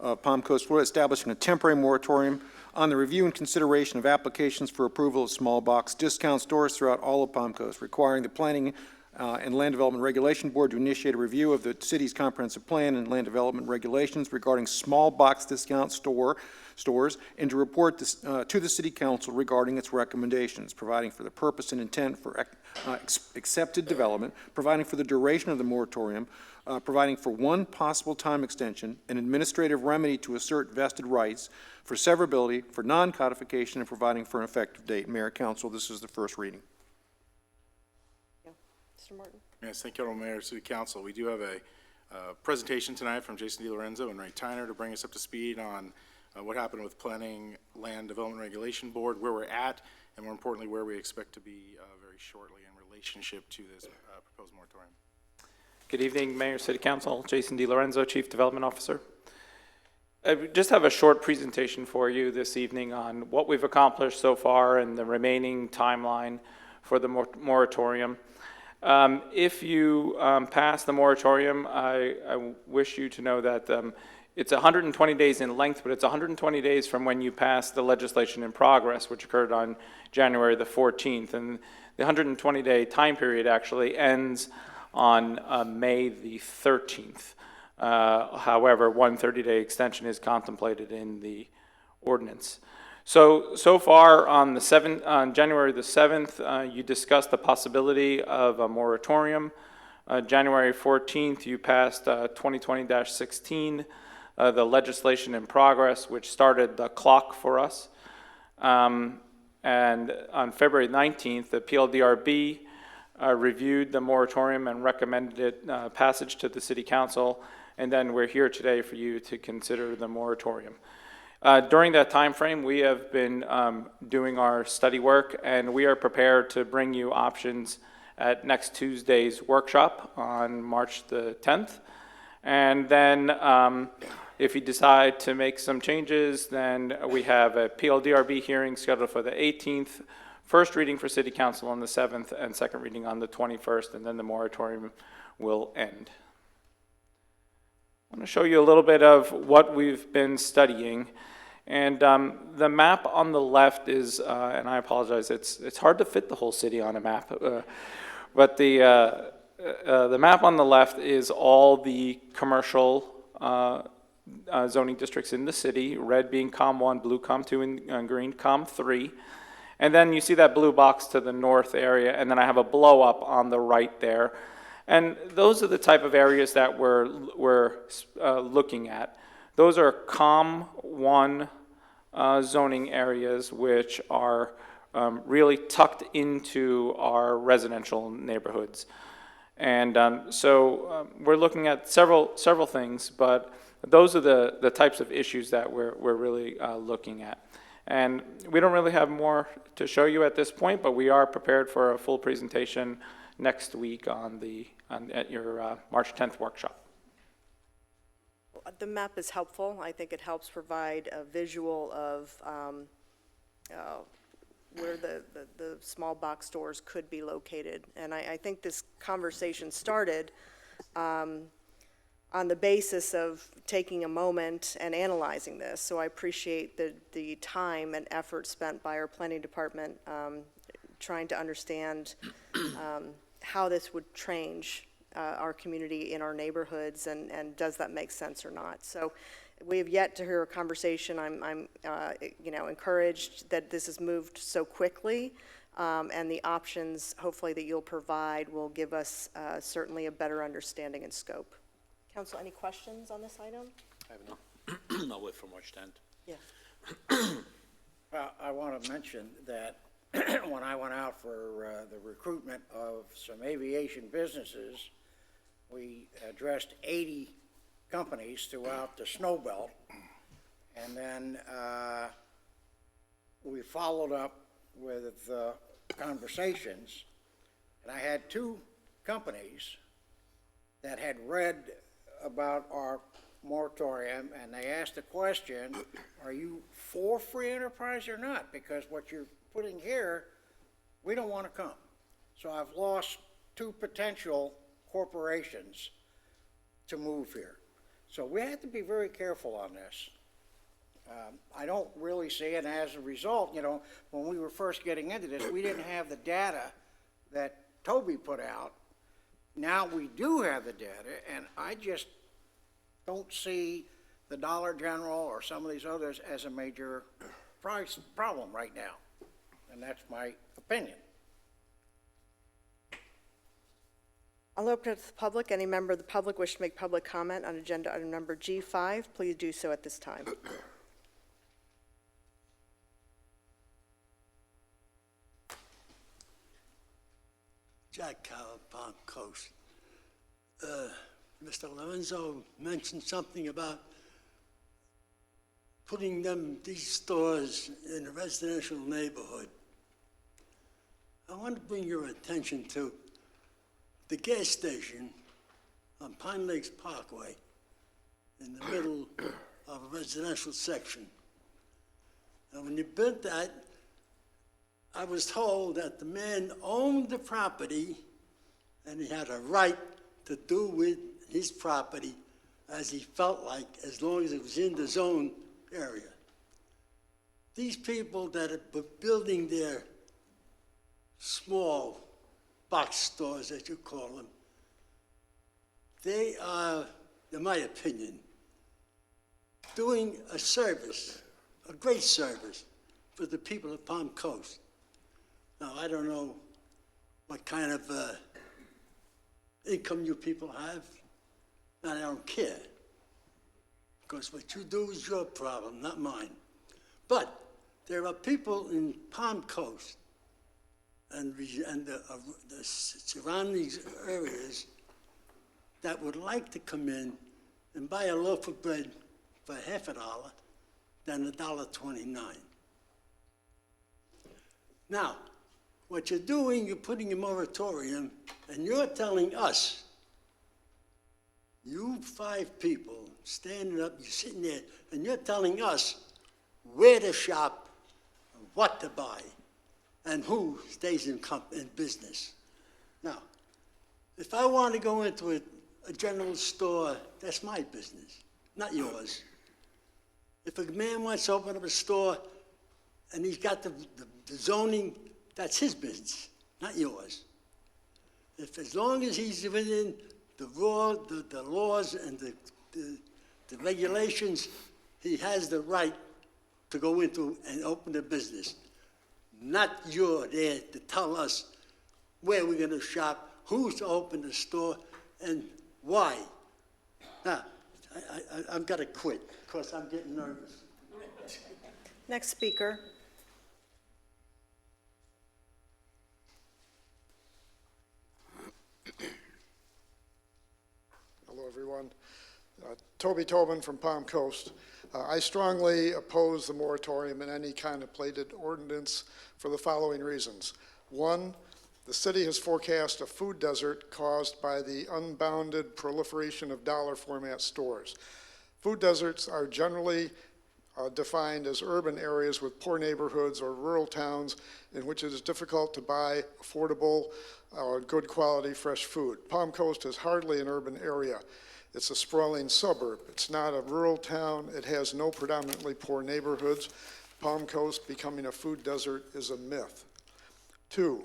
of Palm Coast, Florida, establishing a temporary moratorium on the review and consideration of applications for approval of small box discount stores throughout all of Palm Coast, requiring the Planning and Land Development Regulation Board to initiate a review of the city's comprehensive plan and land development regulations regarding small box discount stores and to report this, to the City Council regarding its recommendations, providing for the purpose and intent for accepted development, providing for the duration of the moratorium, providing for one possible time extension, an administrative remedy to assert vested rights, for severability, for non-codification, and providing for an effective date. Mayor, Council, this is the first reading. Mr. Morton. Yes, thank you, Honorable Mayor, City Council. We do have a presentation tonight from Jason DiLorenzo and Ray Tyner to bring us up to speed on what happened with Planning Land Development Regulation Board, where we're at, and more importantly, where we expect to be very shortly in relationship to this proposed moratorium. Good evening, Mayor, City Council. Jason DiLorenzo, Chief Development Officer. I just have a short presentation for you this evening on what we've accomplished so far and the remaining timeline for the moratorium. If you pass the moratorium, I wish you to know that it's 120 days in length, but it's 120 days from when you pass the legislation in progress, which occurred on January the 14th. And the 120-day time period actually ends on May the 13th. However, one 30-day extension is contemplated in the ordinance. So far on January the 7th, you discussed the possibility of a moratorium. January 14th, you passed 2020-16, the legislation in progress, which started the clock for us. And on February 19th, the PLDRB reviewed the moratorium and recommended it passage to the City Council. And then we're here today for you to consider the moratorium. During that time frame, we have been doing our study work, and we are prepared to bring you options at next Tuesday's workshop on March the 10th. And then if you decide to make some changes, then we have a PLDRB hearing scheduled for the 18th, first reading for City Council on the 7th, and second reading on the 21st, and then the moratorium will end. I want to show you a little bit of what we've been studying. And the map on the left is, and I apologize, it's hard to fit the whole city on a map, but the map on the left is all the commercial zoning districts in the city, red being COM 1, blue COM 2, and green COM 3. And then you see that blue box to the north area, and then I have a blow up on the right there. And those are the type of areas that we're looking at. Those are COM 1 zoning areas, which are really tucked into our residential neighborhoods. And so we're looking at several things, but those are the types of issues that we're really looking at. And we don't really have more to show you at this point, but we are prepared for a full presentation next week at your March 10th workshop. the map is helpful. I think it helps provide a visual of where the small box stores could be located. And I think this conversation started on the basis of taking a moment and analyzing this. So I appreciate the time and effort spent by our planning department trying to understand how this would change our community in our neighborhoods, and does that make sense or not. So we have yet to hear a conversation. I'm encouraged that this has moved so quickly, and the options, hopefully, that you'll provide will give us certainly a better understanding and scope. Council, any questions on this item? I have no wait for March 10th. Yeah. Well, I want to mention that when I went out for the recruitment of some aviation businesses, we addressed 80 companies throughout the snow belt, and then we followed up with conversations, and I had 2 companies that had read about our moratorium, and they asked the question, are you for free enterprise or not? Because what you're putting here, we don't want to come. So I've lost 2 potential corporations to move here. So we have to be very careful on this. I don't really see it, and as a result, when we were first getting into this, we didn't have the data that Toby put out. Now we do have the data, and I just don't see the Dollar General or some of these others as a major price problem right now. And that's my opinion. I'll open it to the public. Any member of the public wish to make public comment on agenda item number G5, please do so at this time. Jack Cowell, Palm Coast. Mr. Lorenzo mentioned something about putting these stores in a residential neighborhood. I want to bring your attention to the gas station on Pine Lakes Parkway in the middle of a residential section. And when you built that, I was told that the man owned the property and he had a right to do with his property as he felt like, as long as it was in the zone area. These people that are building their small box stores, as you call them, they are, in my opinion, doing a service, a great service for the people of Palm Coast. Now, I don't know what kind of income you people have, and I don't care, because what you do is your problem, not mine. But there are people in Palm Coast and the surrounding areas that would like to come in and buy a loaf of bread for half $1 than $1.29. Now, what you're doing, you're putting a moratorium, and you're telling us, you 5 people standing up, you're sitting there, and you're telling us where to shop, what to buy, and who stays in business. Now, if I want to go into a general store, that's my business, not yours. If a man wants to open up a store and he's got the zoning, that's his business, not yours. If as long as he's within the laws and the regulations, he has the right to go into and open a business. Not you're there to tell us where we're going to shop, who's to open the store, and why. Now, I've got to quit because I'm getting nervous. Next speaker. Hello, everyone. Toby Tobin from Palm Coast. I strongly oppose the moratorium and any contemplated ordinance for the following reasons. 1, the city has forecast a food desert caused by the unbounded proliferation of dollar format stores. Food deserts are generally defined as urban areas with poor neighborhoods or rural towns in which it is difficult to buy affordable, good quality fresh food. Palm Coast is hardly an urban area. It's a sprawling suburb. It's not a rural town. It has no predominantly poor neighborhoods. Palm Coast becoming a food desert is a myth. 2,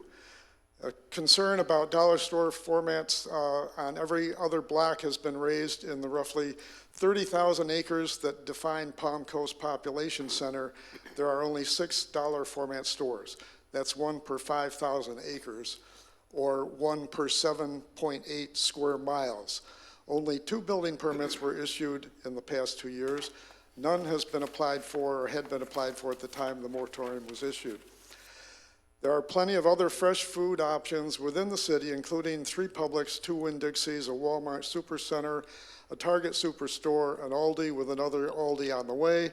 a concern about dollar store formats on every other block has been raised. In the roughly 30,000 acres that define Palm Coast Population Center, there are only 6 dollar format stores. That's 1 per 5,000 acres, or 1 per 7.8 square miles. Only 2 building permits were issued in the past 2 years. None has been applied for or had been applied for at the time the moratorium was issued. There are plenty of other fresh food options within the city, including 3 Publix, 2 Winn-Dixies, a Walmart Supercenter, a Target Superstore, an Aldi with another Aldi on the way.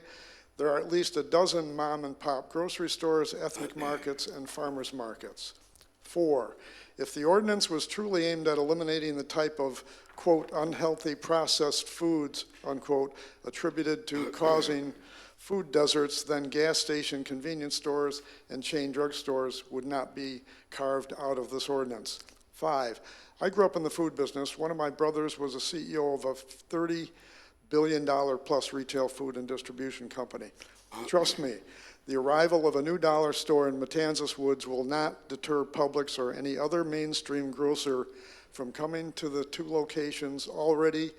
There are at least a dozen mom and pop grocery stores, ethnic markets, and farmers markets. 4, if the ordinance was truly aimed at eliminating the type of, quote, unhealthy processed foods, unquote, attributed to causing food deserts, then gas station convenience stores and chain drug stores would not be carved out of this ordinance. 5, I grew up in the food business. One of my brothers was a CEO of a $30 billion plus retail food and distribution company. Trust me, the arrival of a new dollar store in Matanzas Woods will not deter Publix or any other mainstream grocer from coming to the 2 locations already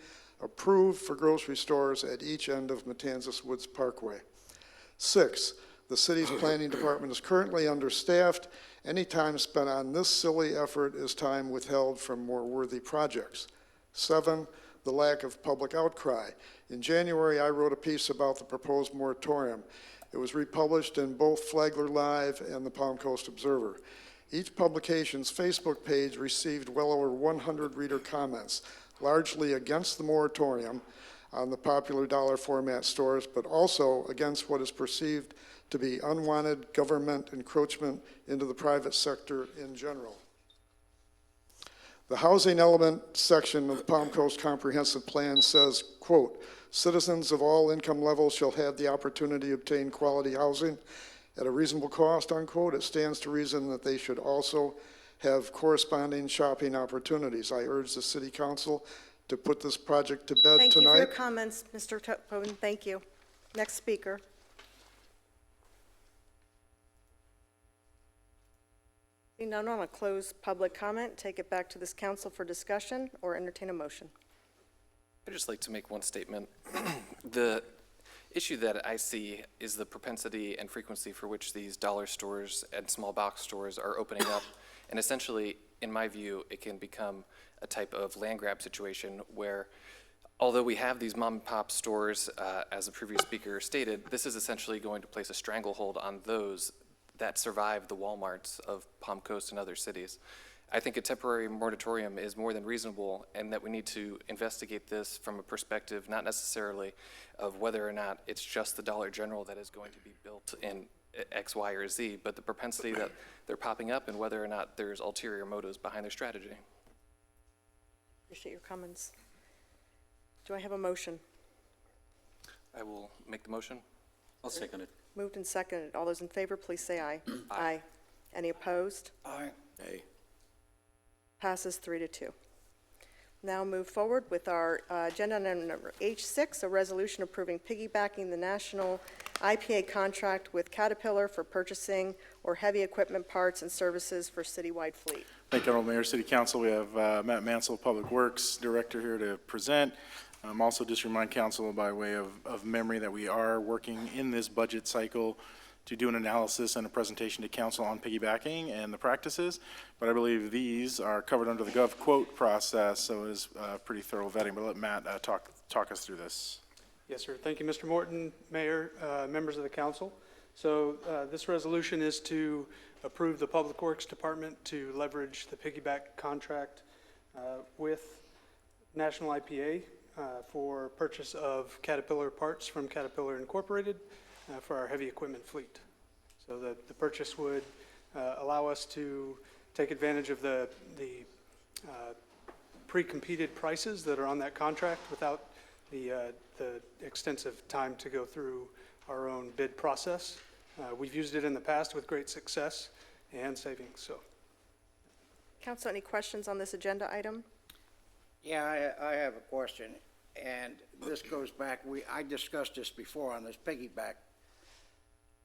approved for grocery stores at each end of Matanzas Woods Parkway. 6, the city's planning department is currently understaffed. Any time spent on this silly effort is time withheld from more worthy projects. 7, the lack of public outcry. In January, I wrote a piece about the proposed moratorium. It was republished in both Flagler Live and the Palm Coast Observer. Each publication's Facebook page received well over 100 reader comments, largely against the moratorium on the popular dollar format stores, but also against what is perceived to be unwanted government encroachment into the private sector in general. The housing element section of the Palm Coast Comprehensive Plan says, quote, citizens of all income levels shall have the opportunity to obtain quality housing at a reasonable cost, unquote. It stands to reason that they should also have corresponding shopping opportunities. I urge the City Council to put this project to bed tonight. Thank you for your comments, Mr. Tobin. Thank you. Next speaker. Seeing none, I'm going to close public comment, take it back to this council for discussion, or entertain a motion. I'd just like to make one statement. The issue that I see is the propensity and frequency for which these dollar stores and small box stores are opening up. And essentially, in my view, it can become a type of land grab situation where, although we have these mom and pop stores, as the previous speaker stated, this is essentially going to place a stranglehold on those that survive the Walmarts of Palm Coast and other cities. I think a temporary moratorium is more than reasonable, and that we need to investigate this from a perspective not necessarily of whether or not it's just the Dollar General that is going to be built in X, Y, or Z, but the propensity that they're popping up and whether or not there's ulterior motives behind their strategy. Appreciate your comments. Do I have a motion? I will make the motion. I'll second it. Moved and seconded. All those in favor, please say aye. Aye. Any opposed? Aye. Aye. Passes 3-2. Now move forward with our agenda item number H6, a resolution approving piggybacking the national IPA contract with Caterpillar for purchasing or heavy equipment parts and services for citywide fleet. Thank you, Honorable Mayor, City Council. We have Matt Mansell, Public Works Director, here to present. Also, just remind Council by way of memory that we are working in this budget cycle to do an analysis and a presentation to Council on piggybacking and the practices, but I believe these are covered under the GovQuote process, so it is pretty thorough vetting. But let Matt talk us through this. Yes, sir. Thank you, Mr. Morton, Mayor, members of the Council. So this resolution is to approve the Public Works Department to leverage the piggyback contract with National IPA for purchase of Caterpillar parts from Caterpillar Incorporated for our heavy equipment fleet. So the purchase would allow us to take advantage of the pre-competed prices that are on that contract without the extensive time to go through our own bid process. We've used it in the past with great success and savings, so. Council, any questions on this agenda item? Yeah, I have a question, and this goes back, I discussed this before on this piggyback.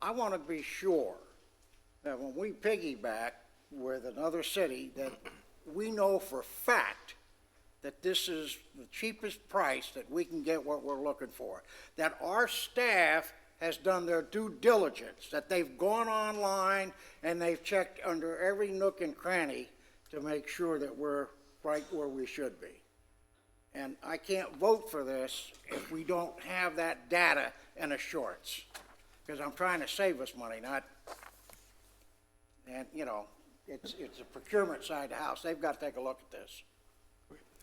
I want to be sure that when we piggyback with another city, that we know for a fact that this is the cheapest price that we can get what we're looking for. That our staff has done their due diligence, that they've gone online and they've checked under every nook and cranny to make sure that we're right where we should be. And I can't vote for this if we don't have that data and assurance, because I'm trying to save us money, not, and, you know, it's the procurement side of the house. They've got to take a look at this.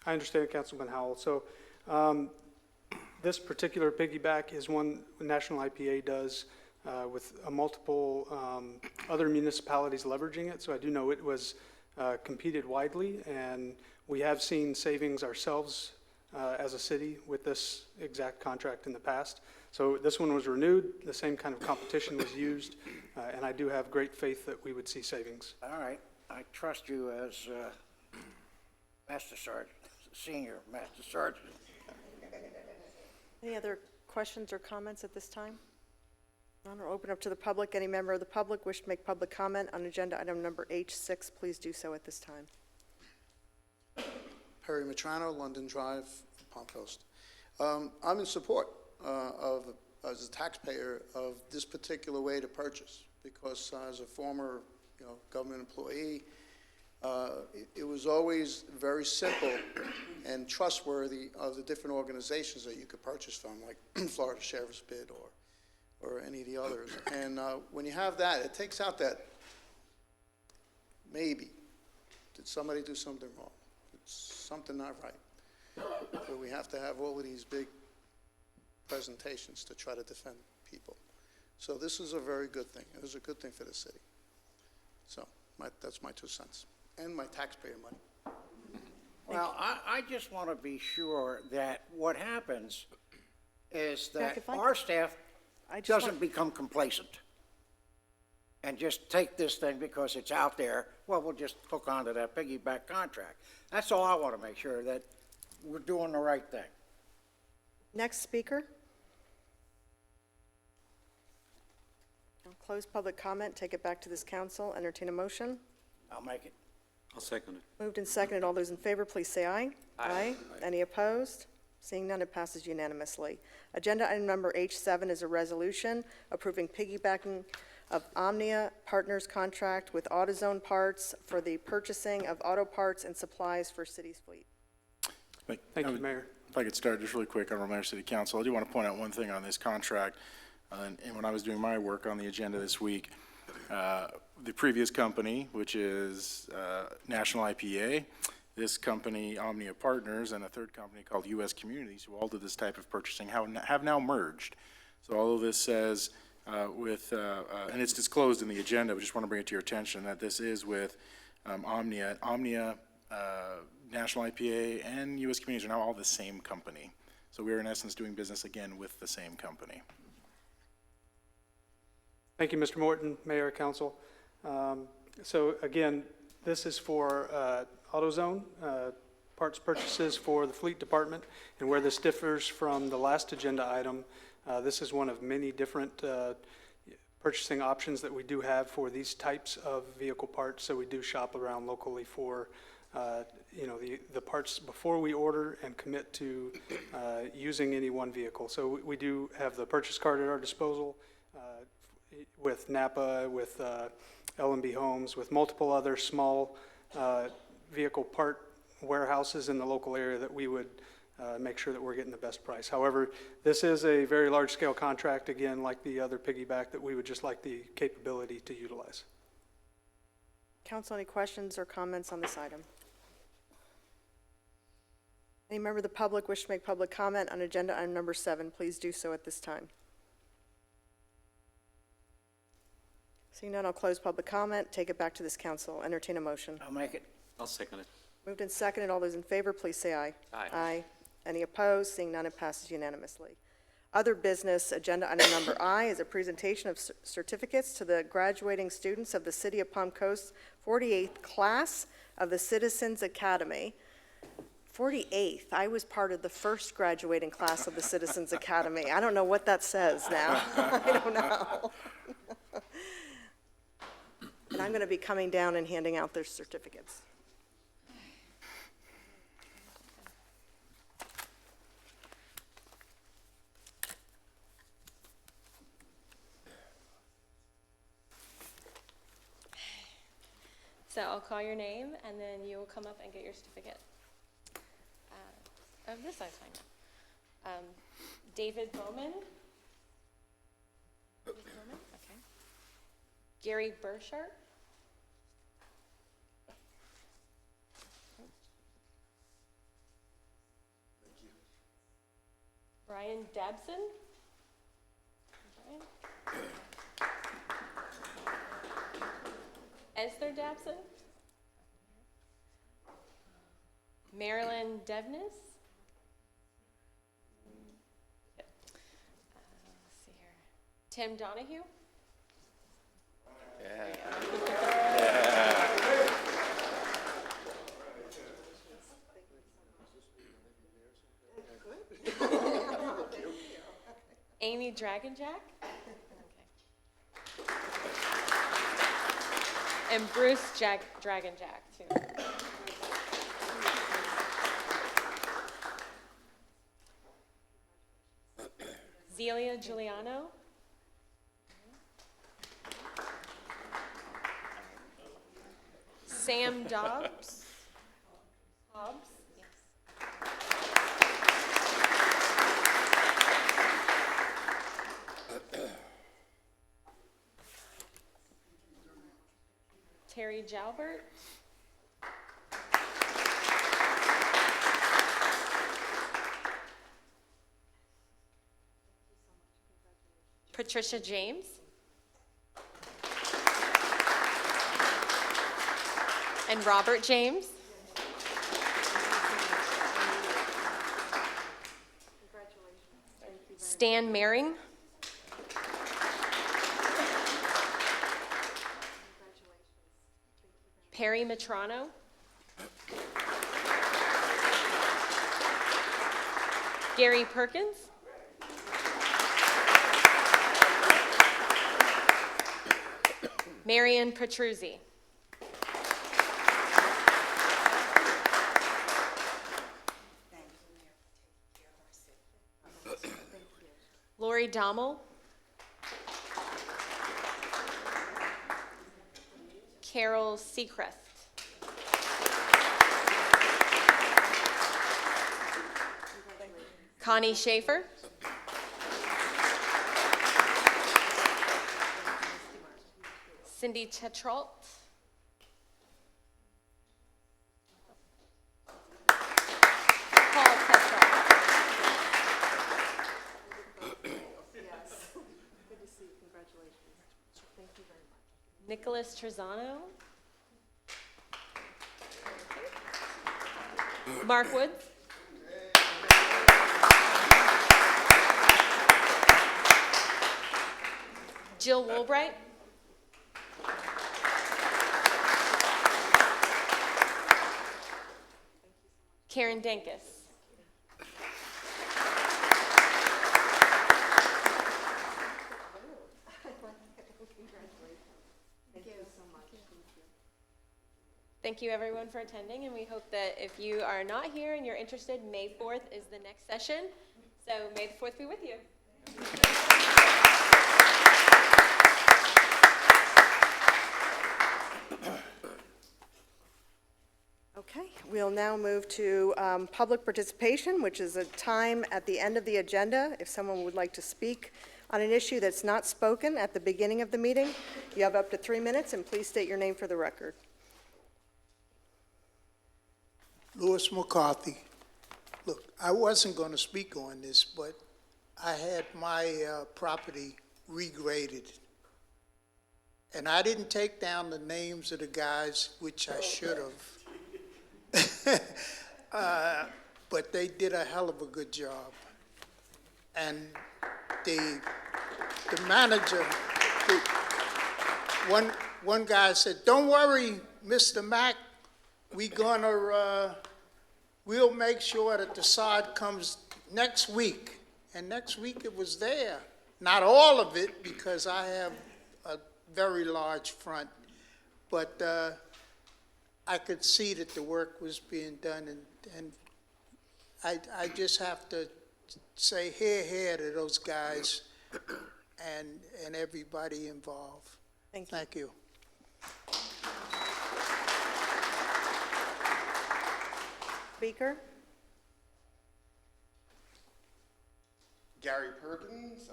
I understand, Councilman Howell. So this particular piggyback is one National IPA does with multiple other municipalities leveraging it. So I do know it was competed widely, and we have seen savings ourselves as a city with this exact contract in the past. So this one was renewed, the same kind of competition was used, and I do have great faith that we would see savings. All right, I trust you as Master Sergeant, Senior Master Sergeant. Any other questions or comments at this time? None. I'll open up to the public. Any member of the public wish to make public comment on agenda item number H6, please do so at this time. Perry Matrano, London Drive, Palm Coast. I'm in support as a taxpayer, of this particular way to purchase, because as a former, government employee, it was always very simple and trustworthy of the different organizations that you could purchase from, like Florida Sheriff's Bid or any of the others. And when you have that, it takes out that maybe, did somebody do something wrong? It's something not right. But we have to have all of these big presentations to try to defend people. So this is a very good thing. It was a good thing for the city. So that's my 2 cents. And my taxpayer money. Well, I just want to be sure that what happens is that our staff doesn't become complacent and just take this thing because it's out there. Well, we'll just hook onto that piggyback contract. That's all I want to make sure, that we're doing the right thing. Next speaker. I'll close public comment, take it back to this council, entertain a motion. I'll make it. I'll second it. Moved and seconded. All those in favor, please say aye. Aye. Any opposed? Seeing none, it passes unanimously. Agenda item number H7 is a resolution approving piggybacking of Omnia Partners contract with AutoZone Parts for the purchasing of auto parts and supplies for city's fleet. Thank you, Mayor. If I could start just really quick, Honorable Mayor, City Council, I do want to point out one thing on this contract. And when I was doing my work on the agenda this week, the previous company, which is National IPA, this company, Omnia Partners, and a third company called U.S. Communities, who all did this type of purchasing, have now merged. So all of this says and it's disclosed in the agenda, but just want to bring it to your attention that this is with Omnia, National IPA, and U.S. Communities are now all the same company. So we are in essence doing business again with the same company. Thank you, Mr. Morton, Mayor, Council. So again, this is for AutoZone, parts purchases for the Fleet Department, and where this differs from the last agenda item, this is one of many different purchasing options that we do have for these types of vehicle parts. So we do shop around locally for the parts before we order and commit to using any one vehicle. So we do have the purchase card at our disposal with Napa, with L&B Homes, with multiple other small vehicle part warehouses in the local area that we would make sure that we're getting the best price. However, this is a very large-scale contract, again, like the other piggyback, that we would just like the capability to utilize. Council, any questions or comments on this item? Any member of the public wish to make public comment on agenda item number 7, please do so at this time. Seeing none, I'll close public comment, take it back to this council, entertain a motion. I'll make it. I'll second it. Moved and seconded. All those in favor, please say aye. Aye. Aye. Any opposed? Seeing none, it passes unanimously. Other business, agenda item number I is a presentation of certificates to the graduating students of the City of Palm Coast 48th class of the Citizens Academy. 48th, I was part of the first graduating class of the Citizens Academy. I don't know what that says now. I don't know. And I'm going to be coming down and handing out their certificates. So I'll call your name, and then you will come up and get your certificate. This side's fine. David Bowman. Okay. Gary Burshart. Brian Dabson. Esther Dabson. Marilyn Devnis. Let's see here. Tim Donahue. Amy Dragonjack. Okay. And Bruce Dragonjack, too. Zelia Giuliano. Sam Dobbs. Hobbs. Terry Jalbert. Patricia James. And Robert James. Stan Maring. Perry Matrano. Gary Perkins. Marion Petruzzi. Lori Dommel. Carol Seacrest. Connie Schaefer. Cindy Tetrault. Paul Tetrault. Yes. Good to see you. Congratulations. Thank you very much. Nicholas Trezano. Mark Woods. Jill Woolbright. Karen Denkus. Thank you everyone for attending, and we hope that if you are not here and you're interested, May 4th is the next session. So May the 4th be with you. Okay, we'll now move to public participation, which is a time at the end of the agenda. If someone would like to speak on an issue that's not spoken at the beginning of the meeting, you have up to 3 minutes, and please state your name for the record. Louis McCarthy. Look, I wasn't going to speak on this, but I had my property regraded. And I didn't take down the names of the guys, which I should have. but they did a hell of a good job. And the manager, one guy said, "Don't worry, Mr. Mack, we'll make sure that the sod comes next week." And next week it was there. Not all of it, because I have a very large front, but I could see that the work was being done, and I just have to say hear to those guys and everybody involved. Thank you. Speaker? Gary Perkins,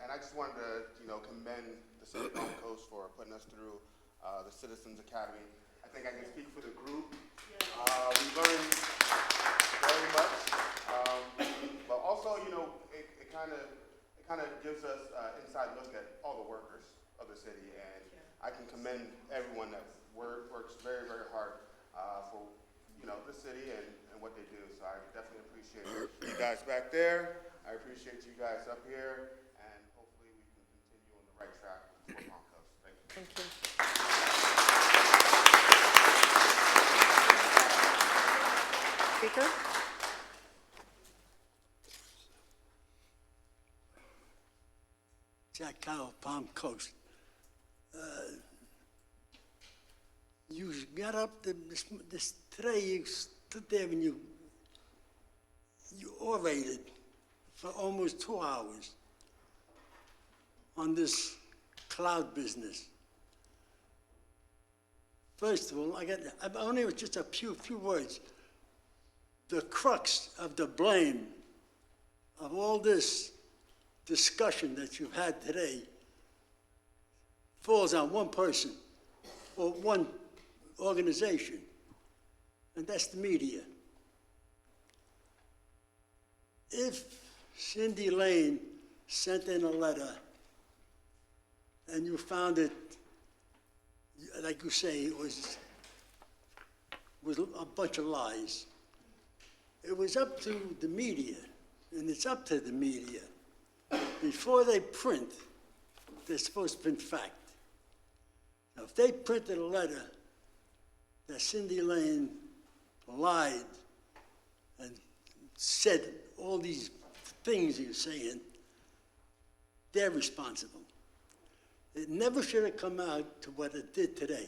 and I just wanted to, commend the City of Palm Coast for putting us through the Citizens Academy. I think I can speak for the group. We learned very much, but also, it kind of gives us an inside look at all the workers of the city, and I can commend everyone that works very, very hard for, the city and what they do. So I definitely appreciate you guys back there. I appreciate you guys up here, and hopefully we can continue on the right track with Palm Coast. Thank you. Thank you. Speaker? Jack Cowell, Palm Coast. You got up this today, you stood there and you orated for almost 2 hours on this cloud business. First of all, I only with just a few words. The crux of the blame of all this discussion that you've had today falls on one person or one organization, and that's the media. If Cindy Lane sent in a letter and you found it, like you say, it was a bunch of lies, it was up to the media, and it's up to the media. Before they print, they're supposed to print fact. Now, if they printed a letter that Cindy Lane lied and said all these things you're saying, they're responsible. It never should have come out to what it did today.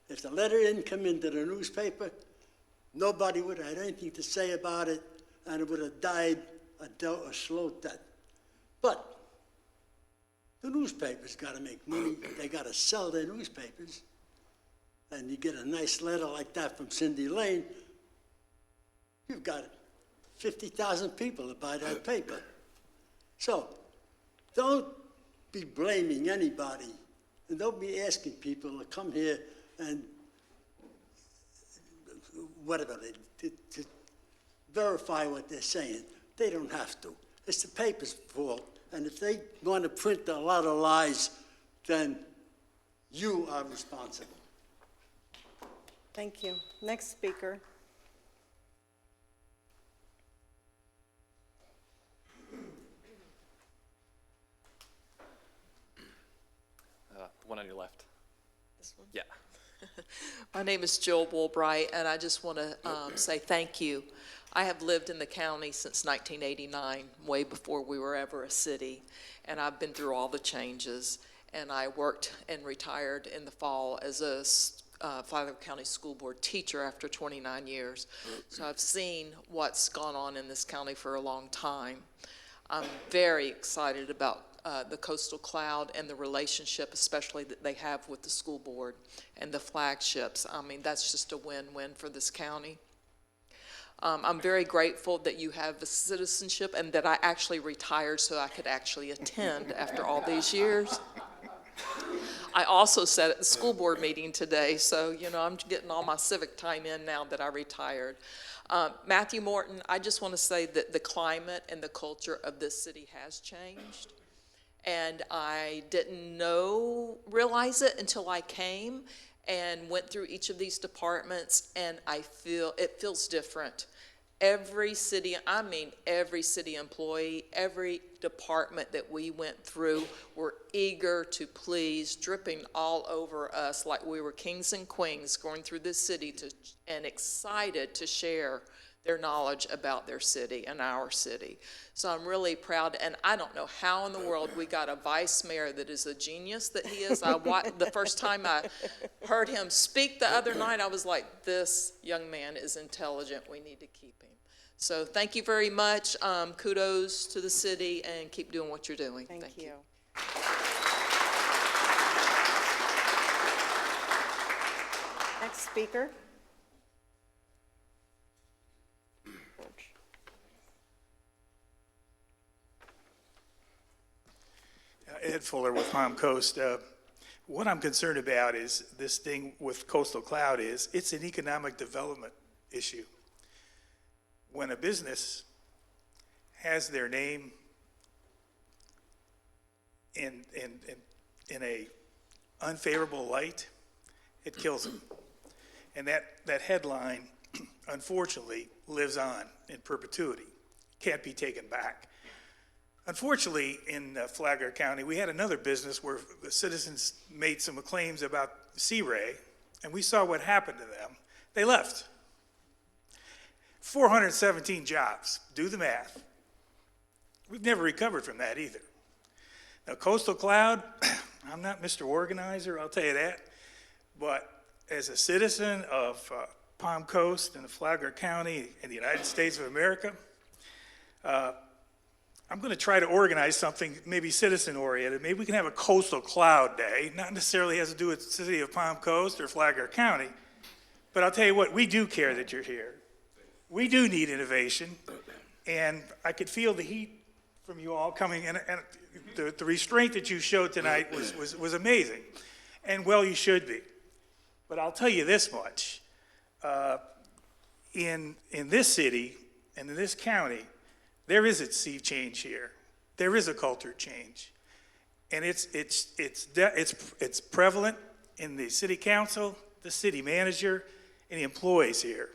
If the letter didn't come into the newspaper, nobody would have had anything to say about it, and it would have died a slow death. But the newspapers got to make money. They got to sell their newspapers. And you get a nice letter like that from Cindy Lane, you've got 50,000 people to buy that paper. So don't be blaming anybody, and don't be asking people to come here and whatever, to verify what they're saying. They don't have to. It's the paper's fault. And if they want to print a lot of lies, then you are responsible. Thank you. Next speaker. The one on your left. This one? Yeah. My name is Jill Woolbright, and I just want to say thank you. I have lived in the county since 1989, way before we were ever a city, and I've been through all the changes. And I worked and retired in the fall as a Flagler County School Board teacher after 29 years. So I've seen what's gone on in this county for a long time. I'm very excited about the Coastal Cloud and the relationship, especially that they have with the school board and the flagships. I mean, that's just a win-win for this county. I'm very grateful that you have the citizenship and that I actually retired so I could actually attend after all these years. I also said at the school board meeting today, so, you know, I'm getting all my civic time in now that I retired. Matthew Morton, I just want to say that the climate and the culture of this city has changed. And I didn't realize it until I came and went through each of these departments, and it feels different. Every city, I mean every city employee, every department that we went through were eager to please, dripping all over us like we were kings and queens going through this city and excited to share their knowledge about their city and our city. So I'm really proud, and I don't know how in the world we got a vice mayor that is a genius that he is. The first time I heard him speak the other night, I was like, this young man is intelligent. We need to keep him. So thank you very much. Kudos to the city, and keep doing what you're doing. Thank you. Next speaker. Ed Fuller with Palm Coast. What I'm concerned about is this thing with Coastal Cloud is it's an economic development issue. When a business has their name in a unfavorable light, it kills them. And that headline, unfortunately, lives on in perpetuity. Can't be taken back. Unfortunately, in Flagler County, we had another business where the citizens made some claims about Sea Ray, and we saw what happened to them. They left. 417 jobs. Do the math. We've never recovered from that either. Now, Coastal Cloud, I'm not Mr. Organizer, I'll tell you that, but as a citizen of Palm Coast and Flagler County in the United States of America, I'm going to try to organize something maybe citizen-oriented. Maybe we can have a Coastal Cloud Day, not necessarily has to do with the city of Palm Coast or Flagler County, but I'll tell you what, we do care that you're here. We do need innovation, and I could feel the heat from you all coming, and the restraint that you showed tonight was amazing, and well, you should be. But I'll tell you this much, in this city and in this county, there is a sea change here. There is a culture change, and it's prevalent in the city council, the city manager, and the employees here.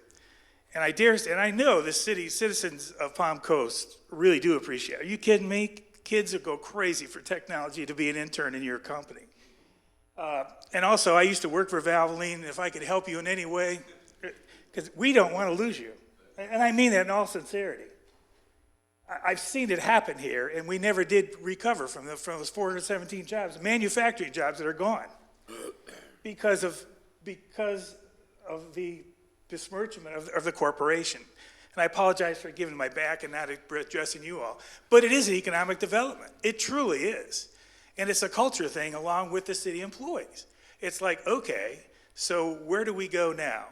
And I know the citizens of Palm Coast really do appreciate it. Are you kidding me? Kids will go crazy for technology to be an intern in your company. And also, I used to work for Valvoline. If I could help you in any way, because we don't want to lose you, and I mean that in all sincerity. I've seen it happen here, and we never did recover from those 417 jobs, manufacturing jobs that are gone, because of the besmirchment of the corporation. And I apologize for giving my back and not addressing you all. But it is an economic development. It truly is. And it's a culture thing along with the city employees. It's like, okay, so where do we go now?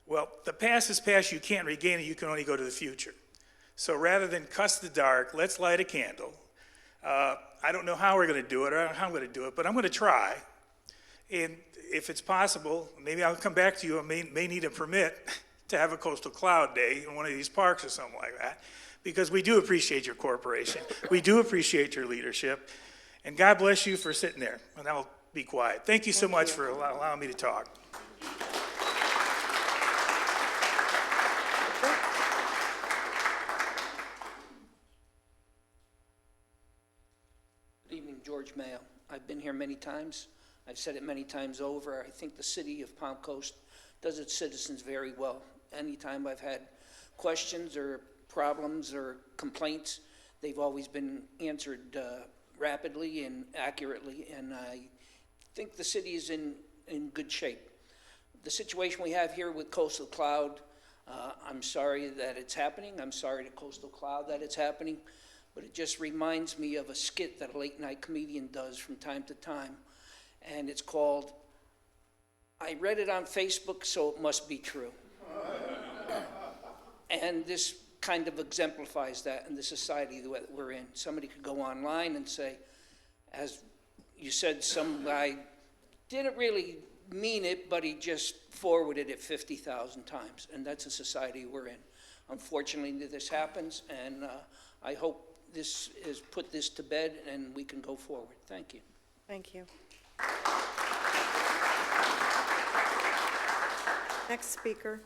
Well, the past is past. You can't regain it. You can only go to the future. So rather than cuss the dark, let's light a candle. I don't know how we're going to do it, or how I'm going to do it, but I'm going to try. And if it's possible, maybe I'll come back to you. I may need a permit to have a Coastal Cloud Day in one of these parks or something like that, because we do appreciate your corporation. We do appreciate your leadership. And God bless you for sitting there. And I'll be quiet. Thank you so much for allowing me to talk. Good evening, George Mayo. I've been here many times. I've said it many times over. I think the city of Palm Coast does its citizens very well. Anytime I've had questions or problems or complaints, they've always been answered rapidly and accurately, and I think the city is in good shape. The situation we have here with Coastal Cloud, I'm sorry that it's happening. I'm sorry to Coastal Cloud that it's happening, but it just reminds me of a skit that a late-night comedian does from time to time, and it's called, I read it on Facebook, so it must be true. And this kind of exemplifies that in the society that we're in. Somebody could go online and say, as you said, some guy didn't really mean it, but he just forwarded it 50,000 times, and that's the society we're in. Unfortunately, this happens, and I hope this is put this to bed and we can go forward. Thank you. Thank you. Next speaker.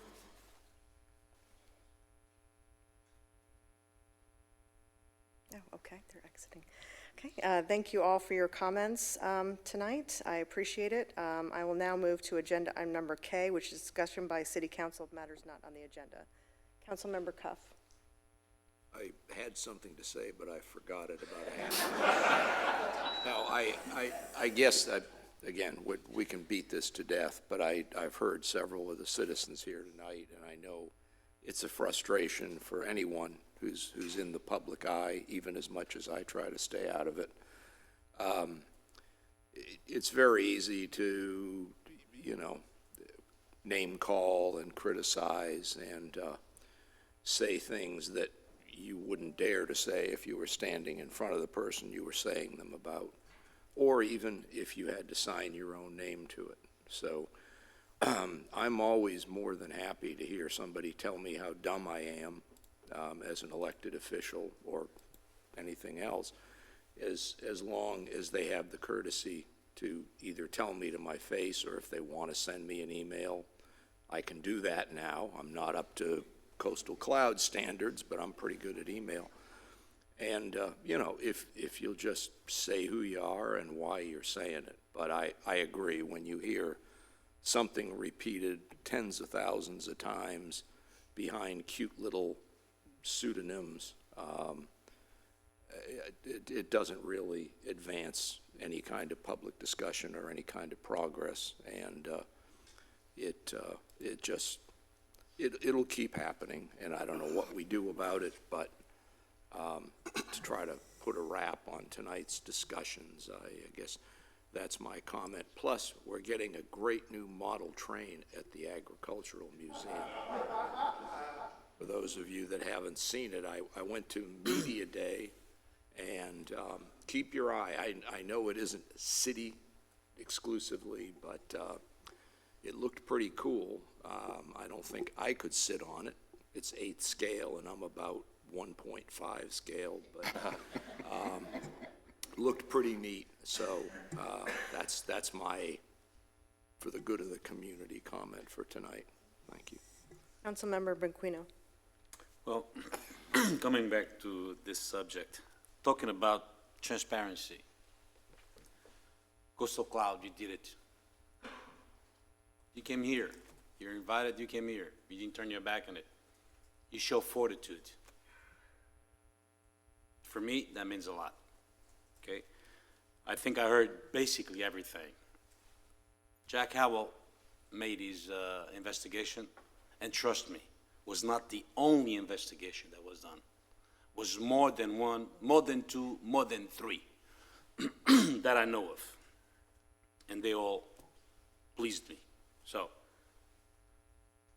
Okay, thank you all for your comments tonight. I appreciate it. I will now move to agenda item number K, which is discussion by City Council of matters not on the agenda. Councilmember Cuff. I had something to say, but I forgot it about half. No, I guess that, again, we can beat this to death, but I've heard several of the citizens here tonight, and I know it's a frustration for anyone who's in the public eye, even as much as I try to stay out of it. It's very easy to, name call and criticize and say things that you wouldn't dare to say if you were standing in front of the person you were saying them about, or even if you had to sign your own name to it. So I'm always more than happy to hear somebody tell me how dumb I am as an elected official or anything else, as long as they have the courtesy to either tell me to my face, or if they want to send me an email, I can do that now. I'm not up to Coastal Cloud standards, but I'm pretty good at email. And, if you'll just say who you are and why you're saying it. But I agree, when you hear something repeated tens of thousands of times behind cute little pseudonyms, it doesn't really advance any kind of public discussion or any kind of progress. And it'll keep happening, and I don't know what we do about it, but to try to put a wrap on tonight's discussions, I guess that's my comment. Plus, we're getting a great new model train at the Agricultural Museum. For those of you that haven't seen it, I went to Media Day, and keep your eye. I know it isn't city exclusively, but it looked pretty cool. I don't think I could sit on it. It's 8th scale, and I'm about 1.5 scale, but looked pretty neat. So that's my, for the good of the community, comment for tonight. Thank you. Councilmember Benquino. Well, coming back to this subject, talking about transparency. Coastal Cloud, you did it. You came here. You're invited, you came here. You didn't turn your back on it. You show fortitude. For me, that means a lot, okay? I think I heard basically everything. Jack Howell made his investigation, and trust me, was not the only investigation that was done. Was more than one, more than two, more than three that I know of. And they all pleased me. So,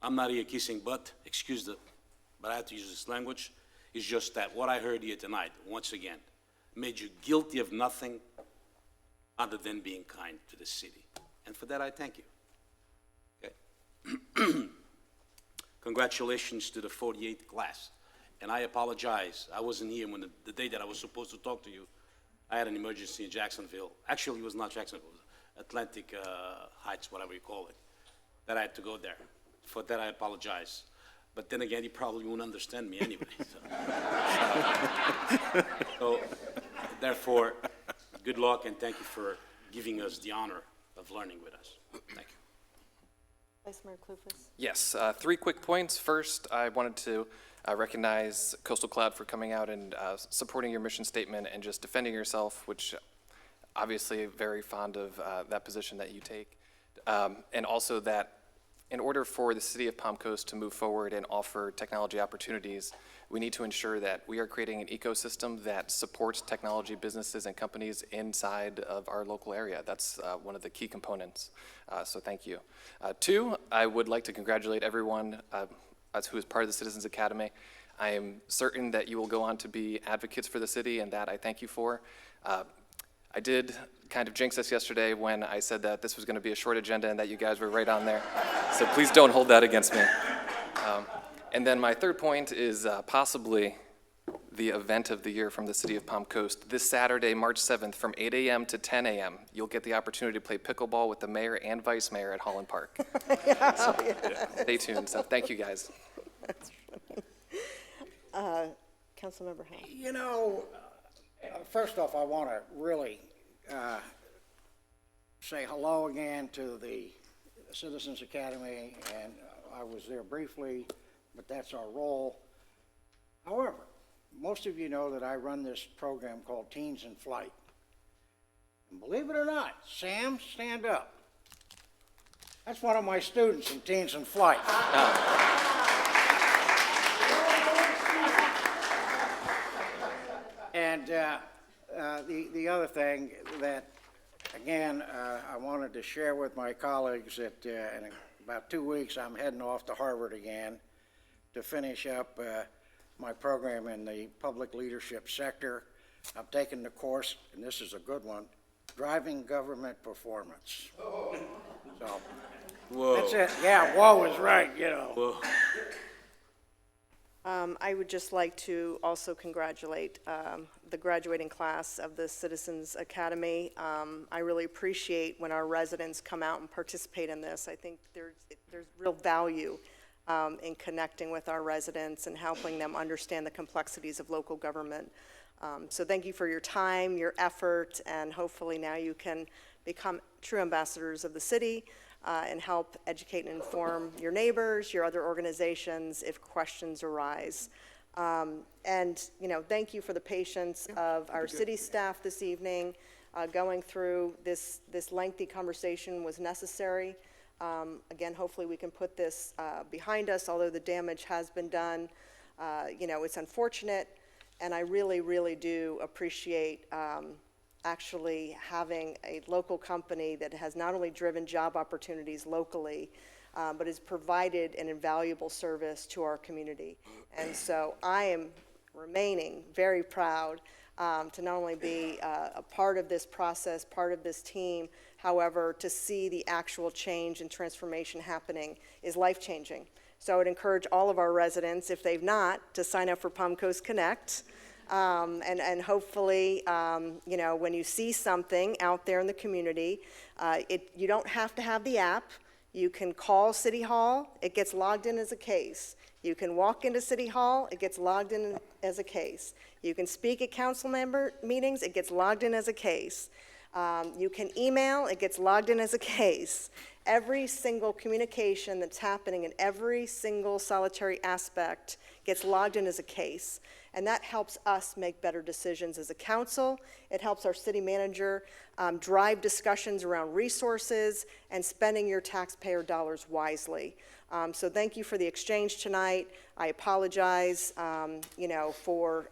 I'm not here kissing butt, but I have to use this language. It's just that what I heard here tonight, once again, made you guilty of nothing other than being kind to the city. And for that, I thank you. Okay? Congratulations to the 48th class. And I apologize. I wasn't here when the day that I was supposed to talk to you. I had an emergency in Jacksonville. Actually, it was not Jacksonville. It was Atlantic Heights, whatever you call it, that I had to go there. For that, I apologize. But then again, you probably won't understand me anyway. So therefore, good luck, and thank you for giving us the honor of learning with us. Thank you. Vice Mayor Clufus. Yes, 3 quick points. First, I wanted to recognize Coastal Cloud for coming out and supporting your mission statement and just defending yourself, which obviously very fond of that position that you take. And also that in order for the city of Palm Coast to move forward and offer technology opportunities, we need to ensure that we are creating an ecosystem that supports technology businesses and companies inside of our local area. That's one of the key components, so thank you. 2, I would like to congratulate everyone who is part of the Citizens Academy. I am certain that you will go on to be advocates for the city, and that I thank you for. I did kind of jinx us yesterday when I said that this was going to be a short agenda and that you guys were right on there. So please don't hold that against me. And then my 3rd point is possibly the event of the year from the city of Palm Coast. This Saturday, March 7th, from 8 a.m. to 10 a.m., you'll get the opportunity to play pickleball with the mayor and vice mayor at Holland Park. So, stay tuned. So thank you, guys. Councilmember Howell. First off, I want to really say hello again to the Citizens Academy, and I was there briefly, but that's our role. However, most of you know that I run this program called Teens in Flight. And believe it or not, Sam, stand up. That's one of my students in Teens in Flight. And the other thing that, again, I wanted to share with my colleagues that in about 2 weeks I'm heading off to Harvard again to finish up my program in the public leadership sector. I'm taking the course, and this is a good one, Driving Government Performance. So, Whoa. that's it. Yeah, whoa is right, you know. Whoa. I would just like to also congratulate the graduating class of the Citizens Academy. I really appreciate when our residents come out and participate in this. I think there's real value in connecting with our residents and helping them understand the complexities of local government. So thank you for your time, your effort, and hopefully now you can become true ambassadors of the city and help educate and inform your neighbors, your other organizations if questions arise. And, you know, thank you for the patience of our city staff this evening. Going through this lengthy conversation was necessary. Again, hopefully we can put this behind us, although the damage has been done. You know, it's unfortunate, and I really, really do appreciate actually having a local company that has not only driven job opportunities locally, but has provided an invaluable service to our community. And so I am remaining very proud to not only be a part of this process, part of this team, however, to see the actual change and transformation happening is life-changing. So I would encourage all of our residents, if they've not, to sign up for Palm Coast Connect. And hopefully, you know, when you see something out there in the community, you don't have to have the app. You can call City Hall, it gets logged in as a case. You can walk into City Hall, it gets logged in as a case. You can speak at council member meetings, it gets logged in as a case. You can email, it gets logged in as a case. Every single communication that's happening in every single solitary aspect gets logged in as a case. And that helps us make better decisions as a council. It helps our city manager drive discussions around resources and spending your taxpayer dollars wisely. So thank you for the exchange tonight. I apologize, you know, for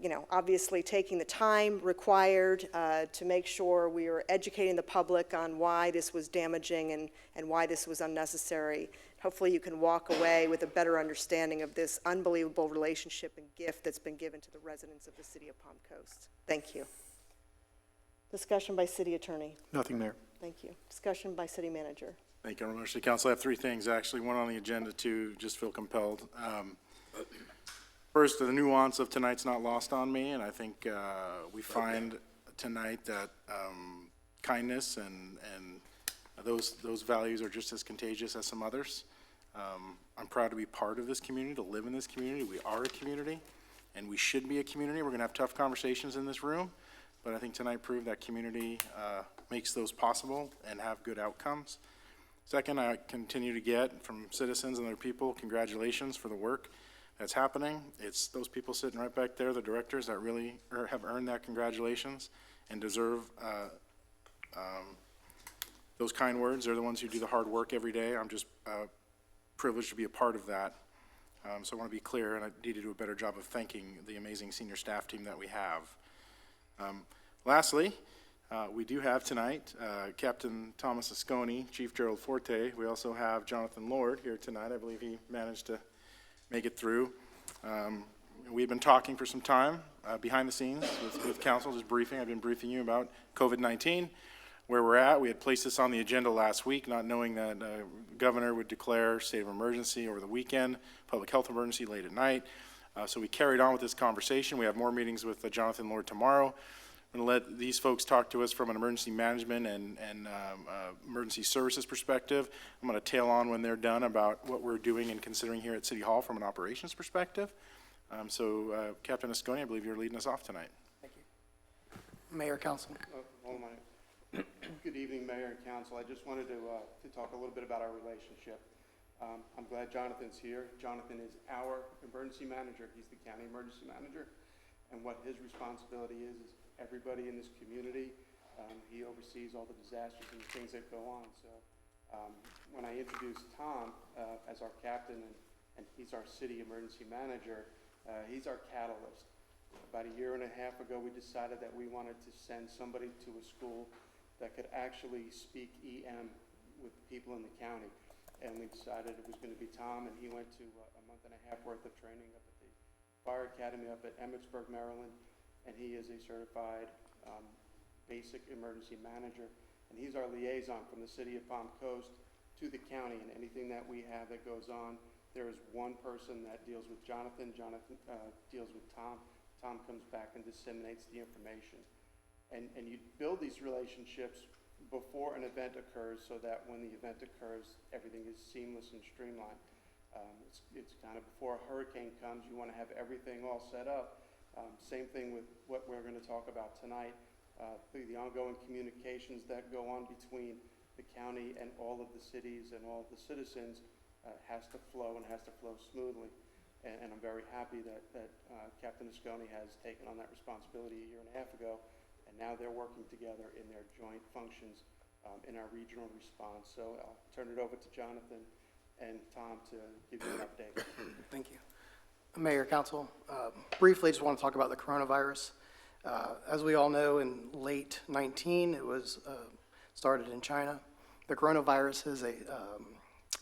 you know, obviously taking the time required to make sure we are educating the public on why this was damaging and why this was unnecessary. Hopefully you can walk away with a better understanding of this unbelievable relationship and gift that's been given to the residents of the city of Palm Coast. Thank you. Discussion by city attorney. Nothing, Mayor. Thank you. Discussion by city manager. Thank you, Honorable City Council. I have three things, actually. One on the agenda, two, just feel compelled. First, the nuance of tonight's not lost on me, and I think we find tonight that kindness and those values are just as contagious as some others. I'm proud to be part of this community, to live in this community. We are a community, and we should be a community. We're going to have tough conversations in this room, but I think tonight proved that community makes those possible and have good outcomes. Second, I continue to get from citizens and other people, congratulations for the work that's happening. It's those people sitting right back there, the directors, that really have earned that congratulations and deserve those kind words. They're the ones who do the hard work every day. I'm just privileged to be a part of that. So I want to be clear, and I need to do a better job of thanking the amazing senior staff team that we have. Lastly, we do have tonight Captain Thomas Asconi, Chief Gerald Forte. We also have Jonathan Lord here tonight. I believe he managed to make it through. We've been talking for some time behind the scenes with council, just briefing. I've been briefing you about COVID-19, where we're at. We had placed this on the agenda last week, not knowing that the governor would declare state of emergency over the weekend, public health emergency late at night. So we carried on with this conversation. We have more meetings with Jonathan Lord tomorrow. I'm going to let these folks talk to us from an emergency management and emergency services perspective. I'm going to tail on when they're done about what we're doing and considering here at City Hall from an operations perspective. Captain Asconi, I believe you're leading us off tonight. Mayor, Council. Good evening, Mayor and Council. I just wanted to talk a little bit about our relationship. I'm glad Jonathan's here. Jonathan is our emergency manager. He's the county emergency manager. And what his responsibility is everybody in this community. He oversees all the disasters and the things that go on. So when I introduced Tom as our captain and he's our city emergency manager, he's our catalyst. About a year and a half ago, we decided that we wanted to send somebody to a school that could actually speak EM with people in the county. And we decided it was going to be Tom, and he went to a month and a half worth of training up at the Fire Academy up at Emmitsburg, Maryland, and he is a certified basic emergency manager. And he's our liaison from the city of Palm Coast to the county, and anything that we have that goes on, there is one person that deals with Jonathan. Jonathan deals with Tom. Tom comes back and disseminates the information. And you build these relationships before an event occurs so that when the event occurs, everything is seamless and streamlined. It's kind of before a hurricane comes, you want to have everything all set up. Same thing with what we're going to talk about tonight. The ongoing communications that go on between the county and all of the cities and all of the citizens has to flow and has to flow smoothly. And I'm very happy that Captain Asconi has taken on that responsibility a year and a half ago, and now they're working together in their joint functions in our regional response. So I'll turn it over to Jonathan and Tom to give you an update. Thank you. Mayor, Council, briefly just want to talk about the coronavirus. As we all know, in late 19, it was started in China. The coronavirus is a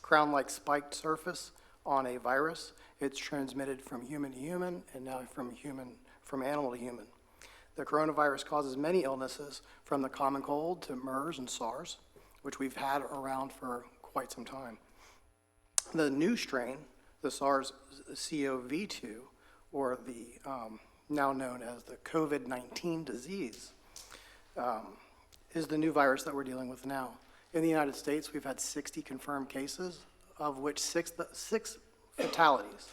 crown-like spiked surface on a virus. It's transmitted from human to human and now from animal to human. The coronavirus causes many illnesses, from the common cold to MERS and SARS, which we've had around for quite some time. The new strain, the SARS-CoV-2, or the now known as the COVID-19 disease, is the new virus that we're dealing with now. In the United States, we've had 60 confirmed cases, of which six fatalities.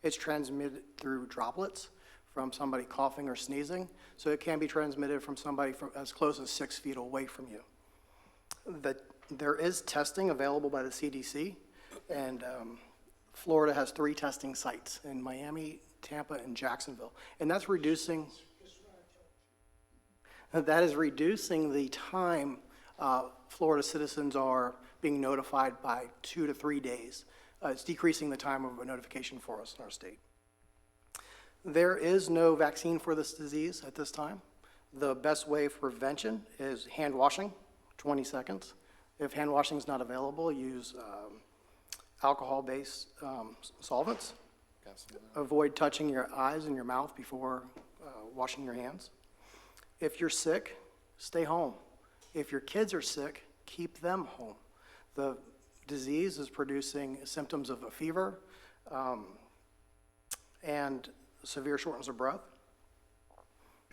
It's transmitted through droplets from somebody coughing or sneezing, so it can be transmitted from somebody from as close as 6 feet away from you. There is testing available by the CDC, and Florida has 3 testing sites in Miami, Tampa, and Jacksonville, and that's reducing. That is reducing the time Florida citizens are being notified by 2 to 3 days. It's decreasing the time of a notification for us in our state. There is no vaccine for this disease at this time. The best way for prevention is hand washing, 20 seconds. If hand washing is not available, use alcohol-based solvents. Avoid touching your eyes and your mouth before washing your hands. If you're sick, stay home. If your kids are sick, keep them home. The disease is producing symptoms of a fever and severe shortness of breath.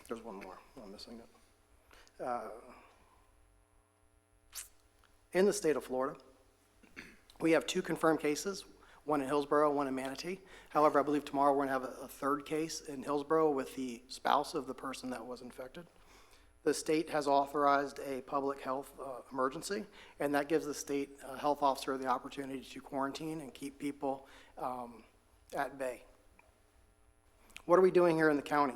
There's one more, I'm missing it. In the state of Florida, we have 2 confirmed cases, one in Hillsborough, one in Manatee. However, I believe tomorrow we're going to have a 3rd case in Hillsborough with the spouse of the person that was infected. The state has authorized a public health emergency, and that gives the state health officer the opportunity to quarantine and keep people at bay. What are we doing here in the county?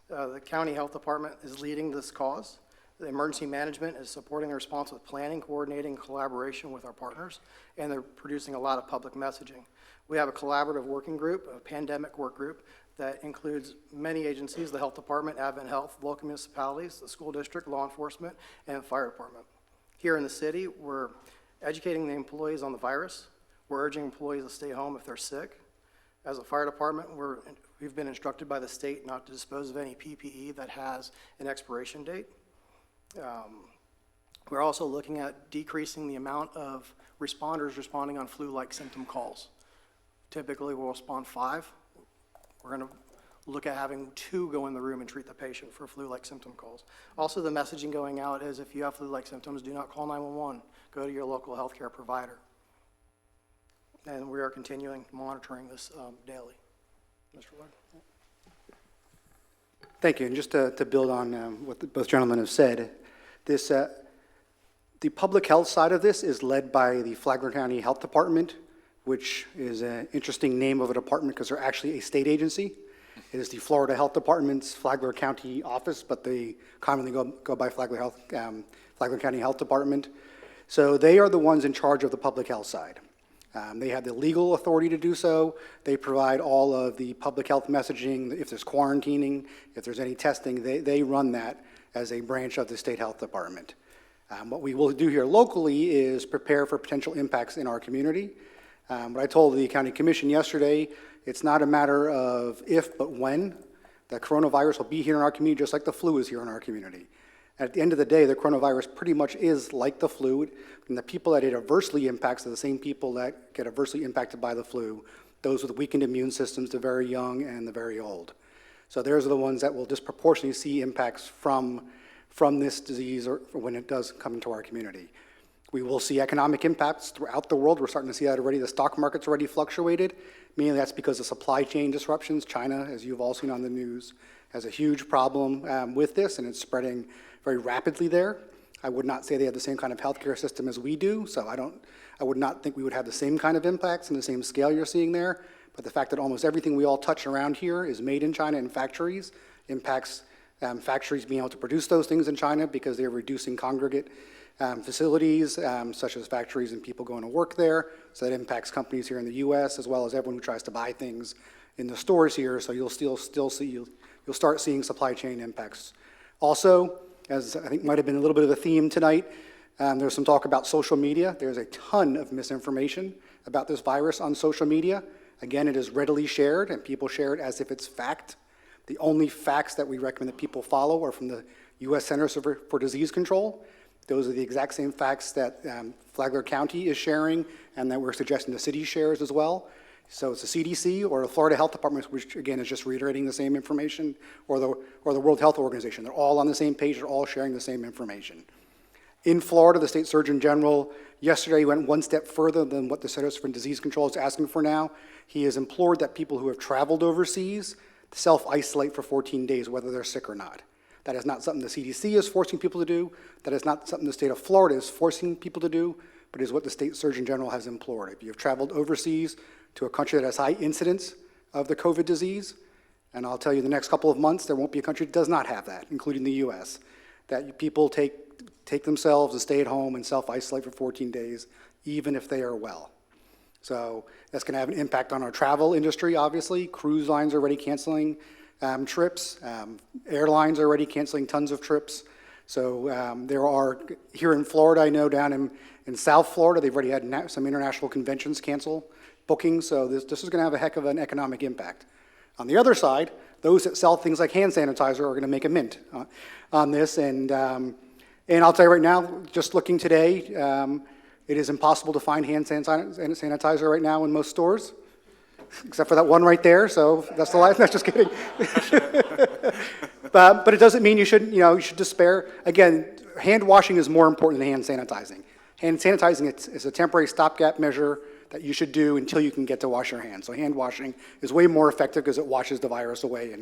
The county health department is leading this cause. The emergency management is supporting the response with planning, coordinating, collaboration with our partners, and they're producing a lot of public messaging. We have a collaborative working group, a pandemic work group, that includes many agencies, the health department, Advent Health, local municipalities, the school district, law enforcement, and fire department. Here in the city, we're educating the employees on the virus. We're urging employees to stay home if they're sick. As a fire department, we've been instructed by the state not to dispose of any PPE that has an expiration date. We're also looking at decreasing the amount of responders responding on flu-like symptom calls. Typically, we'll respond 5. We're going to look at having 2 go in the room and treat the patient for flu-like symptom calls. Also, the messaging going out is if you have flu-like symptoms, do not call 911. Go to your local healthcare provider. And we are continuing monitoring this daily. Mr. Wood? Thank you. And just to build on what both gentlemen have said, this, the public health side of this is led by the Flagler County Health Department, which is an interesting name of a department because they're actually a state agency. It is the Florida Health Department's Flagler County office, but they commonly go by Flagler County Health Department. So they are the ones in charge of the public health side. They have the legal authority to do so. They provide all of the public health messaging. If there's quarantining, if there's any testing, they run that as a branch of the state health department. What we will do here locally is prepare for potential impacts in our community. What I told the county commission yesterday, it's not a matter of if, but when. The coronavirus will be here in our community just like the flu is here in our community. At the end of the day, the coronavirus pretty much is like the flu, and the people that it adversely impacts are the same people that get adversely impacted by the flu, those with weakened immune systems, the very young and the very old. So those are the ones that will disproportionately see impacts from this disease or when it does come into our community. We will see economic impacts throughout the world. We're starting to see that already. The stock market's already fluctuated. Mainly that's because of supply chain disruptions. China, as you've all seen on the news, has a huge problem with this, and it's spreading very rapidly there. I would not say they have the same kind of healthcare system as we do, so I would not think we would have the same kind of impacts and the same scale you're seeing there. But the fact that almost everything we all touch around here is made in China in factories impacts factories being able to produce those things in China because they're reducing congregate facilities, such as factories and people going to work there. So that impacts companies here in the U.S. as well as everyone who tries to buy things in the stores here. So you'll you'll start seeing supply chain impacts. Also, as I think might have been a little bit of a theme tonight, there's some talk about social media. There's a ton of misinformation about this virus on social media. Again, it is readily shared, and people share it as if it's fact. The only facts that we recommend that people follow are from the U.S. Centers for Disease Control. Those are the exact same facts that Flagler County is sharing and that we're suggesting the city shares as well. So it's the CDC or the Florida Health Department, which again is just reiterating the same information, or the World Health Organization. They're all on the same page, they're all sharing the same information. In Florida, the State Surgeon General yesterday went one step further than what the Centers for Disease Control is asking for now. He has implored that people who have traveled overseas self-isolate for 14 days, whether they're sick or not. That is not something the CDC is forcing people to do. That is not something the state of Florida is forcing people to do, but is what the State Surgeon General has implored. If you've traveled overseas to a country that has high incidence of the COVID disease, and I'll tell you the next couple of months, there won't be a country that does not have that, including the U.S., that people take themselves and stay at home and self-isolate for 14 days, even if they are well. So that's going to have an impact on our travel industry, obviously. Cruise lines are already canceling trips. Airlines are already canceling tons of trips. So there are, here in Florida, I know down in South Florida, they've already had some international conventions cancel bookings. So this is going to have a heck of an economic impact. On the other side, those that sell things like hand sanitizer are going to make a mint on this. And I'll tell you right now, just looking today, it is impossible to find hand sanitizer right now in most stores, except for that one right there. So that's the life. No, just kidding. But it doesn't mean you should despair. Again, hand washing is more important than hand sanitizing. Hand sanitizing is a temporary stopgap measure that you should do until you can get to wash your hands. So hand washing is way more effective because it washes the virus away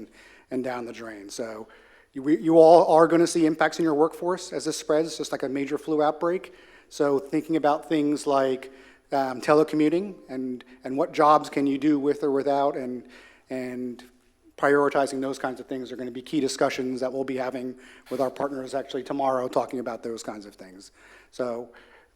and down the drain. So you all are going to see impacts in your workforce as this spreads, just like a major flu outbreak. So thinking about things like telecommuting and what jobs can you do with or without, and prioritizing those kinds of things are going to be key discussions that we'll be having with our partners actually tomorrow, talking about those kinds of things. So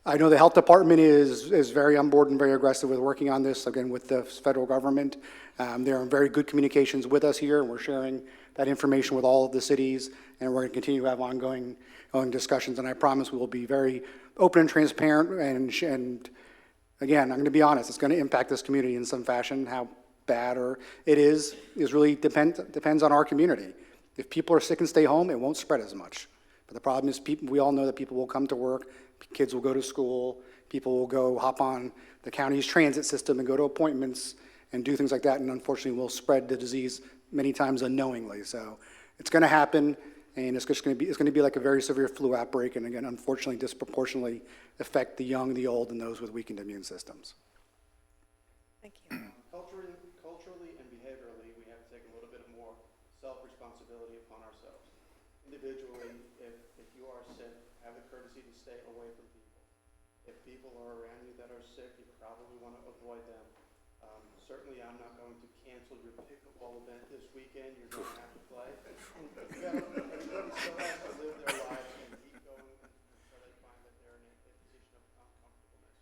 I know the health department is very on board and very aggressive with working on this, again, with the federal government. They're in very good communications with us here, and we're sharing that information with all of the cities, and we're going to continue to have ongoing discussions, and I promise we will be very open and transparent, and again, I'm going to be honest, it's going to impact this community in some fashion. How bad or it is really depends on our community. If people are sick and stay home, it won't spread as much. But the problem is we all know that people will come to work, kids will go to school, people will go hop on the county's transit system and go to appointments and do things like that, and unfortunately will spread the disease many times unknowingly. So it's going to happen. And it's going to be like a very severe flu outbreak, and again, unfortunately, disproportionately affect the young, the old, and those with weakened immune systems. Thank you. Culturally and behaviorally, we If people are around you that are sick, you probably want to avoid them. Certainly, I'm not going to cancel your pickleball event this weekend. You're going to have to play. Everybody still has to live their lives and keep going until they find that they're in a position of uncomfortableness.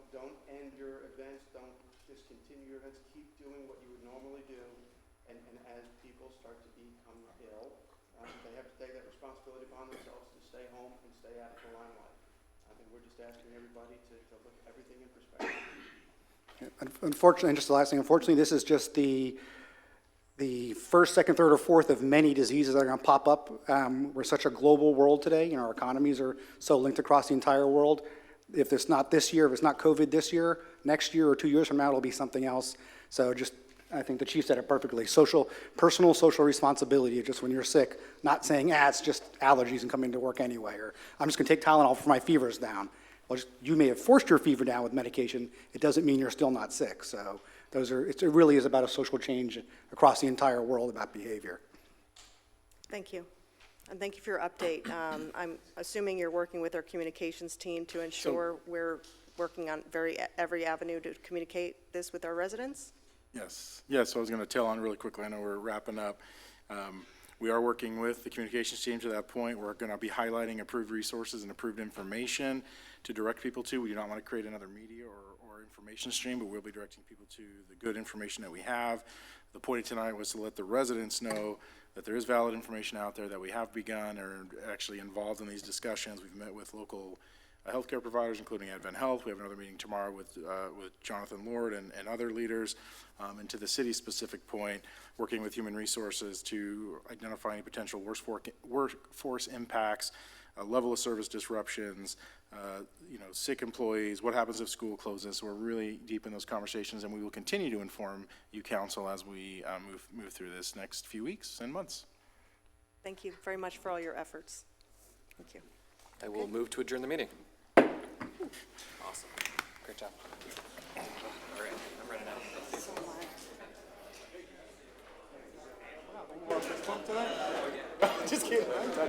Don't end your events. Don't discontinue your events. Keep doing what you would normally do. And as people start to become ill, they have to take that responsibility upon themselves to stay home and stay out of the limelight. I think we're just asking everybody to look at everything in perspective. Unfortunately, and just the last thing, unfortunately, this is just the first, second, third, or fourth of many diseases that are going to pop up. We're such a global world today, our economies are so linked across the entire world. If it's not this year, if it's not COVID this year, next year or 2 years from now, it'll be something else. So just, I think the chief said it perfectly. Personal social responsibility, just when you're sick, not saying, it's just allergies and coming to work anyway, or I'm just going to take Tylenol for my fever's down. Well, you may have forced your fever down with medication. It doesn't mean you're still not sick. So it really is about a social change across the entire world about behavior. Thank you. And thank you for your update. I'm assuming you're working with our communications team to ensure we're working on every avenue to communicate this with our residents? Yes, so I was going to tell on really quickly. I know we're wrapping up. We are working with the communications team to that point. We're going to be highlighting approved resources and approved information to direct people to. We do not want to create another media or information stream, but we'll be directing people to the good information that we have. The point tonight was to let the residents know that there is valid information out there, that we have begun or actually involved in these discussions. We've met with local healthcare providers, including Advent Health. We have another meeting tomorrow with Jonathan Lord and other leaders. And to the city's specific point, working with human resources to identify any potential workforce impacts, level of service disruptions, sick employees, what happens if school closes. So we're really deep in those conversations, and we will continue to inform you, council, as we move through this next few weeks and months. Thank you very much for all your efforts. Thank you. I will move to adjourn the meeting. Awesome. Great job. All right, I'm running out. Just kidding.